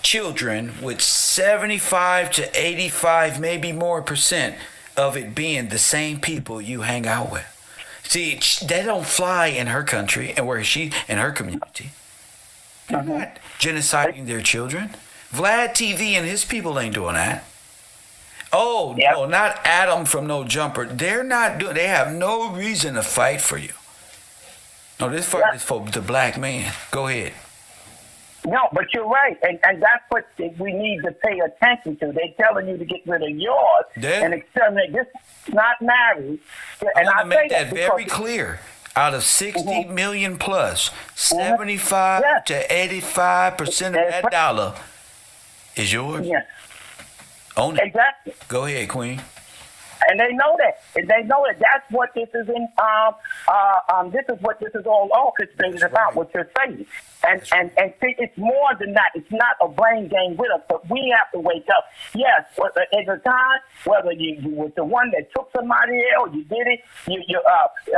children with 75 to 85, maybe more percent of it being the same people you hang out with. See, they don't fly in her country and where she in her community. They're not genociding their children. Vlad TV and his people ain't doing that. Oh, no, not Adam from No Jumper. They're not doing. They have no reason to fight for you. No, this fight is for the black man. Go ahead. No, but you're right, and that's what we need to pay attention to. They're telling you to get rid of yours and exterminate. This is not married. And I make that very clear. Out of 60 million plus, 75 to 85% of that dollar is yours. Yes. Own it. Exactly. Go ahead, Queen. And they know that. And they know that that's what this is in. This is what this is all orchestrated about. What you're saying, and see, it's more than that. It's not a brain game with us, but we have to wake up. Yes, at the time, whether you was the one that took somebody or you did it,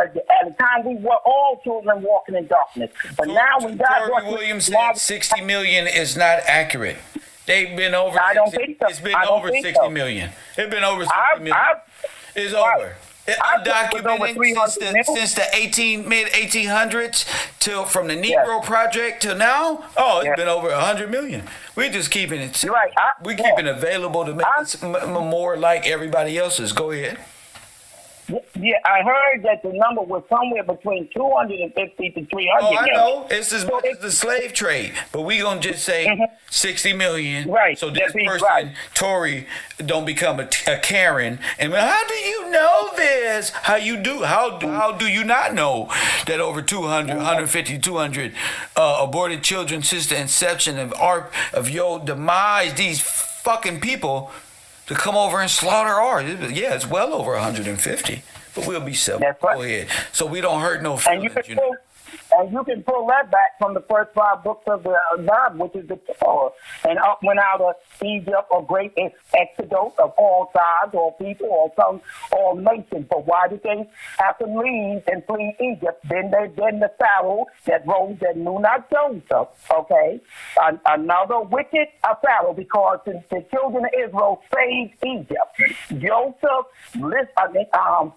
at the time we were all children walking in darkness. But now when God Tory Williams said 60 million is not accurate. They've been over. I don't think so. It's been over 60 million. It's been over 60 million. It's over. I'm documenting since the mid 1800s till from the Negro Project till now. Oh, it's been over 100 million. We're just keeping it. You're right. We're keeping it available to make it more like everybody else's. Go ahead. Yeah, I heard that the number was somewhere between 250 to 300. Oh, I know. It's as much as the slave trade. But we going to just say 60 million. Right. So this person, Tory, don't become a Karen. And how do you know this? How you do? How do you not know that over 200, 150, 200 aborted children since the inception of your demise, these fucking people to come over and slaughter ours? Yeah, it's well over 150, but we'll be civil. That's right. Go ahead. So we don't hurt no feelings. And you can pull that back from the first 5 books of the Bible, which is the Torah. And up went out of Egypt a great exodus of all tribes, all people, all nations. But why did they have to leave and flee Egypt? Then the Pharaoh that rose that knew not Joseph. Okay, another wicked Pharaoh, because the children of Israel saved Egypt.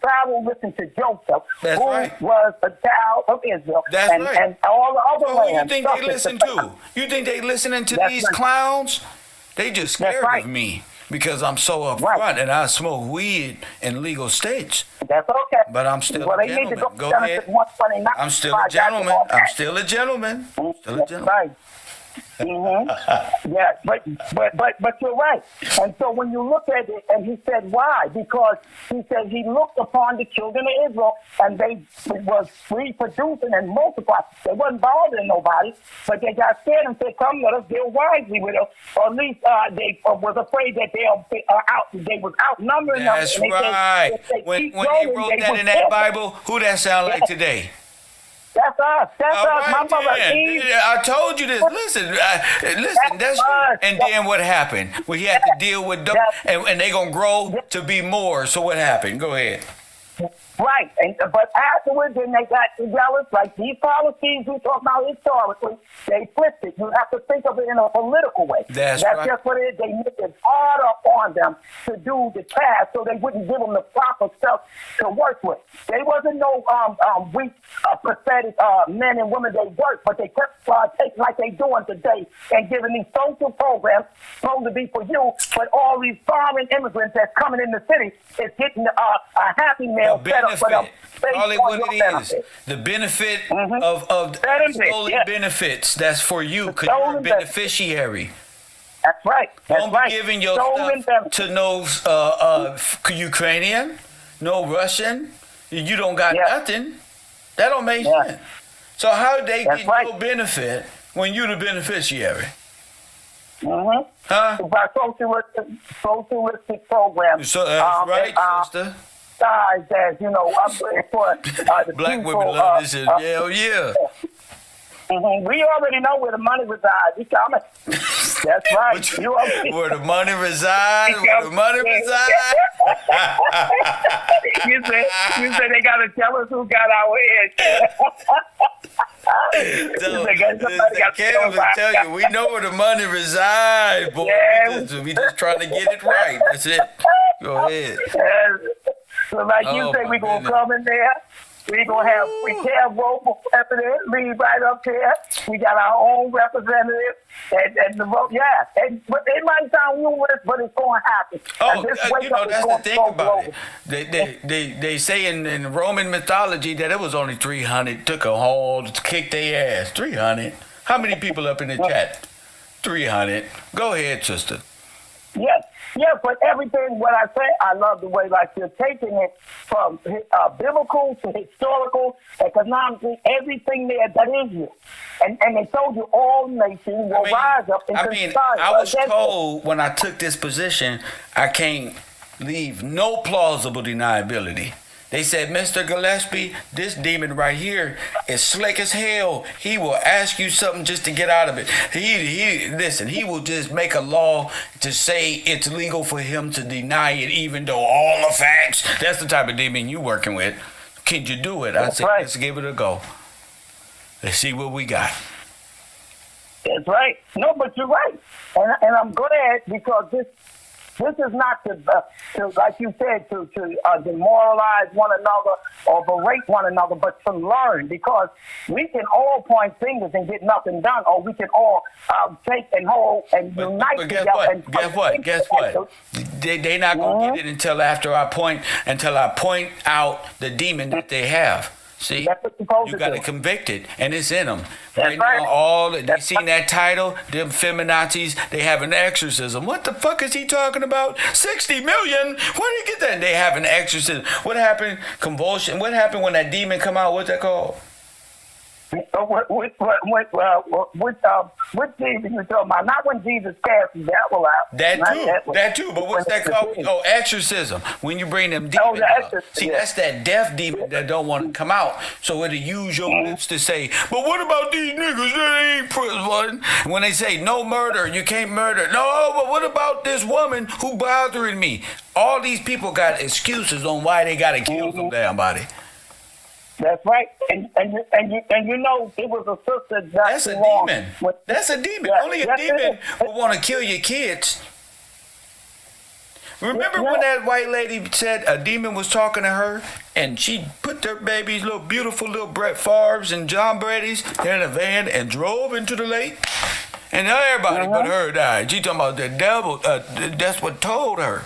Pharaoh listened to Joseph, That's who right. was a child of Israel. That's right. And all the other So who you lands. think they listen to? You think they listening to That's these right. clowns? They just That's scared right. of me because I'm so upfront Right. and I smoke weed in legal states. That's okay. But I'm still well, a they need to gentleman. Go down ahead. to 129. I'm still a gentleman. I'm still a gentleman. Still a That's gentleman. right. Yeah, but you're right. And so when you look at it, and he said why? Because he said he looked upon the children of Israel, and they was reproducing and multiplying. They wasn't bothering nobody, but they got scared and said, "Come, let us deal wisely with us." Or at least they was afraid that they was outnumbering them. That's and they right. said, if they When keep they growing, wrote they that will in that kill them. Bible, who that sound like today? That's us. That's All us. right, My mother then. Eve. I told you this. Listen, that's us. and then what happened? We had to deal with them, and they gonna grow to be more. So what happened? Go ahead. Right, but afterwards, then they got jealous. Like these policies we talk about historically, they flipped it. You have to think of it in a political way. That's right. just what it is. They make it harder on them to do the task, so they wouldn't give them the proper stuff to work with. They wasn't no weak, pathetic men and women they worked, but they kept taking like they doing today and giving these social programs supposed to be for you, but all these foreign immigrants that's coming in the city is getting a happy meal set up for them. Call it what it is. The benefit of stolen benefits. That's for you because you're a beneficiary. That's right. Don't be giving your stuff to no Ukrainian, no Russian. You don't got nothing. That don't make sense. So how they get your benefit when you the beneficiary? Huh? By socialistic programs. So that's right, sister. Size as for the Black people, women love this shit. Hell yeah. We already know where the money resides. We coming. That's right. Where the money resides. Where the money resides. you said they gotta tell us who got our edge. So, Kevin tell you, we know where the money resides, boy. Yeah. We just trying to get it right. That's it. Go ahead. So like you say, we gonna come in there. We gonna have KevRow representative, lead right up there. We got our own representative, and the vote. Yeah, but it might sound humorous, but it's gonna happen. That's the thing about it. They say in Roman mythology that it was only 300. Took a haul to kick their ass. 300. How many people up in the chat? 300. Go ahead, sister. Yes. Yeah, but everything, what I say, I love the way, like, you're taking it from biblical to historical, economically, everything there that is you. And they told you all nations will rise up into society. I was told when I took this position, I can't leave no plausible deniability. They said, Mr. Gillespie, this demon right here is slick as hell. He will ask you something just to get out of it. He will just make a law to say it's legal for him to deny it, even though all the facts. That's the type of demon you working with. Can you do it? I said, let's give it a go. Let's see what we got. That's right. No, but you're right. And I'm glad because this is not to like you said, to demoralize one another or berate one another, but to learn, because we can all point fingers and get nothing done, or we can all take and hold and unite guess together. what? Guess what? They not gonna get it until after I point out the demon that they have. See, you got to convict it, and it's in them. Right now, they seen that title, them feminazis, they have an exorcism. What the fuck is he talking about? 60 million? Where did he get that? They have an exorcism. What happened? Convulsion. What happened when that demon come out? What's that called? Which Jesus you talking about? Not when Jesus cast the devil out. That too. But what's that called? Oh, exorcism. When you bring them demons out. See, that's that deaf demon that don't want to come out. So it'll use your lips to say, but what about these niggas that ain't prison? When they say no murder, you can't murder. No, but what about this woman who bothering me? All these people got excuses on why they got to kill some damn body. That's right, and you know it was a sister. That's a demon. That's a demon. Yeah, Only a demon would want to kill your kids. Remember when that white lady said a demon was talking to her, and she put their babies, little beautiful little Brett Favres and John Brady's, in a van and drove into the lake, and everybody but her died. She talking about the devil. That's what told her.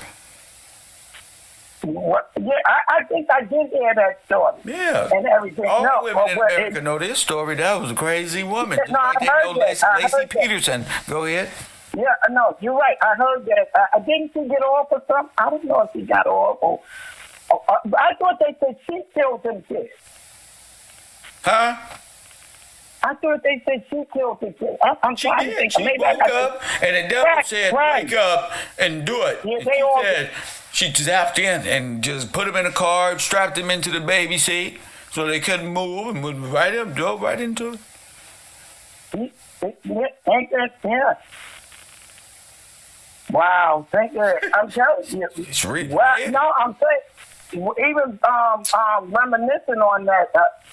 What? Yeah, I think I did hear that story. Yeah. And everything. All women in America know this story. That was a crazy woman. Just like they know Lacey Peterson. Go ahead. Yeah, no, you're right. I heard that. Didn't she get off or something? I don't know if she got off. I thought they said she killed them kids. Huh? I thought they said she killed the kids. I'm She trying did. to think. She Maybe woke up, and the devil said, wake up and do it. Yeah, and they she all said, she zapped in and just put him in a car, strapped him into the baby seat so they couldn't move, and drove right into it. Yeah. Wow, thank you. I'm telling you. It's really No, I'm saying, even reminiscing on that,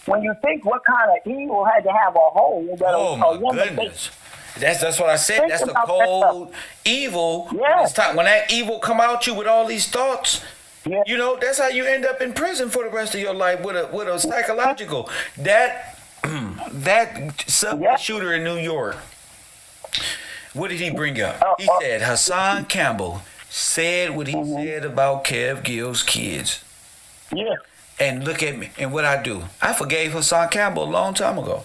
when you think what kind of evil had to have a hole that a woman goodness. That's what I said. That's the cold evil. Yeah. When that evil come out you with all these thoughts, yeah. you know, that's how you end up in prison for the rest of your life with a psychological. That subway shooter in New York, what did he bring up? He said Hassan Campbell said what he said about Kev Gill's kids. Yeah. And look at me. And what I do. I forgave Hassan Campbell a long time ago.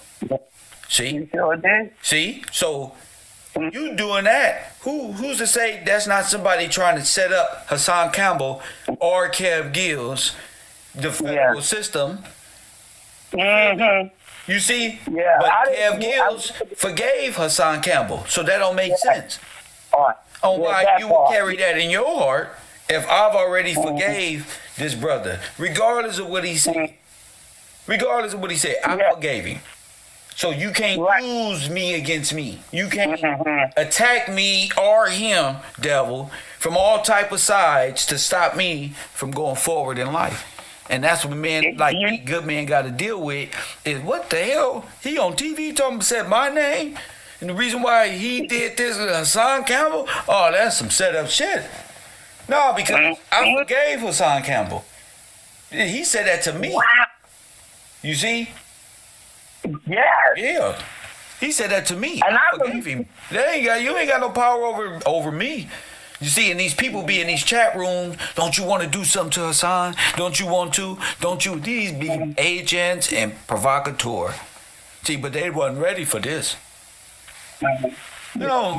See? You sure did? See? So you doing that. Who's to say that's not somebody trying to set up Hassan Campbell or Kev Gill's, the federal system? Mm-hmm. You see? Yeah. But Kev Gills forgave Hassan Campbell. So that don't make sense. On why you would carry that in your heart if I've already forgave this brother. Regardless of what he said. I forgave him. So you can't use me against me. You can't attack me or him, devil, from all type of sides to stop me from going forward in life. And that's what men like me, good man, got to deal with is what the hell? He on TV said my name? And the reason why he did this with Hassan Campbell? Oh, that's some set up shit. No, because I forgave Hassan Campbell. He said that to me. You see? Yeah. He said that to me. And I forgave him. You ain't got no power over me. You see, and these people be in these chat rooms, don't you want to do something to Hassan? Don't you want to? Don't you? These be agents and provocateurs. See, but they wasn't ready for this. They don't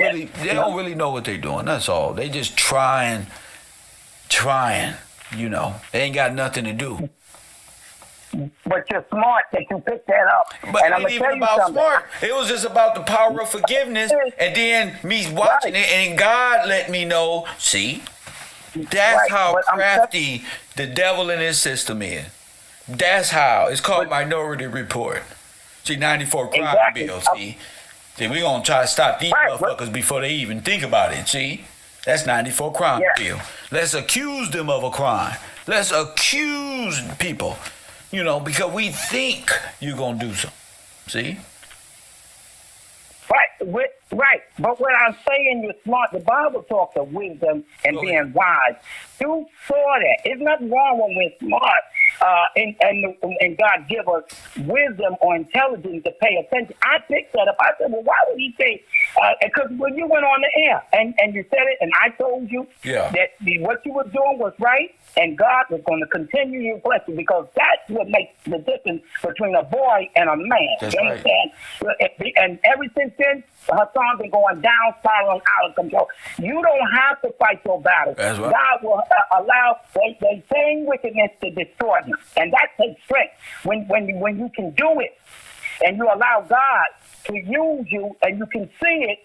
really know what they're doing. That's all. They just trying, you know. They ain't got nothing to do. But you're smart that you picked that up. But and it ain't even about smart. It was just about the power of forgiveness. And then me watching it, and God let me know, see, that's how crafty the devil in his system is. That's how. It's called Minority Report. See, 94 crime bill, see. See, we going to try to stop these motherfuckers before they even think about it, see. That's 94 crime bill. Let's accuse them of a crime. Let's accuse people. You know, because we think you're going to do something. See? Right. But when I'm saying you're smart, the Bible talks of wisdom and being wise. You saw that. There's nothing wrong when we're smart. And God give us wisdom or intelligence to pay attention. I picked that up. I said, well, why would he say? Because when you went on the air and you said it, and I told you that what you were doing was right, and God was going to continue your blessing, because that's what makes the difference between a boy and a man. That's you understand? Right. And ever since then, Hassan's been going down, spiraling out of control. You don't have to fight your battles. That's right. God will allow the same wickedness to destroy him, and that takes strength when you can do it. and you allow God to use you, and you can see it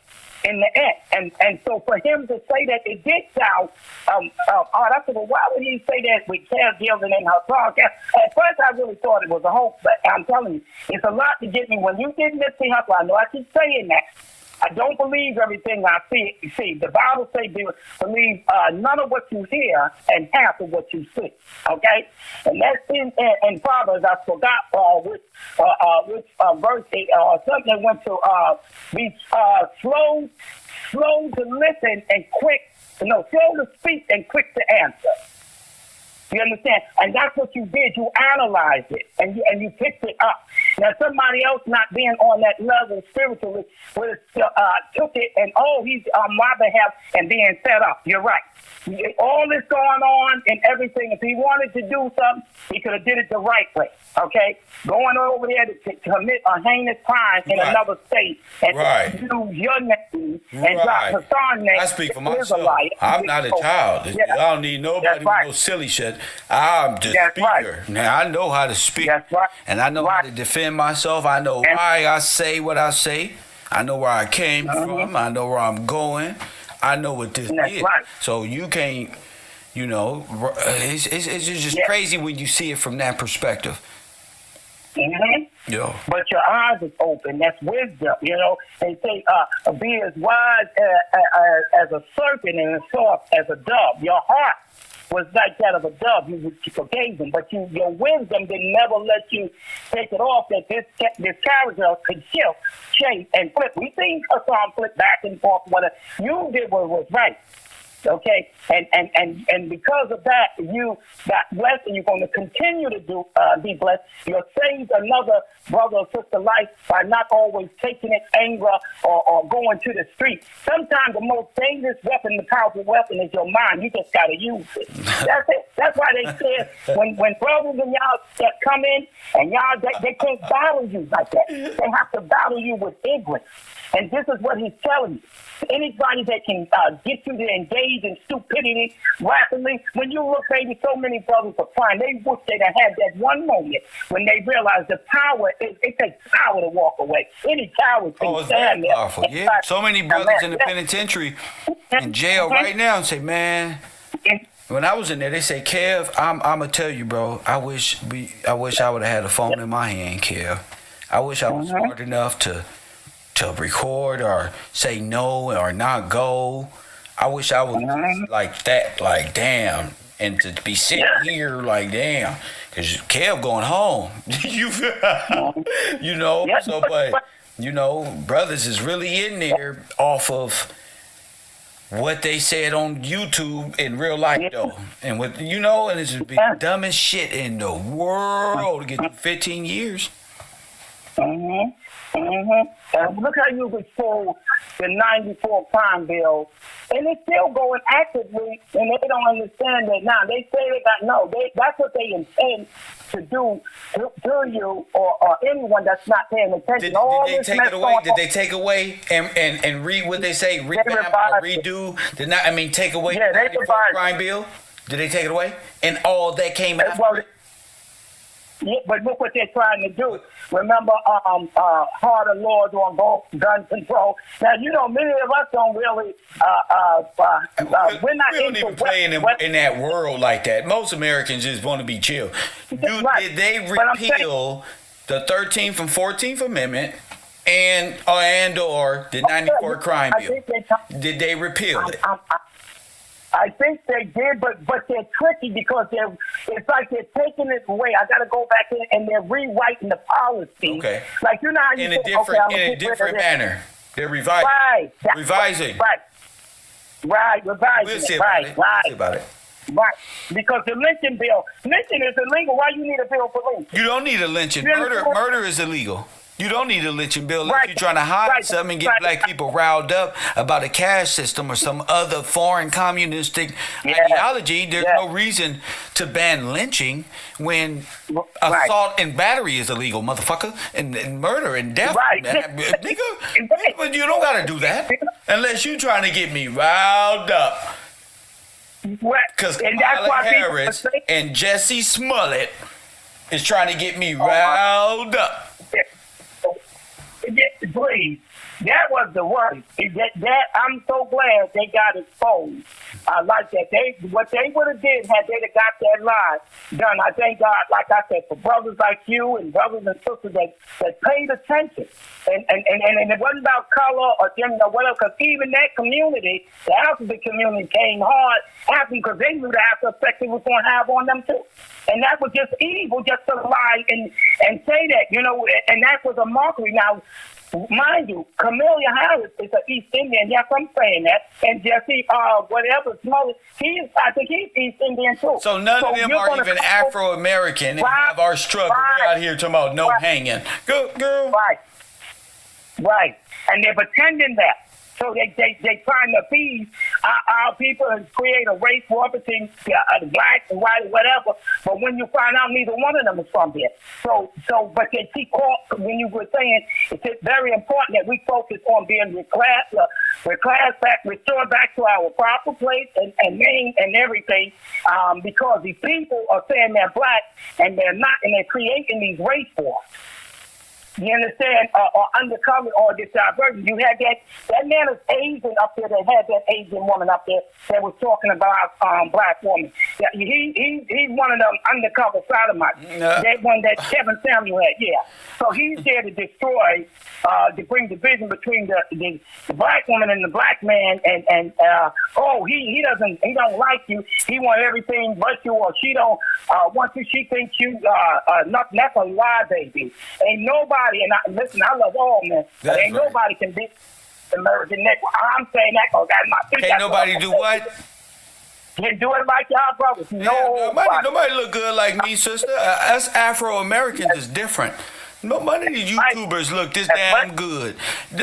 in the end. And so for him to say that it did sound I said, well, why would he say that with caregiving in her podcast? At first, I really thought it was a hoax, but I'm telling you, it's a lot to get me. When you did Nipsey Hussle, I know I keep saying that. I don't believe everything I see. The Bible says believe none of what you hear and half of what you see. Okay? And that's in Proverbs. I forgot which verse something that went to be slow to listen and slow to speak and quick to answer. You understand? And that's what you did. You analyzed it and you picked it up. Now, somebody else not being on that level spiritually would took it and, he's on my behalf and being set up. You're right. All this going on and everything, if he wanted to do something, he could have did it the right way, okay? Going over there to commit a heinous crime in another state and to use your name and drop Hassan's name. I speak for myself. I'm not a child. I don't need nobody with no silly shit. I'm the speaker. Now, I know how to speak, and I know how to defend myself. I know why I say what I say. I know where I came from. I know where I'm going. I know what this is. So you can't, it's just crazy when you see it from that perspective. Mm-hmm. Yeah. But your eyes is open. That's wisdom, They say, be as wise as a serpent and as soft as a dove. Your heart was like that of a dove. You forgave them, but your wisdom did never let you take it off that this character could shift, change, and flip. We seen Hassan flip back and forth. What you did was right. Okay, and because of that, you got blessed, and you're going to continue to be blessed. You'll save another brother or sister life by not always taking it anger or going to the street. Sometimes the most dangerous weapon, the powerful weapon, is your mind. You just got to use it. That's it. That's why they said when brothers and y'all that come in and y'all they can't battle you like that. They have to battle you with ignorance. And this is what he's telling you. Anybody that can get you to engage in stupidity rapidly, when you look, baby, so many brothers are crying. They wish they'd have had that one moment when they realize the power, it takes power to walk away. Any coward can stand there. Powerful. Yeah. So many brothers in the penitentiary, in jail right now, and say, man, when I was in there, they say, Kev, I'm going to tell you, bro, I wish I would have had a phone in my hand, Kev. I wish I was smart enough to record or say no or not go. I wish I was like that, like damn, and to be sitting here like damn, because Kev going home. So but brothers is really in there off of what they said on YouTube in real life though, and what and it's the dumbest shit in the world to get 15 years. And look how you could pull the 94 crime bill, and it's still going actively, and they don't understand that now. They say that's what they intend to do to you or anyone that's not paying attention. Did they take it away? Did they take away and read what they say? Revamp or redo? Take away the 94 crime bill? Did they take it away? And all that came after it? Yeah, but look what they're trying to do. Remember, harder laws on gun control. Now, many of us don't really. We're not. We don't even play in that world like that. Most Americans just want to be chill. Did they repeal the 13th and 14th Amendment and or the 94 crime bill? Did they repeal it? I think they did, but they're tricky because it's like they're taking it away. I got to go back in and they're rewriting the policy. Okay. Like how you in a different manner. They're revising. Revising. Revising. We'll see about it. Right. Because the lynching is illegal. Why you need a bill for lynching? You don't need a lynching. Murder is illegal. You don't need a lynching bill if you're trying to hide something and get black people riled up about a caste system or some other foreign communistic ideology. There's no reason to ban lynching when assault and battery is illegal, motherfucker, and murder and death. Nigga, but you don't gotta do that unless you're trying to get me riled up. Because Kamala Harris and Jesse Smollett is trying to get me riled up. Please. That was the worst. That I'm so glad they got exposed. I like that. What they would have did had they got that lie done. I thank God, like I said, for brothers like you and brothers and sisters that paid attention. And it wasn't about color or gender or whatever, because even that community, the African community, came hard after them because they knew the after effect it was going to have on them too. And that was just evil, just to lie and say that, and that was a mockery. Now, mind you, Camellia Harris is an East Indian. Yes, I'm saying that. And Jesse, whatever, I think he's East Indian too. So none of them are even Afro-American. And we have our struggle. We're out here talking about no hanging. Go, girl. Right. And they're pretending that. So they trying to appease our people and create a race war between black and white, whatever. But when you find out neither one of them is from here. But they keep when you were saying it's very important that we focus on being restored back to our proper place and name and everything, because these people are saying they're black and they're not, and they're creating these race wars. You understand? Or undercover or this diversion. You had that man is Asian up there that had that Asian woman up there that was talking about black woman. Yeah, he's one of them undercover sodomites. That one that Kevin Samuel had, yeah. So he's there to destroy, to bring division between the black woman and the black man, and he don't like you. He want everything but you, or she don't want you. She thinks you nothing. That's a lie, baby. Ain't nobody. And listen, I love all men, but ain't nobody can beat the American network. I'm saying that because that's my thing. Can't nobody do what? Can do it like y'all brothers. Nobody look good like me, sister. Us Afro-Americans is different. Nobody of these YouTubers look this damn good.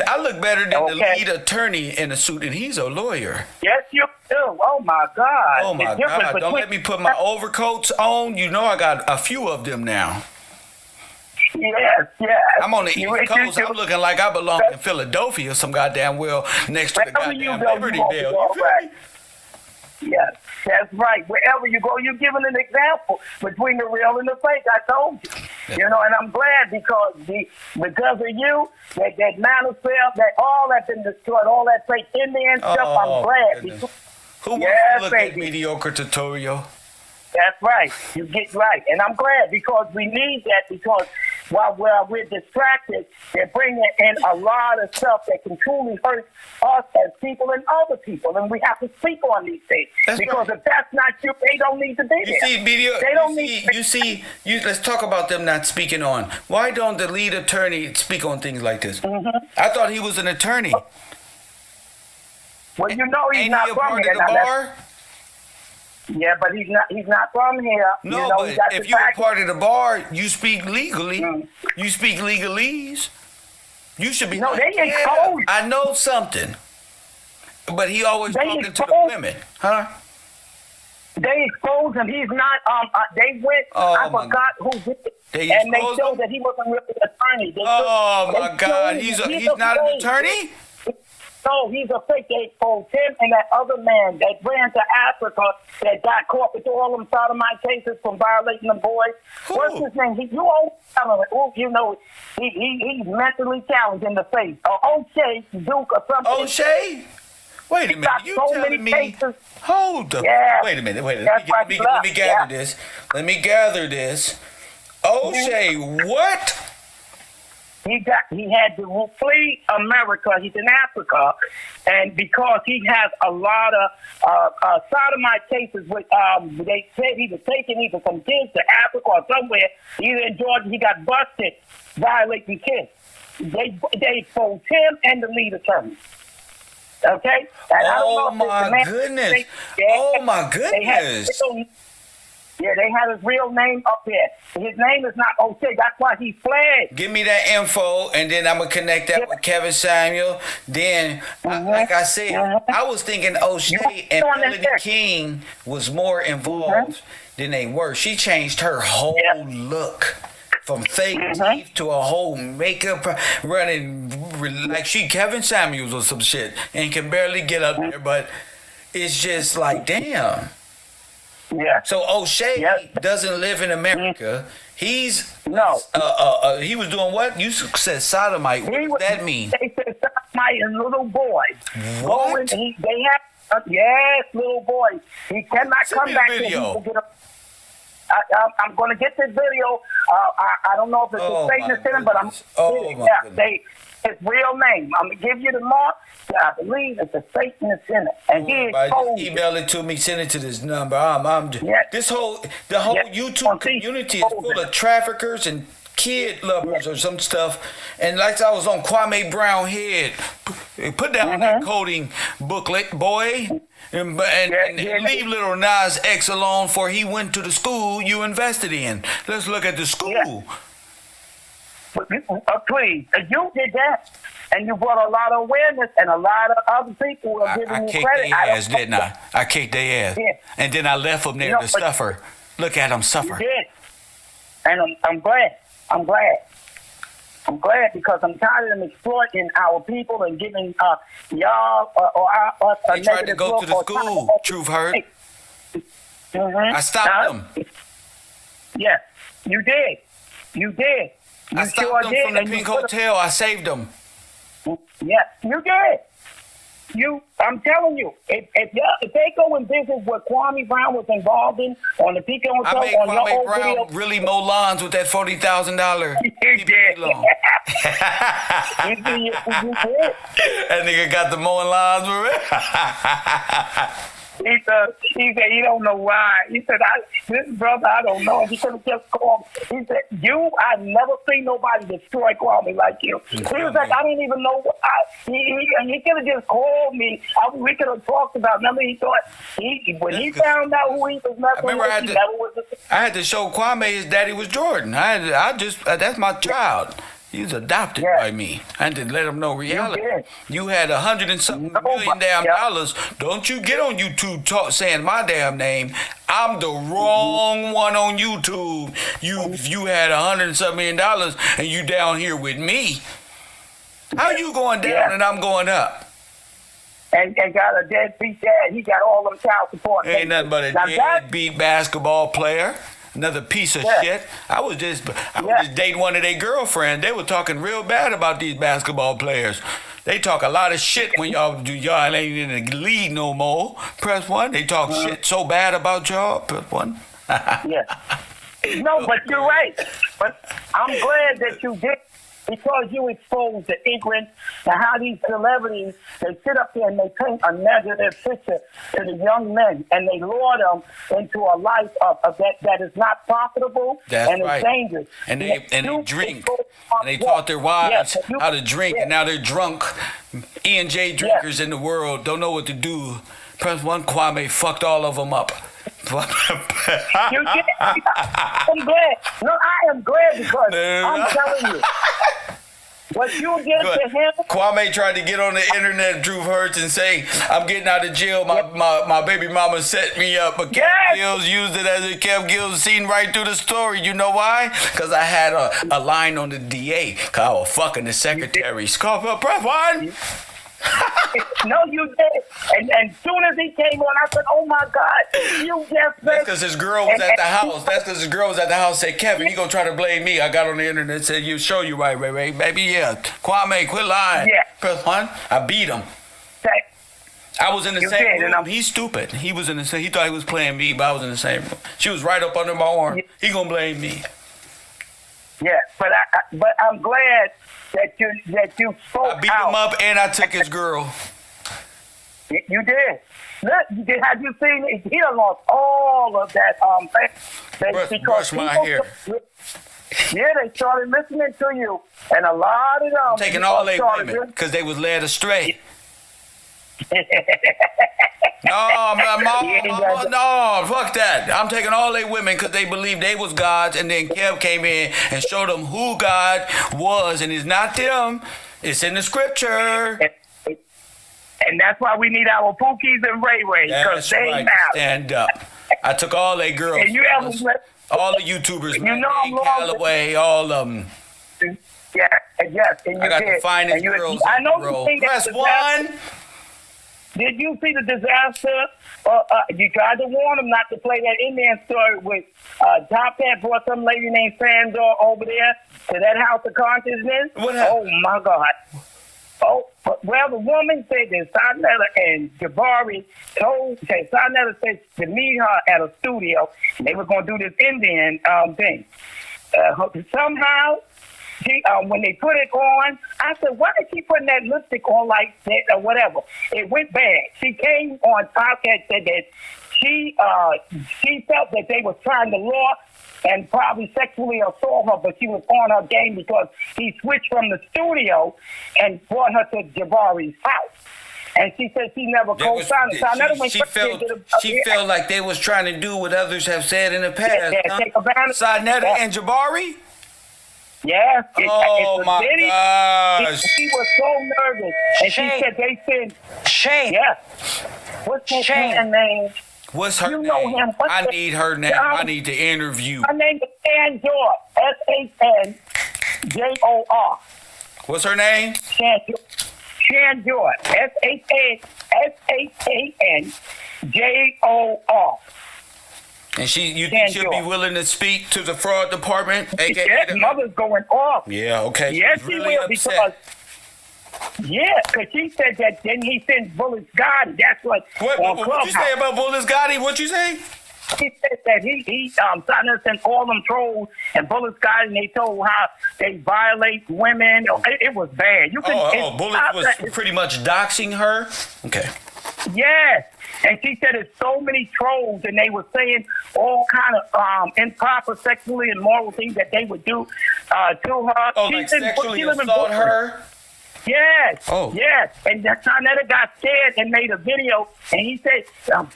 I look better than the lead attorney in a suit, and he's a lawyer. Yes, you do. Oh, my God. Oh, my God. Don't let me put my overcoats on. You know I got a few of them now. Yes. I'm on the East Coast. I'm looking like I belong in Philadelphia or some goddamn next to the goddamn Liberty Bell. You feel me? Yes, that's right. Wherever you go, you're giving an example between the real and the fake. I told you. And I'm glad because of you, that manosphere, that all that's been destroyed, all that fake Indian stuff, I'm glad. Who wants to look at mediocre tutorial? That's right. You get right. And I'm glad because we need that, because while we're distracted, they're bringing in a lot of stuff that can truly hurt us as people and other people. And we have to speak on these things. Because if that's not you, they don't need to be there. Let's talk about them not speaking on. Why don't the lead attorney speak on things like this? I thought he was an attorney. Well, he's not from here. The bar? Yeah, but he's not from here. No, but if you're a part of the bar, you speak legally. You speak legalese. You should be. No, they exposed. I know something. But he always talking to the women, huh? They exposed him. He's not. They went. I forgot who did it. And they showed that he wasn't really an attorney. My God, he's not an attorney. No, he's a fake. They exposed him and that other man that ran to Africa that got caught with all them sodomite cases from violating the boys. Who? What's his name? He's mentally challenged in the face. O'Shea Duke or something. O'Shea? Wait a minute. You telling me? Cases. Hold up. Yeah. Wait a minute. Let me gather this. Let me gather this. O'Shea, what? He had to flee America. He's in Africa, and because he has a lot of sodomite cases, with they said he was taking either some kids to Africa or somewhere, either in Georgia. He got busted violating kids. They exposed him and the lead attorney. Okay. And oh my goodness! Oh my goodness! They had his real name up there. His name is not O'Shea. That's why he fled. Give me that info, and then I'm going to connect that with Kevin Samuel. Then, like I said, I was thinking O'Shea and Melody King was more involved than they were. She changed her whole look. From fake teeth to a whole makeup running like she Kevin Samuels or some shit and can barely get up there, but it's just like, damn. Yeah. So O'Shea Yep. doesn't live in America. He's No. he was doing what? You said sodomite. What does that mean? They said sodomite and little boys. What? They have yes, little boys. He cannot Send come me back the here. video. I'm going to get this video. I don't know if it's Oh, a Satanist in it, but I'm. Oh, my yeah, goodness. his real name. I'm going to give you the mark. I believe it's a Satanist in it, and he exposed Just email it to me. Send it to this number. Yes. The whole Yes. YouTube community is full of traffickers and kid lovers or some stuff. And like I was on Kwame Brown head, put down that coding booklet, boy, and leave little Nas X alone for he went to the school you invested in. Let's look at the school. Please, you did that, and you brought a lot of awareness, and a lot of other people are I giving you kicked credit. their ass, didn't I? I kicked their ass. Yeah. And then I left them there No, to but- suffer. Look at them You suffer. did, and I'm glad. I'm glad because I'm tired of them exploiting our people and giving y'all or us a They tried to negative go look to the or school, trying to- Truth Hurt. Mhm. I stopped them. Yes, you did. You did. You I stopped sure them did. from the and you Pink could've- Hotel. I saved them. Yes, you did. I'm telling you, if they go and visit what Kwame Brown was involved in on the Pink I Hotel made on your Kwame old Brown video, really mow lawns with that $40,000. you did. Loan. You did. That nigga got the mowing lawns for it. He said he don't know why. He said, this brother, I don't know. He could have just called. He said, I've never seen nobody destroy Kwame like you. He was like, I didn't even know why. He could have just called me. We could have talked about. Remember, he thought when he found out who he was messing with, he never was. I had to show Kwame his daddy was Jordan. That's my child. He was adopted by me. I had to let him know reality. You had $100 and something million damn dollars. Don't you get on YouTube saying my damn name. I'm the wrong one on YouTube. You had $100 and something million and you down here with me. How you going down and I'm going up? And got a deadbeat dad. He got all them child support. Ain't nothing but a deadbeat basketball player. Another piece of shit. I was just dating one of their girlfriends. They were talking real bad about these basketball players. They talk a lot of shit when y'all ain't in the league no more. Press 1. They talk shit so bad about y'all. Press 1. Yeah. No, but you're right. But I'm glad that you did, because you exposed the ignorance to how these celebrities, they sit up there and they paint a negative picture to the young men, and they lure them into a life of that is not profitable. That's and right. It's dangerous. And they drink. And they taught their wives how to drink, and now they're drunk. E&J drinkers in the world don't know what to do. Press 1, Kwame fucked all of them up. You did. I'm glad. No, I am glad because I'm telling you. What you did to him. Kwame tried to get on the internet, Drew Hurts, and say, I'm getting out of jail. My baby mama set me up. But Kev Gills used it as a Kev Gills seen right through the story. You know why? Because I had a line on the DA. Because I was fucking the secretary. Press 1. No, you did. And soon as he came on, I said, oh, my God, you just said. That's because his girl was at the house. That's because his girl was at the house. Said, Kevin, you going to try to blame me. I got on the internet and said, show you right, baby. Yeah. Kwame, quit lying. Yeah. Press 1. I beat him. I was in the You same did, room. He's stupid. He was in the same. He thought he was playing me, but I was in the same room. She was right up under my arm. He going to blame me. Yeah, but I'm glad that you spoke I beat him up and I took his girl. You did. Look, have you seen it? He done lost all of that. Brush my hair. Yeah, they started listening to you, and a lot of them Taking all they women because they was led astray. No, fuck that. I'm taking all they women because they believed they was gods, and then Kev came in and showed them who God was, and it's not them. It's in the scripture. And that's why we need our Pookies and Ray Ray, because they right. matter. Stand up. I took all they girls. And you all the YouTubers, you know I'm Callaway, all of them. Yeah, yes, and you I got did. the finest and girls. I know in the you think Press that's 1. Did you see the disaster? You tried to warn them not to play that Indian story with Top Hat brought some lady named Sandor over there to that house of consciousness. What happened? Oh my God. Oh, well, the woman said that Sarnetta and Jabari Sarnetta said to meet her at a studio. And they were going to do this Indian thing. Somehow, when they put it on, I said, why is she putting that lipstick on like that or whatever? It went bad. She came on podcast, said that she felt that they were trying to lure and probably sexually assault her, but she was on her game because he switched from the studio and brought her to Jabari's house. And she said she never co-signed it. She felt like they was trying to do what others have said in the past. Yeah, take advantage. Sarnetta and Jabari? Yes. Oh, my gosh. She was so nervous. And Shame. she said they said... Shame. Yeah. What's his name? What's her You name? know him. I need her name. I need to interview. Her name is Sandor. Shanjor. What's her name? Shanjor. Shanjor. And you think she'll be willing to speak to the fraud department? Yes, mother's going off. Yeah, okay. Yes, She's she really will upset. because she said that then he sent Bullis Gotti. That's what on What you say about Bullis Gotti? What you say? He said that he Sarnetta sent all them trolls and Bullis Gotti, and they told how they violate women. It was bad. You can. Bullis was pretty much doxing her? Okay. Yes. And she said there's so many trolls, and they were saying all kind of improper sexually and moral things that they would do to her. Oh, like sexually assault her? Yes. Oh. Yes. And Sarnetta got scared and made a video, and he said,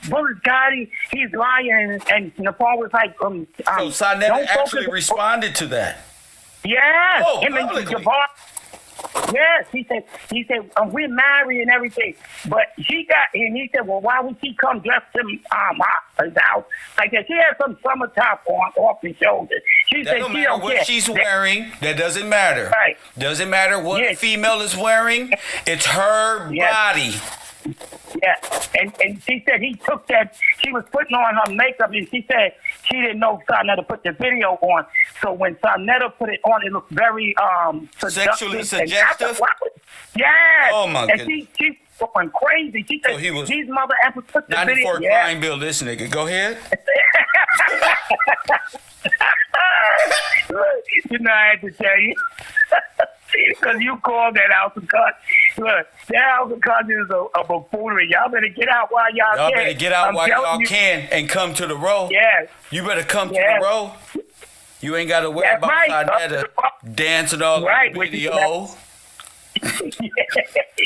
Bullis Gotti, he's lying. And Nepal was like, so Sarnetta actually responded to that? Yes. Oh, Him and publicly. Jabbar. Yes, he said, we're married and everything. But he said, well, why would she come dressed in house like that? She had some summer top on off the shoulders. She That said don't she matter don't what care. she's wearing. That doesn't matter. Right. Doesn't matter what a female is wearing. It's her body. Yeah, and she said he took that. She was putting on her makeup, and she said she didn't know Sarnetta put the video on. So when Sarnetta put it on, it looked very Sexually suggestive? Yes. Oh, my and goodness. she's going crazy. She said these mother effers put the 94 video. crime bill, this nigga. Go ahead. You know, I had to tell you. Because you called that house of God. Look, that house of God is a buffoonery. Y'all better get out while y'all can. Y'all better get out while y'all can and come to the row. Yes. You better come to the row. You ain't got to worry about Sarnetta dancing all over the video.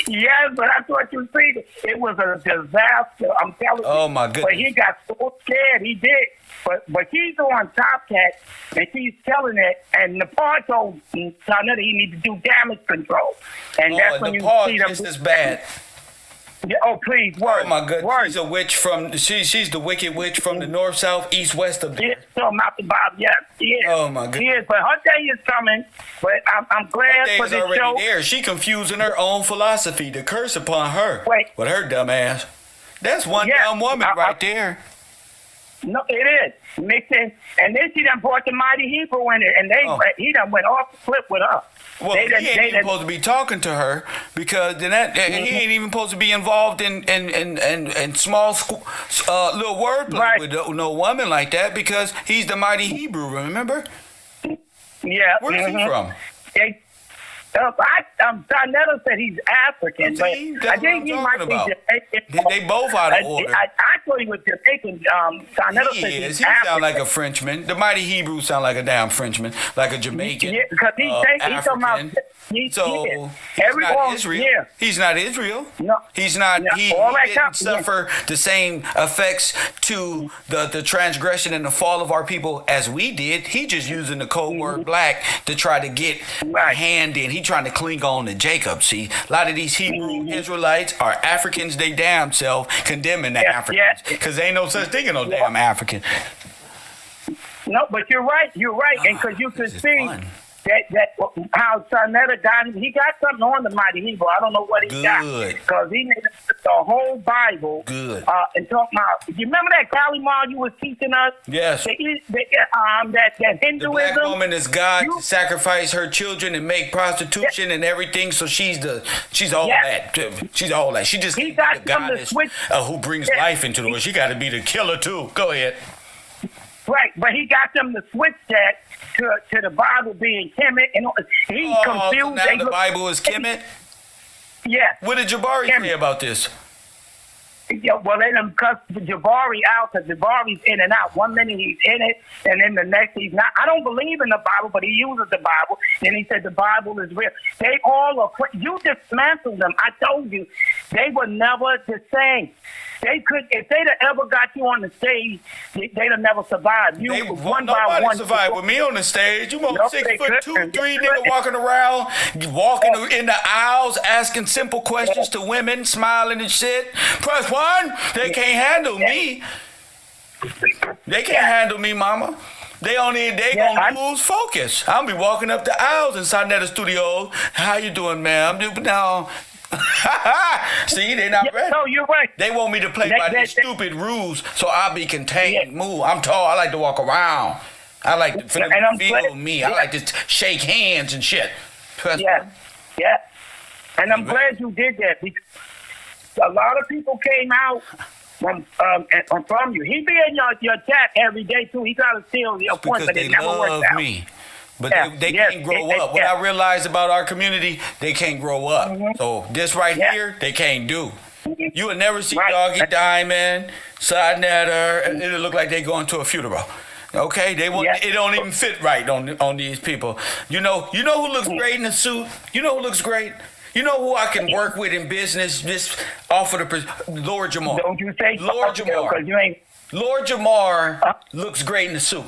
Yes, but I thought you see it was a disaster. I'm telling you. Oh, my goodness. But he got so scared. He did. But he's on Top Cat, and she's telling it. And Nepal told Sarnetta he needs to do damage control. And that's when Nepal you see them. just as bad. Yeah, oh, please, word. Oh, my goodness. Word. She's a witch from, she's the wicked witch from the north, south, east, west of there. Yeah, so out the Bob, yes. Yes. Oh, my goodness. Yes, but her day is coming. But I'm glad That for is this already show. there. She confusing her own philosophy to curse upon her with her dumb ass. That's one dumb woman right there. No, it is. Mixing, and then she done brought the Mighty Hebrew in it, and he done went off the clip with her. Well, he ain't even supposed to be talking to her because then he ain't even supposed to be involved in small little wordplay with no woman like that because he's the Mighty Hebrew. Remember? Yeah. Where's he from? Sarnetta said he's African, but I think he might be Jamaican. They both out of order. I thought he was Jamaican. Sarnetta said he's He African. sound like a Frenchman. The Mighty Hebrew sound like a damn Frenchman, like a Jamaican. Yeah, because he's talking about. He's not Israel. Yeah. He's not Israel. No. He's not. No. He didn't suffer the same effects to the transgression and the fall of our people as we did. He just using the code word black to try to get a hand in. He trying to cling on to Jacob. See, a lot of these Hebrew Israelites are Africans. They damn self condemning the Africans because ain't no such thing as no damn African. No, but you're right. You're right, and because you can see. how Sarnetta got him. He got something on the Mighty Hebrew. I don't know what he got. Because he made the whole Bible. Good. And talk about, you remember that Kalimar you was teaching us? Yes. That Hinduism. The black woman is God to sacrifice her children and make prostitution and everything. So she's all that. She's all that. She just can't be the goddess who brings life into the world. She got to be the killer too. Go ahead. Right, but he got them to switch that to the Bible being Kemet, and he confused. So now the Bible is Kemet? Yeah. What did Jabari say about this? Yeah, well, they done cut Jabari out because Jabari's in and out. 1 minute he's in it, and then the next he's not. I don't believe in the Bible, but he uses the Bible. Then he said the Bible is real. They all are. You dismantled them. I told you, they were never the same. They could, if they'd have ever got you on the stage, they'd have never survived. You one by one. Survived with me on the stage. You want 6'2", 3 nigga walking around, walking in the aisles, asking simple questions to women, smiling and shit. Press 1. They can't handle me. They can't handle me, mama. They gonna lose focus. I'll be walking up the aisles inside the studio. How you doing, ma'am? Now. See, they're not ready. No, you're right. They want me to play by these stupid rules, so I'll be contained. Move. I'm tall. I like to walk around. I like to feel me. I like to shake hands and shit. Yeah. And I'm glad you did that because a lot of people came out from you. He be in your chat every day too. He try to steal your point, but it never works out. Me. But they can't grow up. What I realized about our community, they can't grow up. Mm-hmm. So this right here, they can't do. Mm-hmm. You would never see Doggy Diamond, Sarnetta, and it'll look like they going to a funeral. Okay, it don't even fit right on these people. You know who looks great in a suit? You know who looks great? You know who I can work with in business? Just off of the Lord Jamar. Don't you say Lord Jamar? Because you ain't. Lord Jamar looks great in the suit.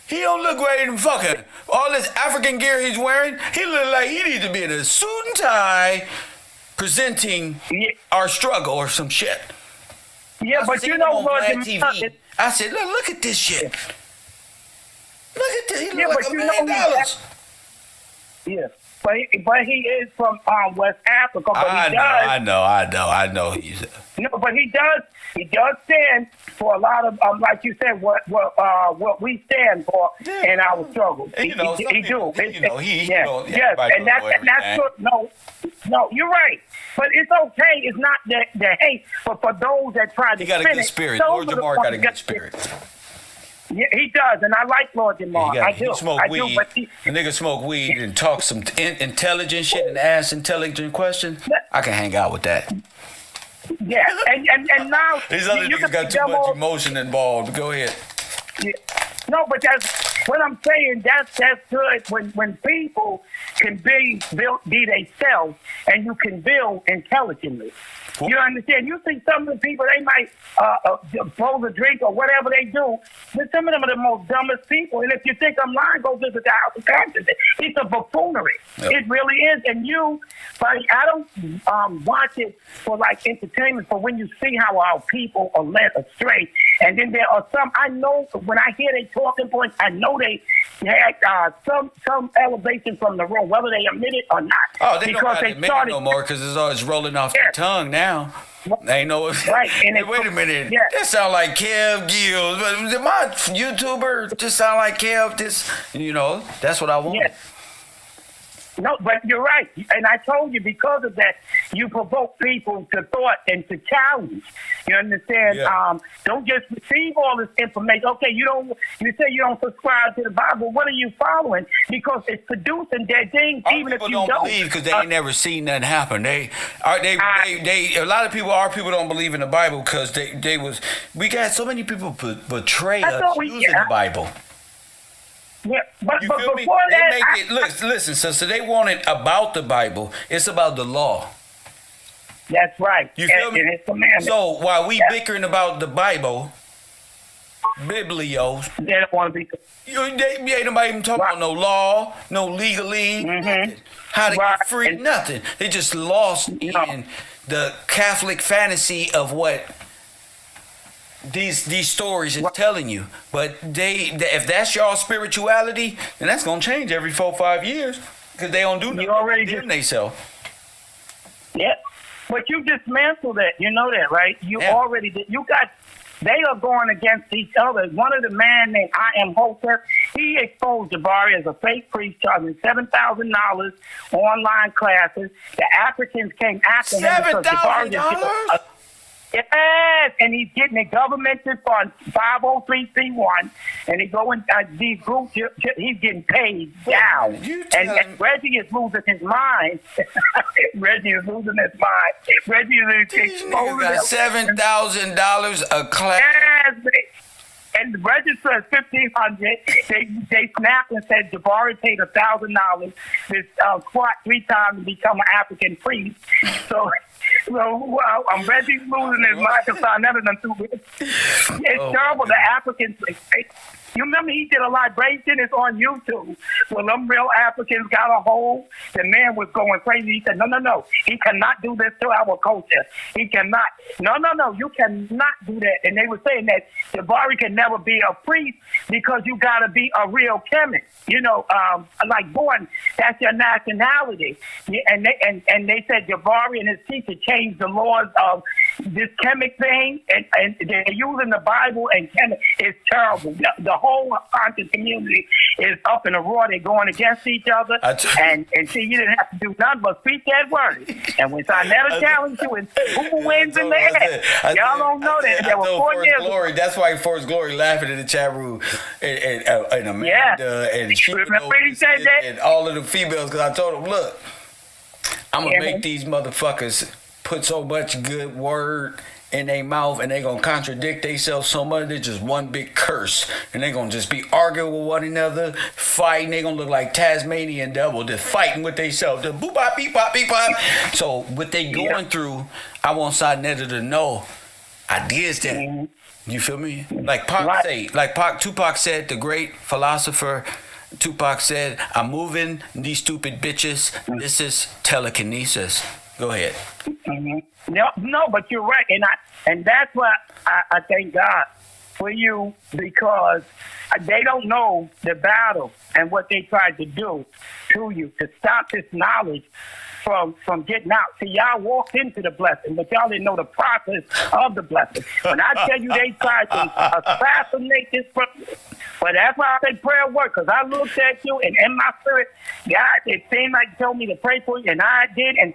He don't look great in fucking all this African gear he's wearing. He look like he needs to be in a suit and tie, presenting our struggle or some shit. Yeah, but you know what? TV. I said, look at this shit. Look at this. He look like $1 million. Yeah. But he is from West Africa. But I know. But he does stand for a lot of like you said what we stand for in our struggle. He do. Yes, and that's good. No, you're right. But it's okay. It's not the hate, but for those that try to. He got a good spirit. Lord Jamar got a good spirit. Yeah, he does, and I like Lord Jamar. I do. The nigga smoke weed and talk some intelligent shit and ask intelligent questions. I can hang out with that. Yeah, and now these other niggas got too much emotion involved. Go ahead. Yeah. No, but that's what I'm saying. That's good when people can be themselves and you can build intelligently. You understand? You see some of the people, they might pose a drink or whatever they do, but some of them are the most dumbest people. And if you think I'm lying, go visit the House of Conscience. It's a buffoonery. Yep. It really is. And I don't watch it for like entertainment, but when you see how our people are led astray, and then there are some, I know when I hear their talking points, I know they had some elevation from the room, whether they admit it or not. Oh, they don't admit it no more because it's always rolling off their tongue now. They know it. Right. And hey, wait a minute. Yeah. That sound like Kev Gills. But my YouTuber just sound like Kev. That's what I want. Yeah. No, but you're right. And I told you because of that, you provoke people to thought and to challenge. You understand? Yeah. Don't just receive all this information. Okay, you say you don't subscribe to the Bible. What are you following? Because it's producing dead things, even if you don't. Don't believe because they ain't never seen nothing happen. A lot of people don't believe in the Bible because we got so many people betray us using the Bible. Yeah, but before me? that, listen. So they want it about the Bible. It's about the law. That's right. You feel me? It's commandment. So while we bickering about the Bible, Biblios, they don't want to be. Ain't nobody even talking about no law, no legally, how to get free, nothing. They just lost in the Catholic fantasy of what these stories is telling you. But if that's y'all spirituality, then that's gonna change every 4-5 years because they don't do nothing. You already to themselves. Yeah, but you dismantled it. You know that, right? You already did. You got. They are going against each other. One of the man named I Am Hotep, he exposed Jabari as a fake priest, charging $7,000 online classes. The Africans came after him because Jabari $7,000. Yes, and he's getting a governmented fund, 503c1, and he going these groups. He's getting paid down, and Reggie is losing his mind. Reggie is losing his mind. Reggie is exposing. Got $7,000 a class. Yes, and the register is $1,500. They snapped and said Jabari paid $1,000 this squat 3 times to become an African priest. So I'm Reggie losing his mind because I never done through it. It's terrible. The Africans. You remember he did a libration? It's on YouTube. Well, them real Africans got a hold. The man was going crazy. He said, no. He cannot do this to our culture. He cannot. No. You cannot do that. And they were saying that Jabari can never be a priest because you got to be a real chemist. You know, like born, that's your nationality. And they said Jabari and his teacher changed the laws of this chemic thing, and they're using the Bible and chemic. It's terrible. The whole conscious community is up in a roar. They're going against each other. And see, you didn't have to do nothing but speak that word. And when I never challenged you, and who wins in the air? Y'all don't know that. There were 4 years. Glory. That's why Forrest Glory laughing in the chat room, and Amanda and and all of the females, because I told them, look, I'm gonna make these motherfuckers put so much good word in their mouth, and they gonna contradict themselves so much. It's just one big curse, and they gonna just be arguing with one another, fighting. They gonna look like Tasmanian devil, just fighting with themselves. Just boop bop beep bop beep bop. So what they going through, I want Sarnetta to know I did that. You feel me? Like Pac said, Tupac said, the great philosopher. Tupac said, I'm moving these stupid bitches. This is telekinesis. Go ahead. No, but you're right. And that's why I thank God for you, because they don't know the battle and what they tried to do to you to stop this knowledge from getting out. See, y'all walked into the blessing, but y'all didn't know the process of the blessing. When I tell you they tried to assassinate this person, but that's why I say prayer work, because I looked at you, and in my spirit, God, it seemed like he told me to pray for you, and I did, and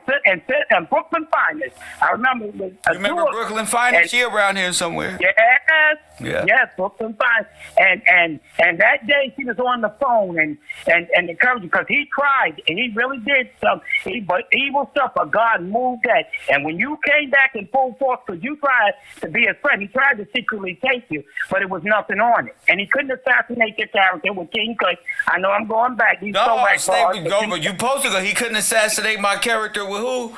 Brooklyn Finest. I remember. You remember Brooklyn Finest? She around here somewhere. Yes, Brooklyn Finest. And that day she was on the phone and encouraged you, because he tried, and he really did some evil stuff, but God moved that. And when you came back in full force, because you tried to be his friend, he tried to secretly take you, but it was nothing on it. And he couldn't assassinate your character with King Kush. I know I'm going back. He's stay with Gomer. You supposed to go. He couldn't assassinate my character with who?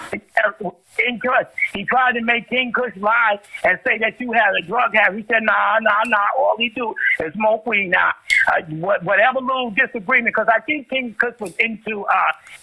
King Kush. He tried to make King Kush lie and say that you had a drug habit. He said, nah. All he do is smoke weed now. Whatever little disagreement, because I think King Kush was into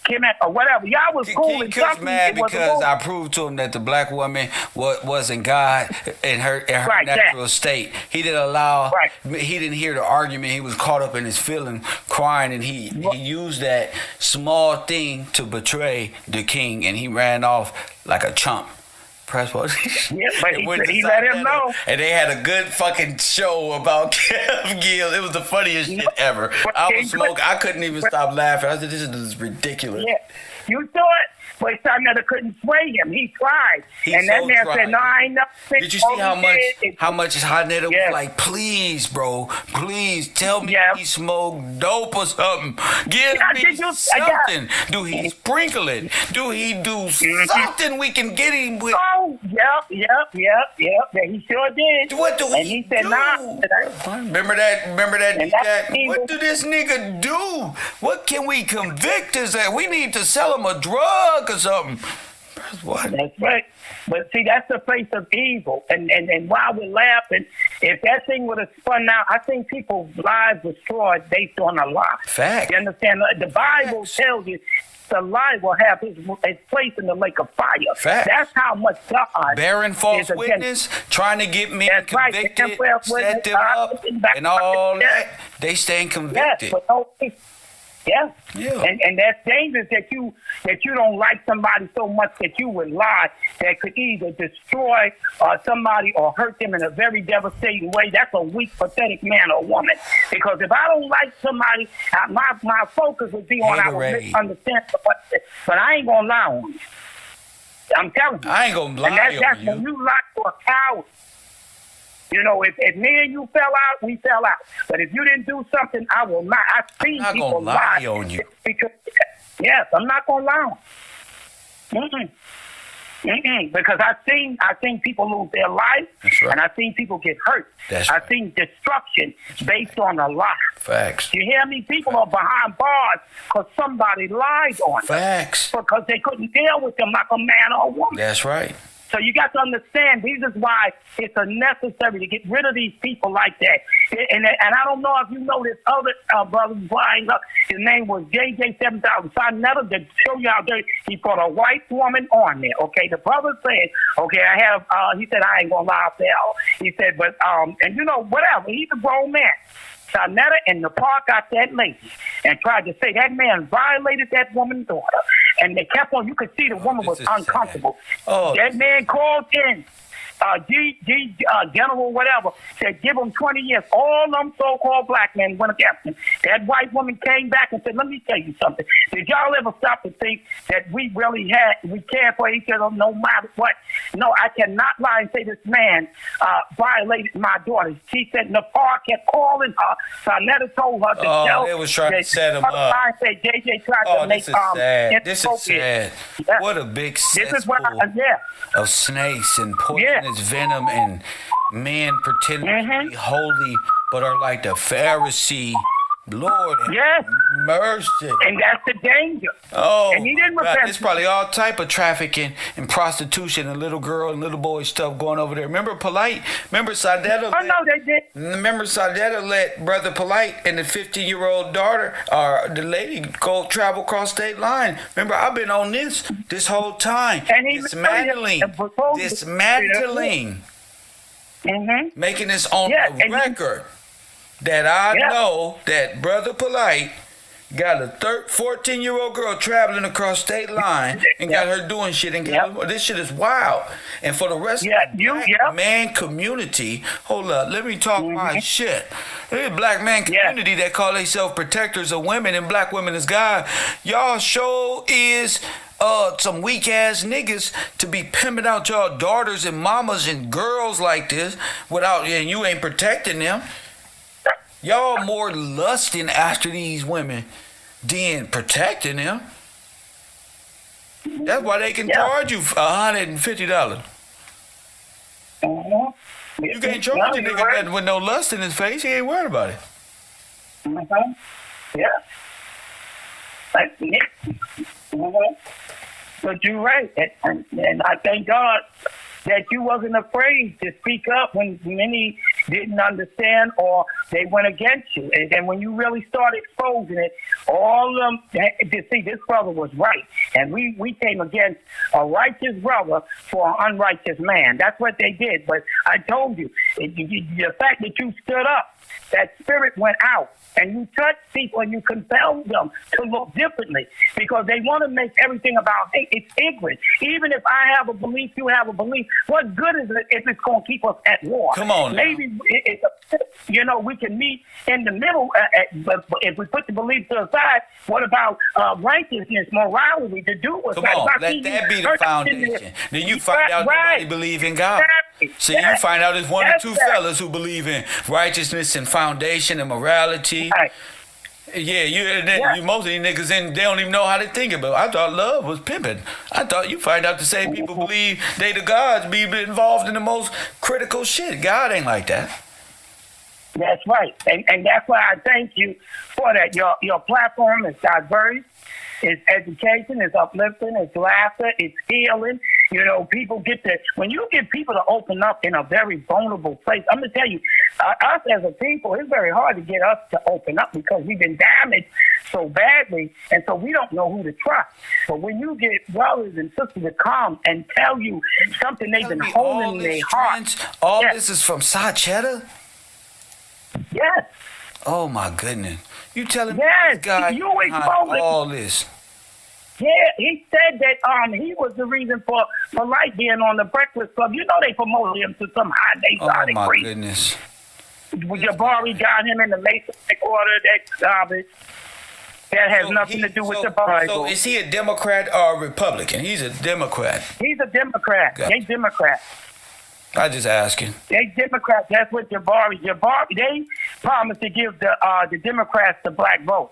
Kemet or whatever. Y'all was cool. King Kush mad because I proved to him that the black woman wasn't God in her natural state. He didn't allow. He didn't hear the argument. He was caught up in his feeling, crying, and he used that small thing to betray the king, and he ran off like a chump. Press what? Yeah, but he let him know. And they had a good fucking show about Kev Gill. It was the funniest shit ever. I was smoking. I couldn't even stop laughing. I said, this is ridiculous. Yeah. You saw it, but Sarnetta couldn't sway him. He tried. And that man said, no, I ain't nothing. Did you see how much Sarnetta was like, please, bro, please tell me he smoked dope or something. Give me something. Do he sprinkle it? Do he do something we can get him with? Oh, yep. Yeah, he sure did. What do he do? Said, nah. Remember that? What do this nigga do? What can we convict us at? We need to sell him a drug or something. What? That's right. But see, that's the face of evil. And while we're laughing, if that thing would have spun out, I think people's lives destroyed based on a lie. Fact. You understand? The Bible tells you the lie will have his place in the lake of fire. Fact. That's how much God Bearing false is witness, trying to get men That's right. convicted, Right. set them up, and all that. They staying convicted. Yes, but no, yeah. Yeah. And that's dangerous that you don't like somebody so much that you would lie that could either destroy somebody or hurt them in a very devastating way. That's a weak, pathetic man or woman. Because if I don't like somebody, my focus would be on I will misunderstand, but I ain't gonna lie on you. I'm telling you. I ain't gonna lie and that's on you. when you lie to a coward. You know, if me and you fell out, we fell out. But if you didn't do something, I will not. I've seen people gonna lie on you. Because, yes, I'm not gonna lie on you. Because I've seen people lose their life, right. and I've seen people get hurt. I've seen destruction based on a lie. Facts. You hear me? People are behind bars because somebody lied on them. Facts. Because they couldn't deal with them like a man or a woman. That's right. So you got to understand, this is why it's necessary to get rid of these people like that. And I don't know if you know this other brother flying up. His name was JJ 7000. So I never did show you out there. He put a white woman on there. Okay, the brother said, okay, I have. He said I ain't gonna lie up there. He said, but and you know whatever. He's a grown man. So I met her in the park got that lady and tried to say that man violated that woman's daughter. And they kept on. You could see the woman was uncomfortable. That man called in. General whatever, said give him 20 years. All them so-called black men went against him. That white woman came back and said, let me tell you something. Did y'all ever stop to think that we care for each other no matter what? No, I cannot lie and say this man violated my daughter. She said Nepal kept calling her, so I never told her to tell. They was trying to set him up. I said JJ tried to make sad. This is sad. Yeah. What a big cesspool of snakes and poisonous venom and men pretending to be holy but are like the Pharisee. Lord have mercy. And that's the danger. Oh, and he didn't repent. There's probably all type of trafficking and prostitution and little girl and little boy stuff going over there. Remember Polite? Remember Sadetta? Oh, no, they did. Remember Sadetta let Brother Polite and the 15-year-old daughter, or the lady, go travel across state line. Remember, I've been on this whole time. And he dismantling. Making this on the record. That I know that Brother Polite got a 14-year-old girl traveling across state line and got her doing shit. And this shit is wild. And for the rest of the black man community, hold up, let me talk my shit. There's a black man community that call themselves protectors of women and black women as God. Y'all show is some weak ass niggas to be pimping out y'all daughters and mamas and girls like this and you ain't protecting them. Y'all more lusting after these women than protecting them. That's why they can charge you $150. You can't charge a nigga nothing with no lust in his face. He ain't worried about it. But you're right. And I thank God that you wasn't afraid to speak up when many didn't understand or they went against you. And then when you really started exposing it, all of them, see, this brother was right. And we came against a righteous brother for an unrighteous man. That's what they did. But I told you, the fact that you stood up, that spirit went out. And you touch people and you compel them to look differently because they want to make everything about, hey, it's ignorant. Even if I have a belief, you have a belief, what good is it if it's going to keep us at war? Come on. Maybe we can meet in the middle, but if we put the belief to the side, what about righteousness, morality to do with that? Come on, let that be the foundation. Then you find out nobody believe in God. See, you find out there's one or two fellas who believe in righteousness and foundation and morality. Right. You most of these niggas they don't even know how to think about it. I thought love was pimping. I thought you find out the same people believe they the gods be involved in the most critical shit. God ain't like that. That's right. And that's why I thank you for that. Your platform is diverse. It's education, it's uplifting, it's laughter, it's healing. You know, people get to, when you get people to open up in a very vulnerable place, I'm going to tell you, us as a people, it's very hard to get us to open up because we've been damaged so badly, and so we don't know who to trust. But when you get brothers and sisters to come and tell you something they've been holding in their heart. All this is from Sachetta? Yes. Oh, my goodness. You telling me Yes, this guy you behind exposed all this? Yeah, he said that he was the reason for Light being on the Breakfast Club. You know they promoted him to some high Oh, my degree. goodness. Jabari got him in the Masonic order, that garbage. That has nothing to do with the Bible. So is he a Democrat or a Republican? He's a Democrat. He's a Democrat. Gotcha. They Democrat. I just asking. They Democrats. That's what Jabari. They promised to give the Democrats the black vote.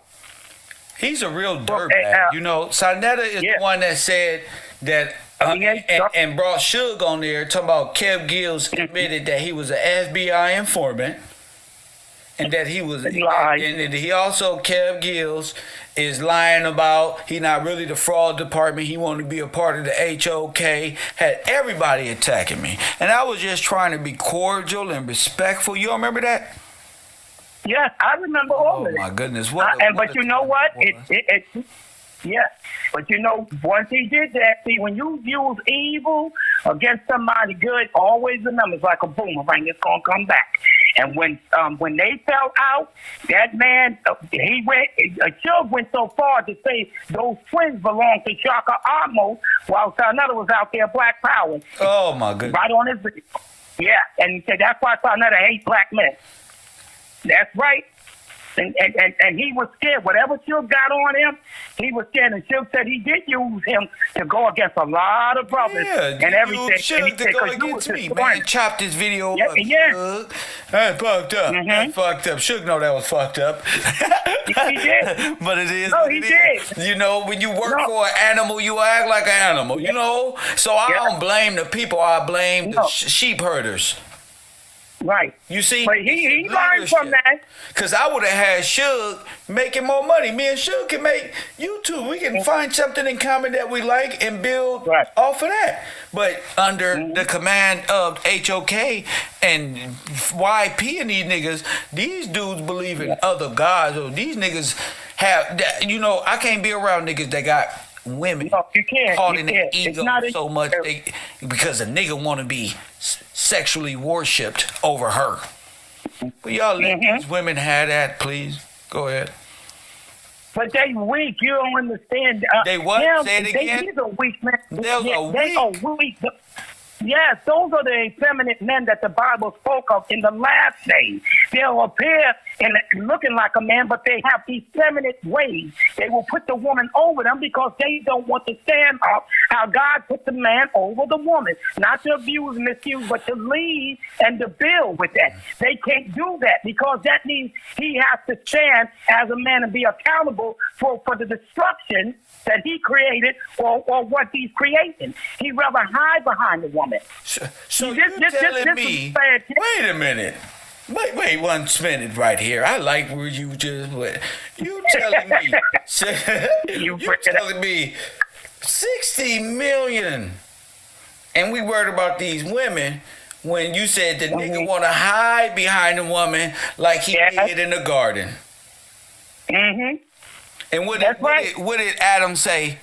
He's a real dirtbag. You know, Sarnetta is the one that said that and brought Suge on there talking about Kev Gills admitted that he was an FBI informant. And that he was, and he also, Kev Gills, is lying about he not really the fraud department. He wanted to be a part of the HOK. Had everybody attacking me, and I was just trying to be cordial and respectful. You remember that? Yes, I remember all of it. Oh my goodness! But you know what? Yeah, but you know, once he did that, see, when you use evil against somebody good, always remember, it's like a boomerang. It's gonna come back. And when they fell out, that man, Suge went so far to say those twins belong to Shaka Amos, while Sarnetta was out there Black Power. Oh my goodness! Right on his video. Yeah, and he said that's why Sarnetta hates black men. That's right. And he was scared. Whatever Suge got on him, he was scared. And Suge said he did use him to go against a lot of brothers and everything. Suge to go against me, man. Chopped this video up. Suge. That's fucked up. That's fucked up. Suge know that was fucked up. He did. But it is. No, he did. You know, when you work for an animal, you act like an animal. You know. So I don't blame the people. I blame the sheep herders. Right. You see? But he learned from that. Because I would have had Suge making more money. Me and Suge can make YouTube. We can find something in common that we like and build off of that. But under the command of HOK and YP and these niggas, these dudes believe in other gods. Or these niggas have, you know, I can't be around niggas that got women caught in their ego so much because a nigga want to be sexually worshipped over her. But y'all let these women have that, please. Go ahead. But they weak. You don't understand. They what? Say it again. These are weak men. They are weak. Yes, those are the effeminate men that the Bible spoke of in the last days. They'll appear looking like a man, but they have effeminate ways. They will put the woman over them because they don't want to stand up how God put the man over the woman. Not to abuse and misuse, but to lead and to build with that. They can't do that because that means he has to stand as a man and be accountable for the destruction that he created or what he's creating. He'd rather hide behind the woman. So you're telling me, wait a minute. Wait 1 minute right here. I like where you just went. You telling me 60 million and we worried about these women when you said the nigga want to hide behind the woman like he did in the garden. Mm-hmm. And what did Adam say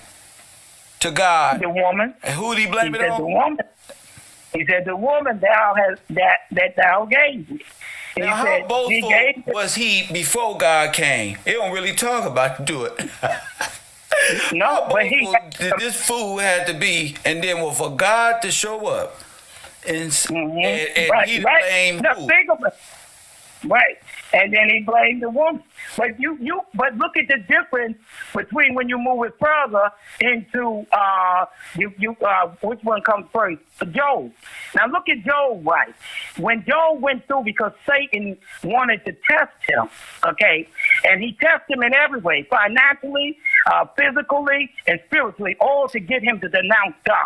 to God? The woman. And who did he blame it on? The woman. He said, the woman that thou gave me. Now, how boastful was he before God came? They don't really talk about do it. No, but this fool had to be, and then for God to show up, and he blamed who? Think of it. Right. And then he blamed the woman. But but look at the difference between when you move it further into which one comes first? Job. Now look at Job, right? When Job went through because Satan wanted to test him, okay, And he tested him in every way, financially, physically, and spiritually, all to get him to denounce God.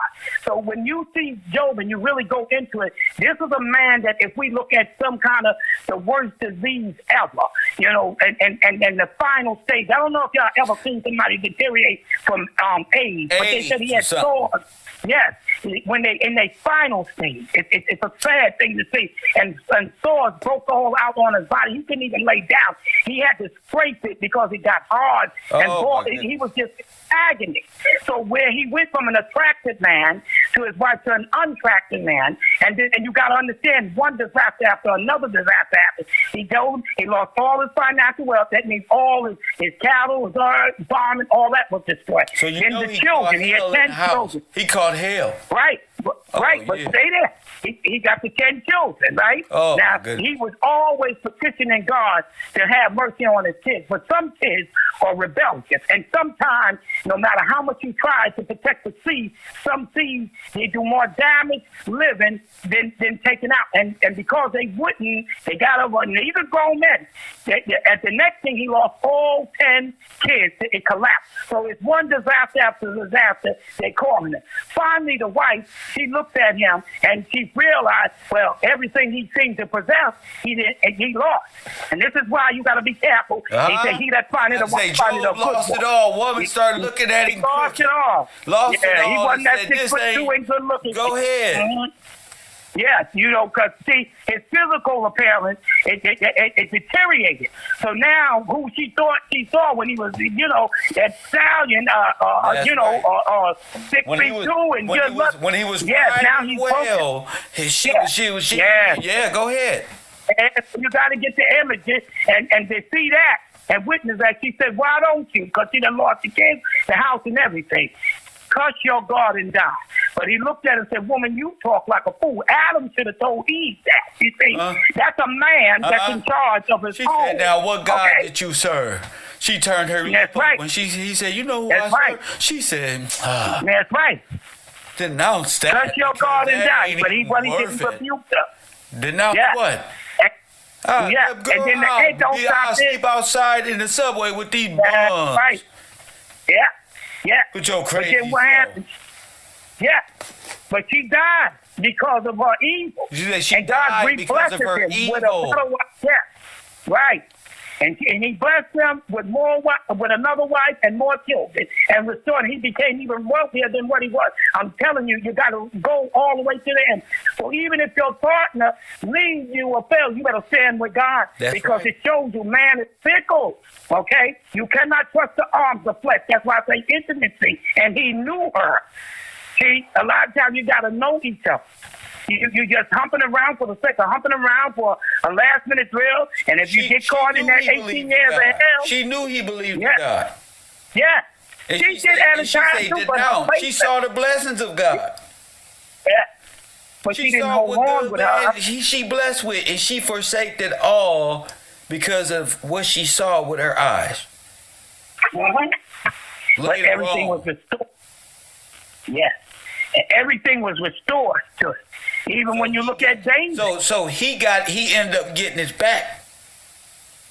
So when you see Job and you really go into it, this is a man that if we look at some kind of the worst disease ever, you know, and the final stage, I don't know if y'all ever seen somebody deteriorate from AIDS, but they said he had sores. Yes, when they in their final stage, it's a sad thing to see. And sores broke all out on his body. He couldn't even lay down. He had to scrape it because it got hard. And he was just agony. So where he went from an attractive man to his wife to an unattractive man, and you got to understand, one disaster after another disaster happened. He lost all his financial wealth. That means all his cattle, his earth, farming, all that was destroyed. So you then know the children, he had 10 children. He caught hell. Right, right, but stay there. He got the 10 children, right? Oh, now, he was always petitioning God to have mercy on his kids. But some kids are rebellious. And sometimes, no matter how much you try to protect the seed, some seeds, they do more damage living than taking out. And because they wouldn't, they got over, and these are grown men. At the next thing, he lost all 10 kids. It collapsed. So it's one disaster after disaster. They calling it. Finally, the wife, she looked at him, and she realized, well, everything he seemed to possess, he lost. And this is why you got to be careful. He said, he that findeth a wife findeth a good lost it all. Woman started looking at him. He lost it all. Lost it all. He wasn't that said, 6'2" and good looking. Go ahead. Mm-hmm. Yes, you know, because, see, his physical appearance, it deteriorated. So now, who she thought she saw when he was, you know, that stallion, 6'2" and good looking. When he was yes, now he's well, she, yeah, go ahead. And you got to get the images and to see that and witness that. She said, why don't you? Because she done lost the kids, the house, and everything. Curse your God and die. But he looked at her and said, woman, you talk like a fool. Adam should have told Eve that. You see, that's a man that's in charge of his home. She said, now what God did you serve? She turned her That's right. When he said, you know who that's I right. serve? She said, that's right. Denounce that. Curse your God and die. But he didn't rebuke her. Denounce what? Yeah, and then the head don't stop I'll sleep outside in the subway with these bums. That's right. Yeah. Yeah. With your crazy but then what happened? Yeah. But she died because of her evil. She and God died because of her evil. With a better wife. Yeah. Right. And he blessed him with with another wife and more children and restored. He became even wealthier than what he was. I'm telling you, you got to go all the way to the end. So even if your partner leaves you or fails, you better stand with God. That's because right. it shows you man is fickle. Okay? You cannot trust the arms of flesh. That's why I say intimacy. And he knew her. See, a lot of times you got to know each other. You just humping around for the sake of humping around for a last-minute drill, and if you get caught in that 18 years of hell... She knew he believed in God. Yeah. And she did at a time, too, but she saw the blessings of God. Yeah. But she didn't hold on with her. She blessed with, and she forsaked it all because of what she saw with her eyes. Mm-hmm. But everything was restored. Yes. Everything was restored to it. Even when you look at James. So he ended up getting his back.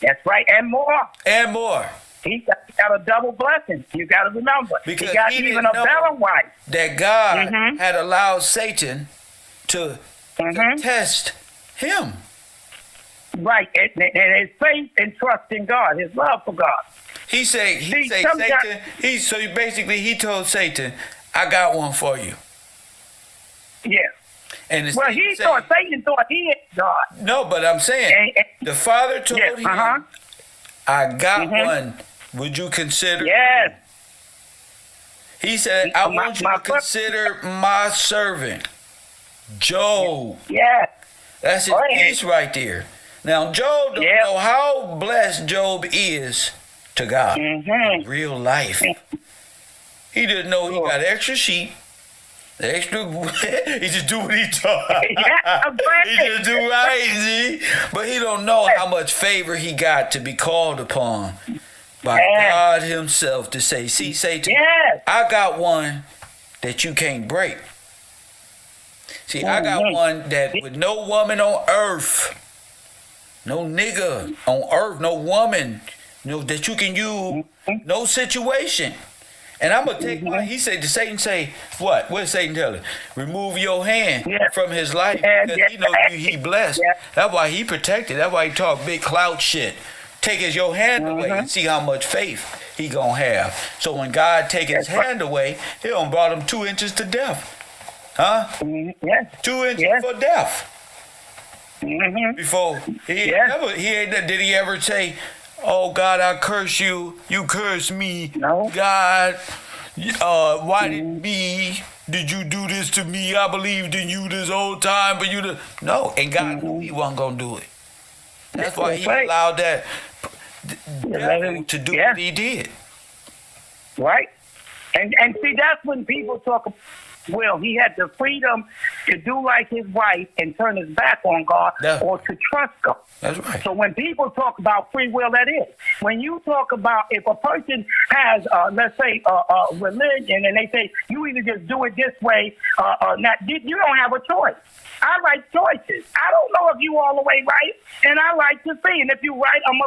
That's right, and more. And more. He got a double blessing. You got to remember. Because he got even a better wife. That God had allowed Satan to test him. Right, and his faith and trust in God, his love for God. He told Satan, I got one for you. Yeah. And Satan thought he had God. No, but I'm saying the Father told him, I got one. Would you consider? Yes. He said, I want you to consider my servant, Job. Yes. That's his piece right there. Now, Job don't know how blessed Job is to God in real life. He didn't know he got extra sheep. The extra, he just do what he taught. He just do right, but he don't know how much favor he got to be called upon by God himself to say, see, Satan, I got one that you can't break. See, I got one that with no woman on earth, no nigga on earth, no woman that you can use no situation. And I'm gonna take my. He said, Satan say what? What did Satan tell him? Remove your hand from his life because he knows he blessed. That's why he protected. That's why he talk big clout shit. Take your hand away and see how much faith he gonna have. So when God take his hand away, he done brought him 2 inches to death. Huh? 2 inches for death. Before did he ever say, "Oh God, I curse you. You curse me. No. God, why did you do this to me? I believed in you this whole time, but you no." And God knew he wasn't gonna do it. That's why he allowed that devil to do what he did. Right. And see, that's when people talk. Well, he had the freedom to do like his wife and turn his back on God or to trust God. That's right. So when people talk about free will, that is. When you talk about if a person has, let's say, religion, and they say you either just do it this way, not, you don't have a choice. I like choices. I don't know if you all the way right, and I like to see. And if you're right, I'm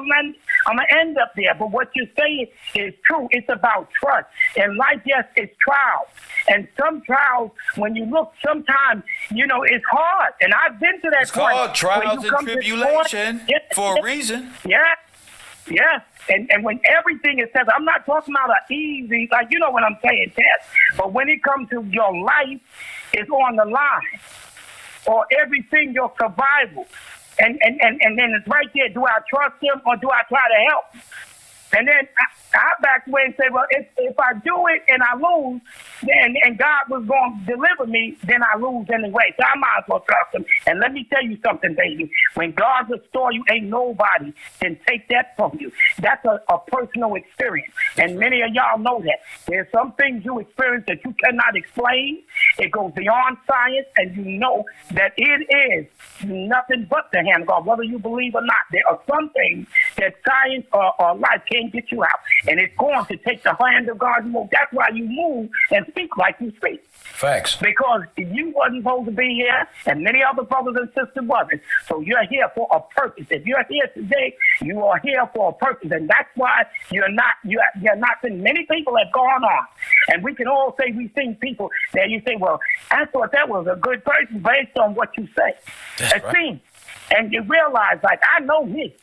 gonna end up there. But what you're saying is true. It's about trust. And life, yes, it's trials. And some trials, when you look, sometimes, it's hard. And I've been to that it's point. It's called trials and tribulation for a reason. Yeah. And when everything is said, I'm not talking about an easy, like, what I'm saying, test. But when it comes to your life, it's on the line. Or everything, your survival. And then it's right there. Do I trust him or do I try to help? And then I back away and say, well, if I do it and I lose, and God was going to deliver me, then I lose anyway. So I might as well trust him. And let me tell you something, baby. When God restores you, ain't nobody can take that from you. That's a personal experience. And many of y'all know that. There's some things you experience that you cannot explain. It goes beyond science, and you know that it is nothing but the hand of God, whether you believe or not. There are some things that science or life can't get you out. And it's going to take the hand of God to move. That's why you move and speak like you speak. Facts. Because you wasn't supposed to be here, and many other brothers and sisters wasn't. So you're here for a purpose. If you're here today, you are here for a purpose, and that's why you're not. Many people have gone on, and we can all say we've seen people that you say, well, I thought that was a good person based on what you say. That's right. And you realize, like, I know me,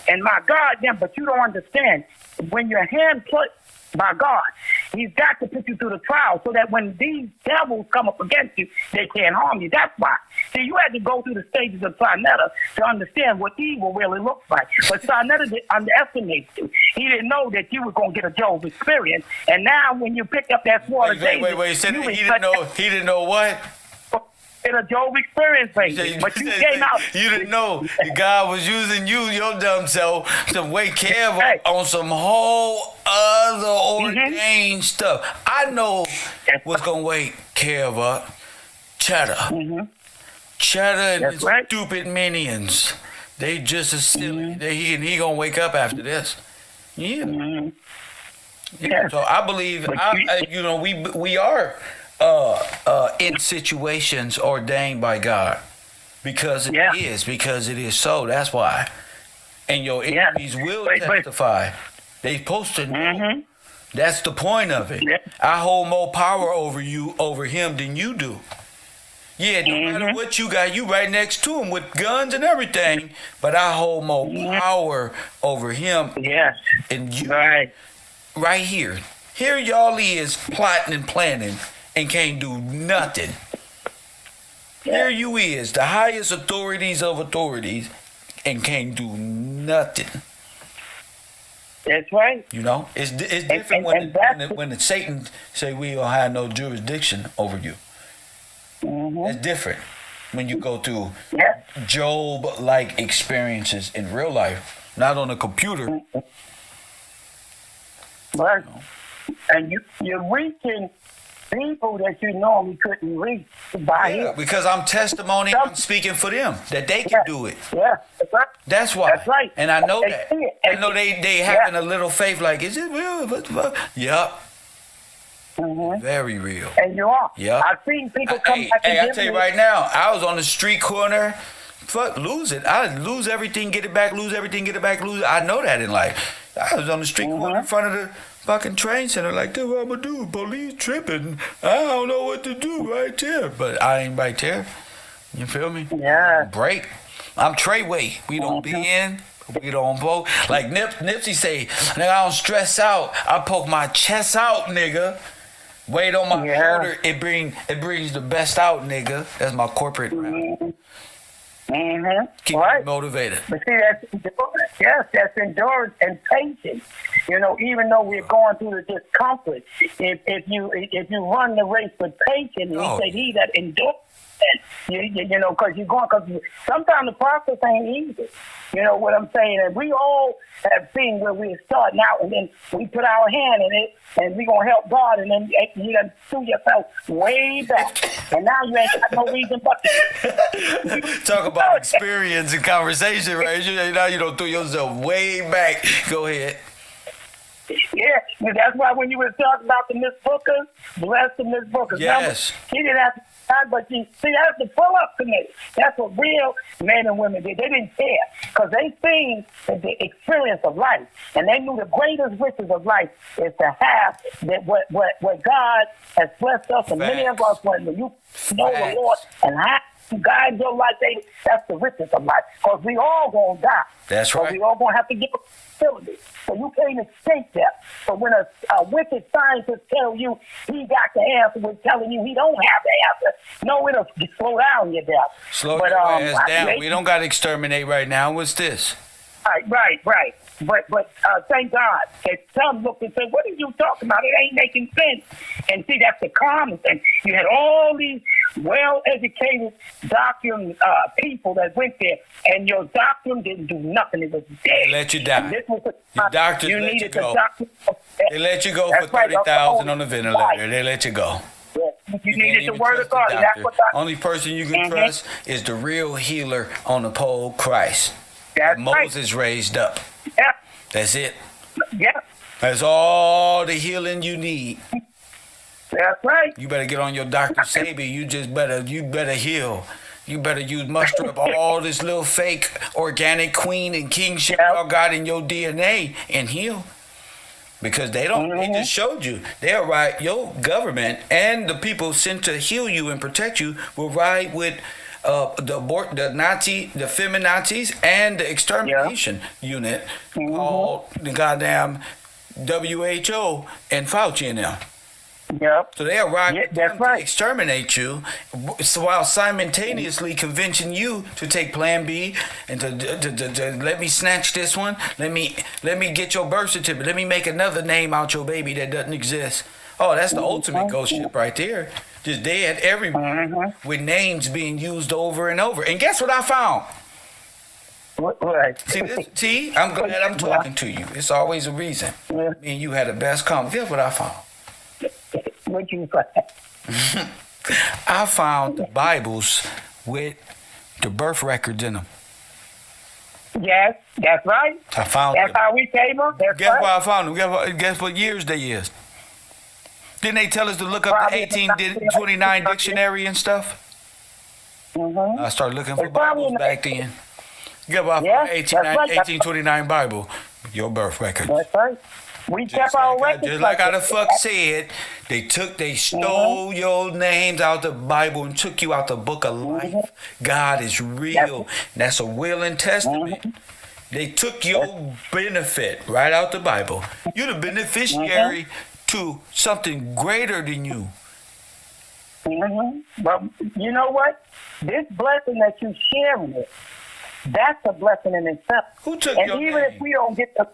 and my God, but you don't understand. When your hand put by God, he's got to put you through the trial so that when these devils come up against you, they can't harm you. That's why. See, you had to go through the stages of Sinetta to understand what evil really looks like. But Sinetta underestimated you. He didn't know that you were going to get a Job experience. And now when you pick up that sword of David... Wait. He didn't know what? In a Job experience, baby. But you came out. You didn't know God was using you, your dumb self, to wake Kev on some whole other ordained stuff. I know what's gonna wake Kev up. Cheddar. Cheddar and his stupid minions. They just as silly. He gonna wake up after this. Yeah. So I believe we are in situations ordained by God because it is so. That's why. And your enemies will testify. They supposed to know. That's the point of it. I hold more power over him than you do. Yeah, no matter what you got, you right next to him with guns and everything, but I hold more power over him. Yes. And you right here. Here y'all is plotting and planning and can't do nothing. Here you is, the highest authorities of authorities, and can't do nothing. That's right. It's different when Satan say we don't have no jurisdiction over you. It's different when you go through Job-like experiences in real life, not on a computer. Right. And you're reaching people that you normally couldn't reach by him. Because I'm testimony, I'm speaking for them, that they can do it. Yeah, that's right. That's why. That's right. And I know that. I know they having a little faith, like, is it real? Yup. Very real. And you are. Yep. I've seen people come back and I tell you right now, I was on the street corner. Fuck, lose it. I lose everything, get it back, lose everything, get it back, lose it. I know that in life. I was on the street corner in front of the fucking train center like, dude, what I'm gonna do? Police tripping. I don't know what to do right there. But I ain't right there. You feel me? Yeah. Break. I'm Treyway. We don't be in. We don't vote. Like Nipsey say, nigga, I don't stress out. I poke my chest out, nigga. Weight on my shoulder. It brings the best out, nigga. That's my corporate rap. Keep me motivated. But see, that's endurance. Yes, that's endurance and patience. You know, even though we're going through the discomfort, if you run the race with patience, he said he that endures. You know, because sometimes the process ain't easy. You know what I'm saying? And we all have seen where we're starting out, and then we put our hand in it, and we're going to help God, and then you done threw yourself way back. And now you ain't got no reason but to. Talk about experience and conversation, right? Now you don't throw yourself way back. Go ahead. Yeah, that's why when you were talking about the Miss Bookers, bless the Miss Bookers. Yes. Remember, she didn't have to, but you see, that's the pull-up committee. That's what real men and women did. They didn't care because they seen the experience of life, and they knew the greatest riches of life is to have that what God has blessed us, and many of us, when you know the Lord and how to guide your life, that's the riches of life. Because we all gonna die. That's right. We all gonna have to get a facility. So you can't escape that. So when a wicked scientist tell you he got the answer, we're telling you he don't have the answer. No, it'll slow down your death. Slow your ass down. We don't got to exterminate right now. What's this? Right. But thank God that some looked and said, what are you talking about? It ain't making sense. And see, that's the common thing. You had all these well-educated doctrine people that went there, and your doctrine didn't do nothing. It was dead. They let you die. This was your doctors let you go. They let you go for 30,000 on the ventilator. They let you go. Yeah. You needed the word of God. That's what only person you can trust is the real healer on the pole, Christ. That's Moses raised up. Yeah. That's it. Yeah. That's all the healing you need. That's right. You better get on your Dr. Sabi. You better heal. You better muster up all this little fake organic queen and kingship y'all got in your DNA and heal. Because they don't, they just showed you. They'll ride, your government and the people sent to heal you and protect you will ride with the Nazi, the feminazis, and the extermination unit called the goddamn WHO and Fauci and them. Yep. So they'll ride with them that's right. to exterminate you, so while simultaneously convincing you to take Plan B and to let me snatch this one. Let me get your birth certificate. Let me make another name out your baby that doesn't exist. Oh, that's the ultimate ghost ship right there. Just dead everywhere with names being used over and over. And guess what I found? What? See this? See, I'm glad I'm talking to you. It's always a reason. Me and you had the best conversation. Guess what I found? What you find? I found the Bibles with the birth records in them. Yes, that's right. I found That's them. how we came up. Guess where I found them? Guess what years they is? Didn't they tell us to look up the 1829 dictionary and stuff? I started looking for Bibles back then. Guess what I found? 1829 Bible. Your birth records. That's right. We kept our records. Just like I the fuck said, they stole your names out the Bible and took you out the book of life. God is real. That's a will and testament. They took your benefit right out the Bible. You're the beneficiary to something greater than you. But you know what? This blessing that you're sharing it, that's a blessing in itself. Who took and your even name? if we don't get to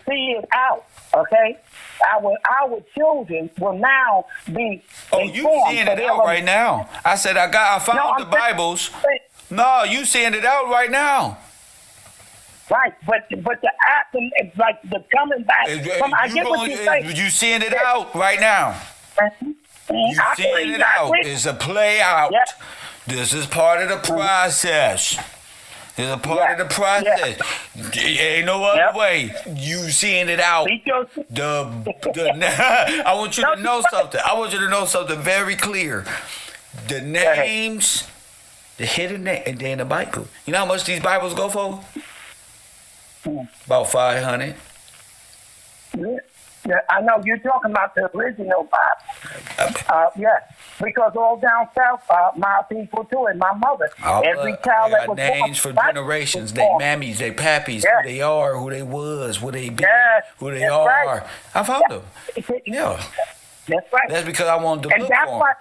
see it out, okay? Our children will now be informed. You seeing it out right now. I said I found the Bibles. No, you seeing it out right now. Right, but the act like the coming back. I get what you're saying. You seeing it out right now. You seeing it out. It's a play out. Yep. This is part of the process. It's a part of the process. Ain't no other way. You seeing it out. I want you to know something. I want you to know something very clear. The names, the hidden name, and then the Bible. You know how much these Bibles go for? About $500. Yeah, I know you're talking about the original Bible. Yes, because all down south, my people too, and my mother. Every child that was names born, for generations. They mammies, they pappies, yes. who they are, who they was, who they be, yes. who they that's are. Right. I found them. Yeah. That's right. That's because I wanted to and look that's for them. what.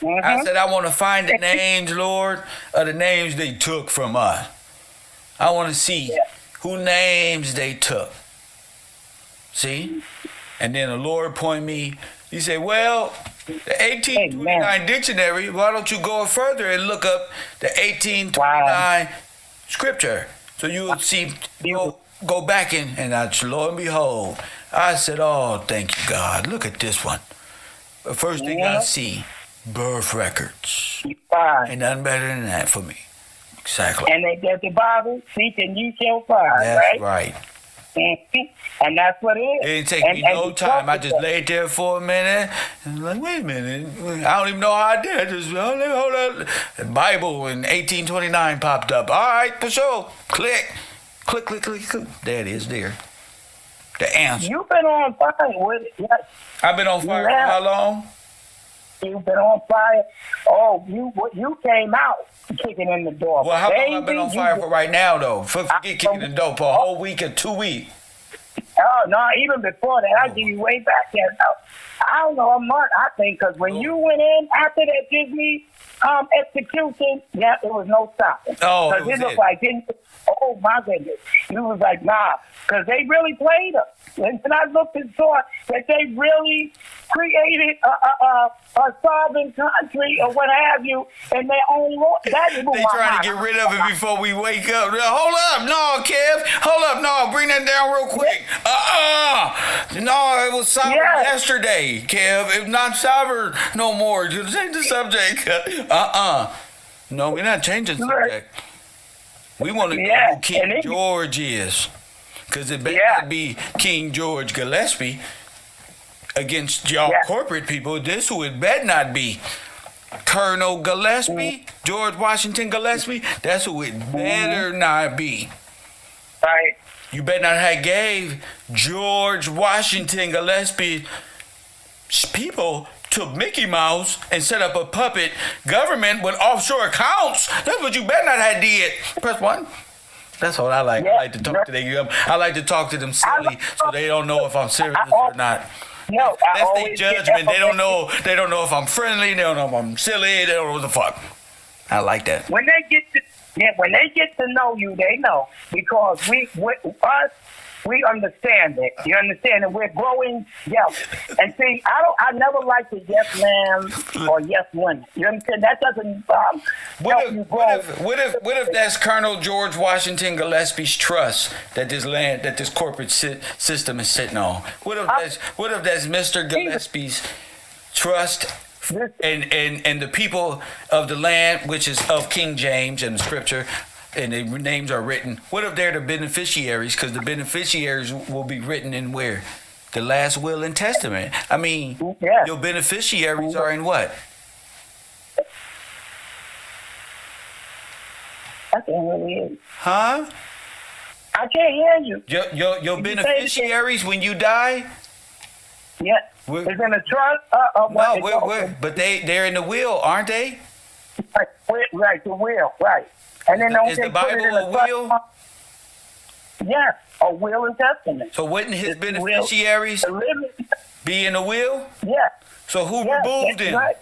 Mm-hmm. I said I want to find the names, Lord, of the names they took from us. I want to see who names they took. See? And then the Lord point me, he said, well, the 1829 dictionary, why don't you go further and look up the 1829 scripture? So you will see, go back in, and lo and behold, I said, oh, thank you, God. Look at this one. The first thing I see, birth records. Ain't nothing better than that for me. Exactly. And there's the Bible, seek and you shall find, That's right. And that's what it is. It didn't take me no time. I just laid there for a minute and like, wait a minute. I don't even know how I did it. Just hold up. The Bible in 1829 popped up. All right, for sure. Click. Click, click, click, click. There it is, there. The answer. You've been on fire with it. Yes. I've been on fire for how long? You've been on fire. Oh, you came out kicking in the door. Well, how long I've been on fire for right now, though? Forget kicking in the door for a whole week or 2 weeks. Oh, no, even before that, I'll give you way back there. I don't know, a month, I think, because when you went in after that Disney execution, it was no stopping. Oh, because it looked like, oh, my goodness. You was like, nah, because they really played us. And I looked and saw that they really created a sovereign country or what have you in their own law. They trying to get rid of it before we wake up. Hold up, no, Kev. Hold up, no, bring that down real quick. No, it was sovereign yesterday, Kev. It's not sovereign no more. Just change the subject. No, we're not changing the subject. We want to know who King George is. Because it better not be King George Gillespie against y'all corporate people. This who it better not be. Colonel Gillespie, George Washington Gillespie. That's who it better not be. Right. You better not have gave George Washington Gillespie people to Mickey Mouse and set up a puppet government with offshore accounts. That's what you better not have did. Press 1. That's what I like. I like to talk to them. I like to talk to them silly, so they don't know if I'm serious or not. No, that's their judgment. They don't know. They don't know if I'm friendly. They don't know if I'm silly. They don't know what the fuck. I like that. When they get to know you, they know because we understand it. You understand that we're growing together. And see, I never liked the yes ma'am or yes women. You understand? That doesn't help you grow. What if that's Colonel George Washington Gillespie's trust that this corporate system is sitting on? What if that's Mr. Gillespie's trust and the people of the land, which is of King James and the scripture, and the names are written. What if they're the beneficiaries? Because the beneficiaries will be written in where? The last will and testament. I mean, your beneficiaries are in what? I can't really hear you. Huh? I can't hear you. Your beneficiaries when you die? Yeah. It's in a trust? But they're in the will, aren't they? Right, the will, right. And then is the Bible a will? Yes, a will and testament. So wouldn't his beneficiaries be in the will? Yeah. So who removed him? Right.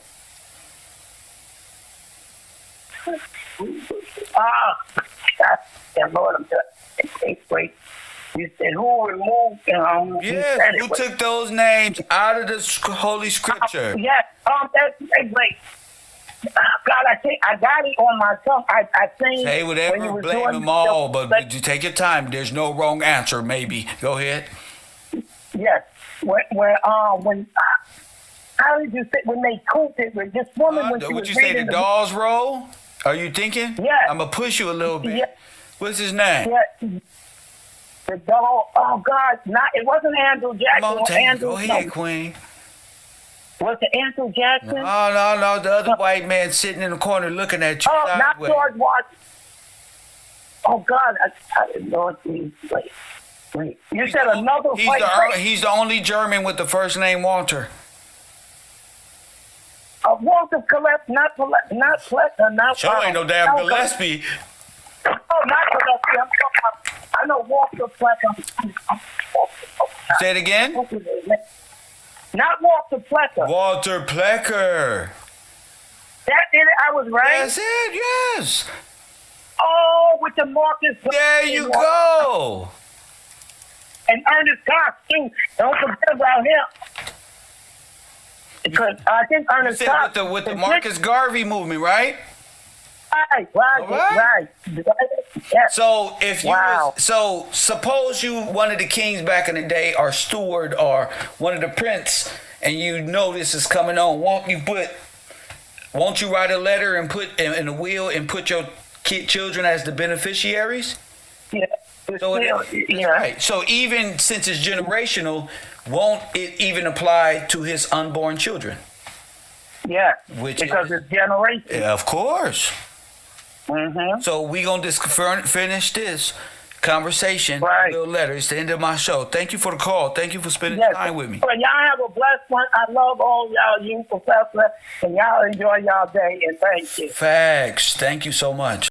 Lord, I'm just wait. You said who removed him? Yes, who took those names out of the Holy Scripture? Yes, that's great. God, I got it on my tongue. I think. Say whatever, blame them all, but you take your time. There's no wrong answer, maybe. Go ahead. Yes. When how did you say when they cooked it with this woman when she was would you say the dolls roll? Are you thinking? Yeah. I'm gonna push you a little bit. Yeah. What's his name? Yeah. The doll. Oh God, it wasn't Andrew Jackson. Come on, go ahead, Queen. Was it Andrew Jackson? No. The other white man sitting in the corner looking at you. Oh, not George Washington. Oh, God. I didn't know it. Wait. You said another white He's the only German with the first name Walter. Walter Gillespie, not Sure ain't no damn Gillespie. Oh, not Gillespie. I'm talking about, I know Walter Flecker. Say it again? Not Walter Flecker. Walter Plecker. That did it. I was right. That's it, yes. Oh, with the Marcus. There you go. And Ernest Cox, too. Don't forget about him. Because I think You Ernest said Cox. with the Marcus Garvey movement, right? Right. Yeah. So if you Wow. so suppose you one of the kings back in the day or steward or one of the prince and you know this is coming on, won't you write a letter and put in a will and put your children as the beneficiaries? Yeah. So right. So even since it's generational, won't it even apply to his unborn children? Yeah. Because it's generation. Yeah, of course. Mm-hmm. So we gonna finish this conversation. Right. Little letter. It's the end of my show. Thank you for the call. Thank you for spending time with me. Well, y'all have a blessed one. I love all y'all, you professor, and y'all enjoy y'all day. And thank you. Facts. Thank you so much.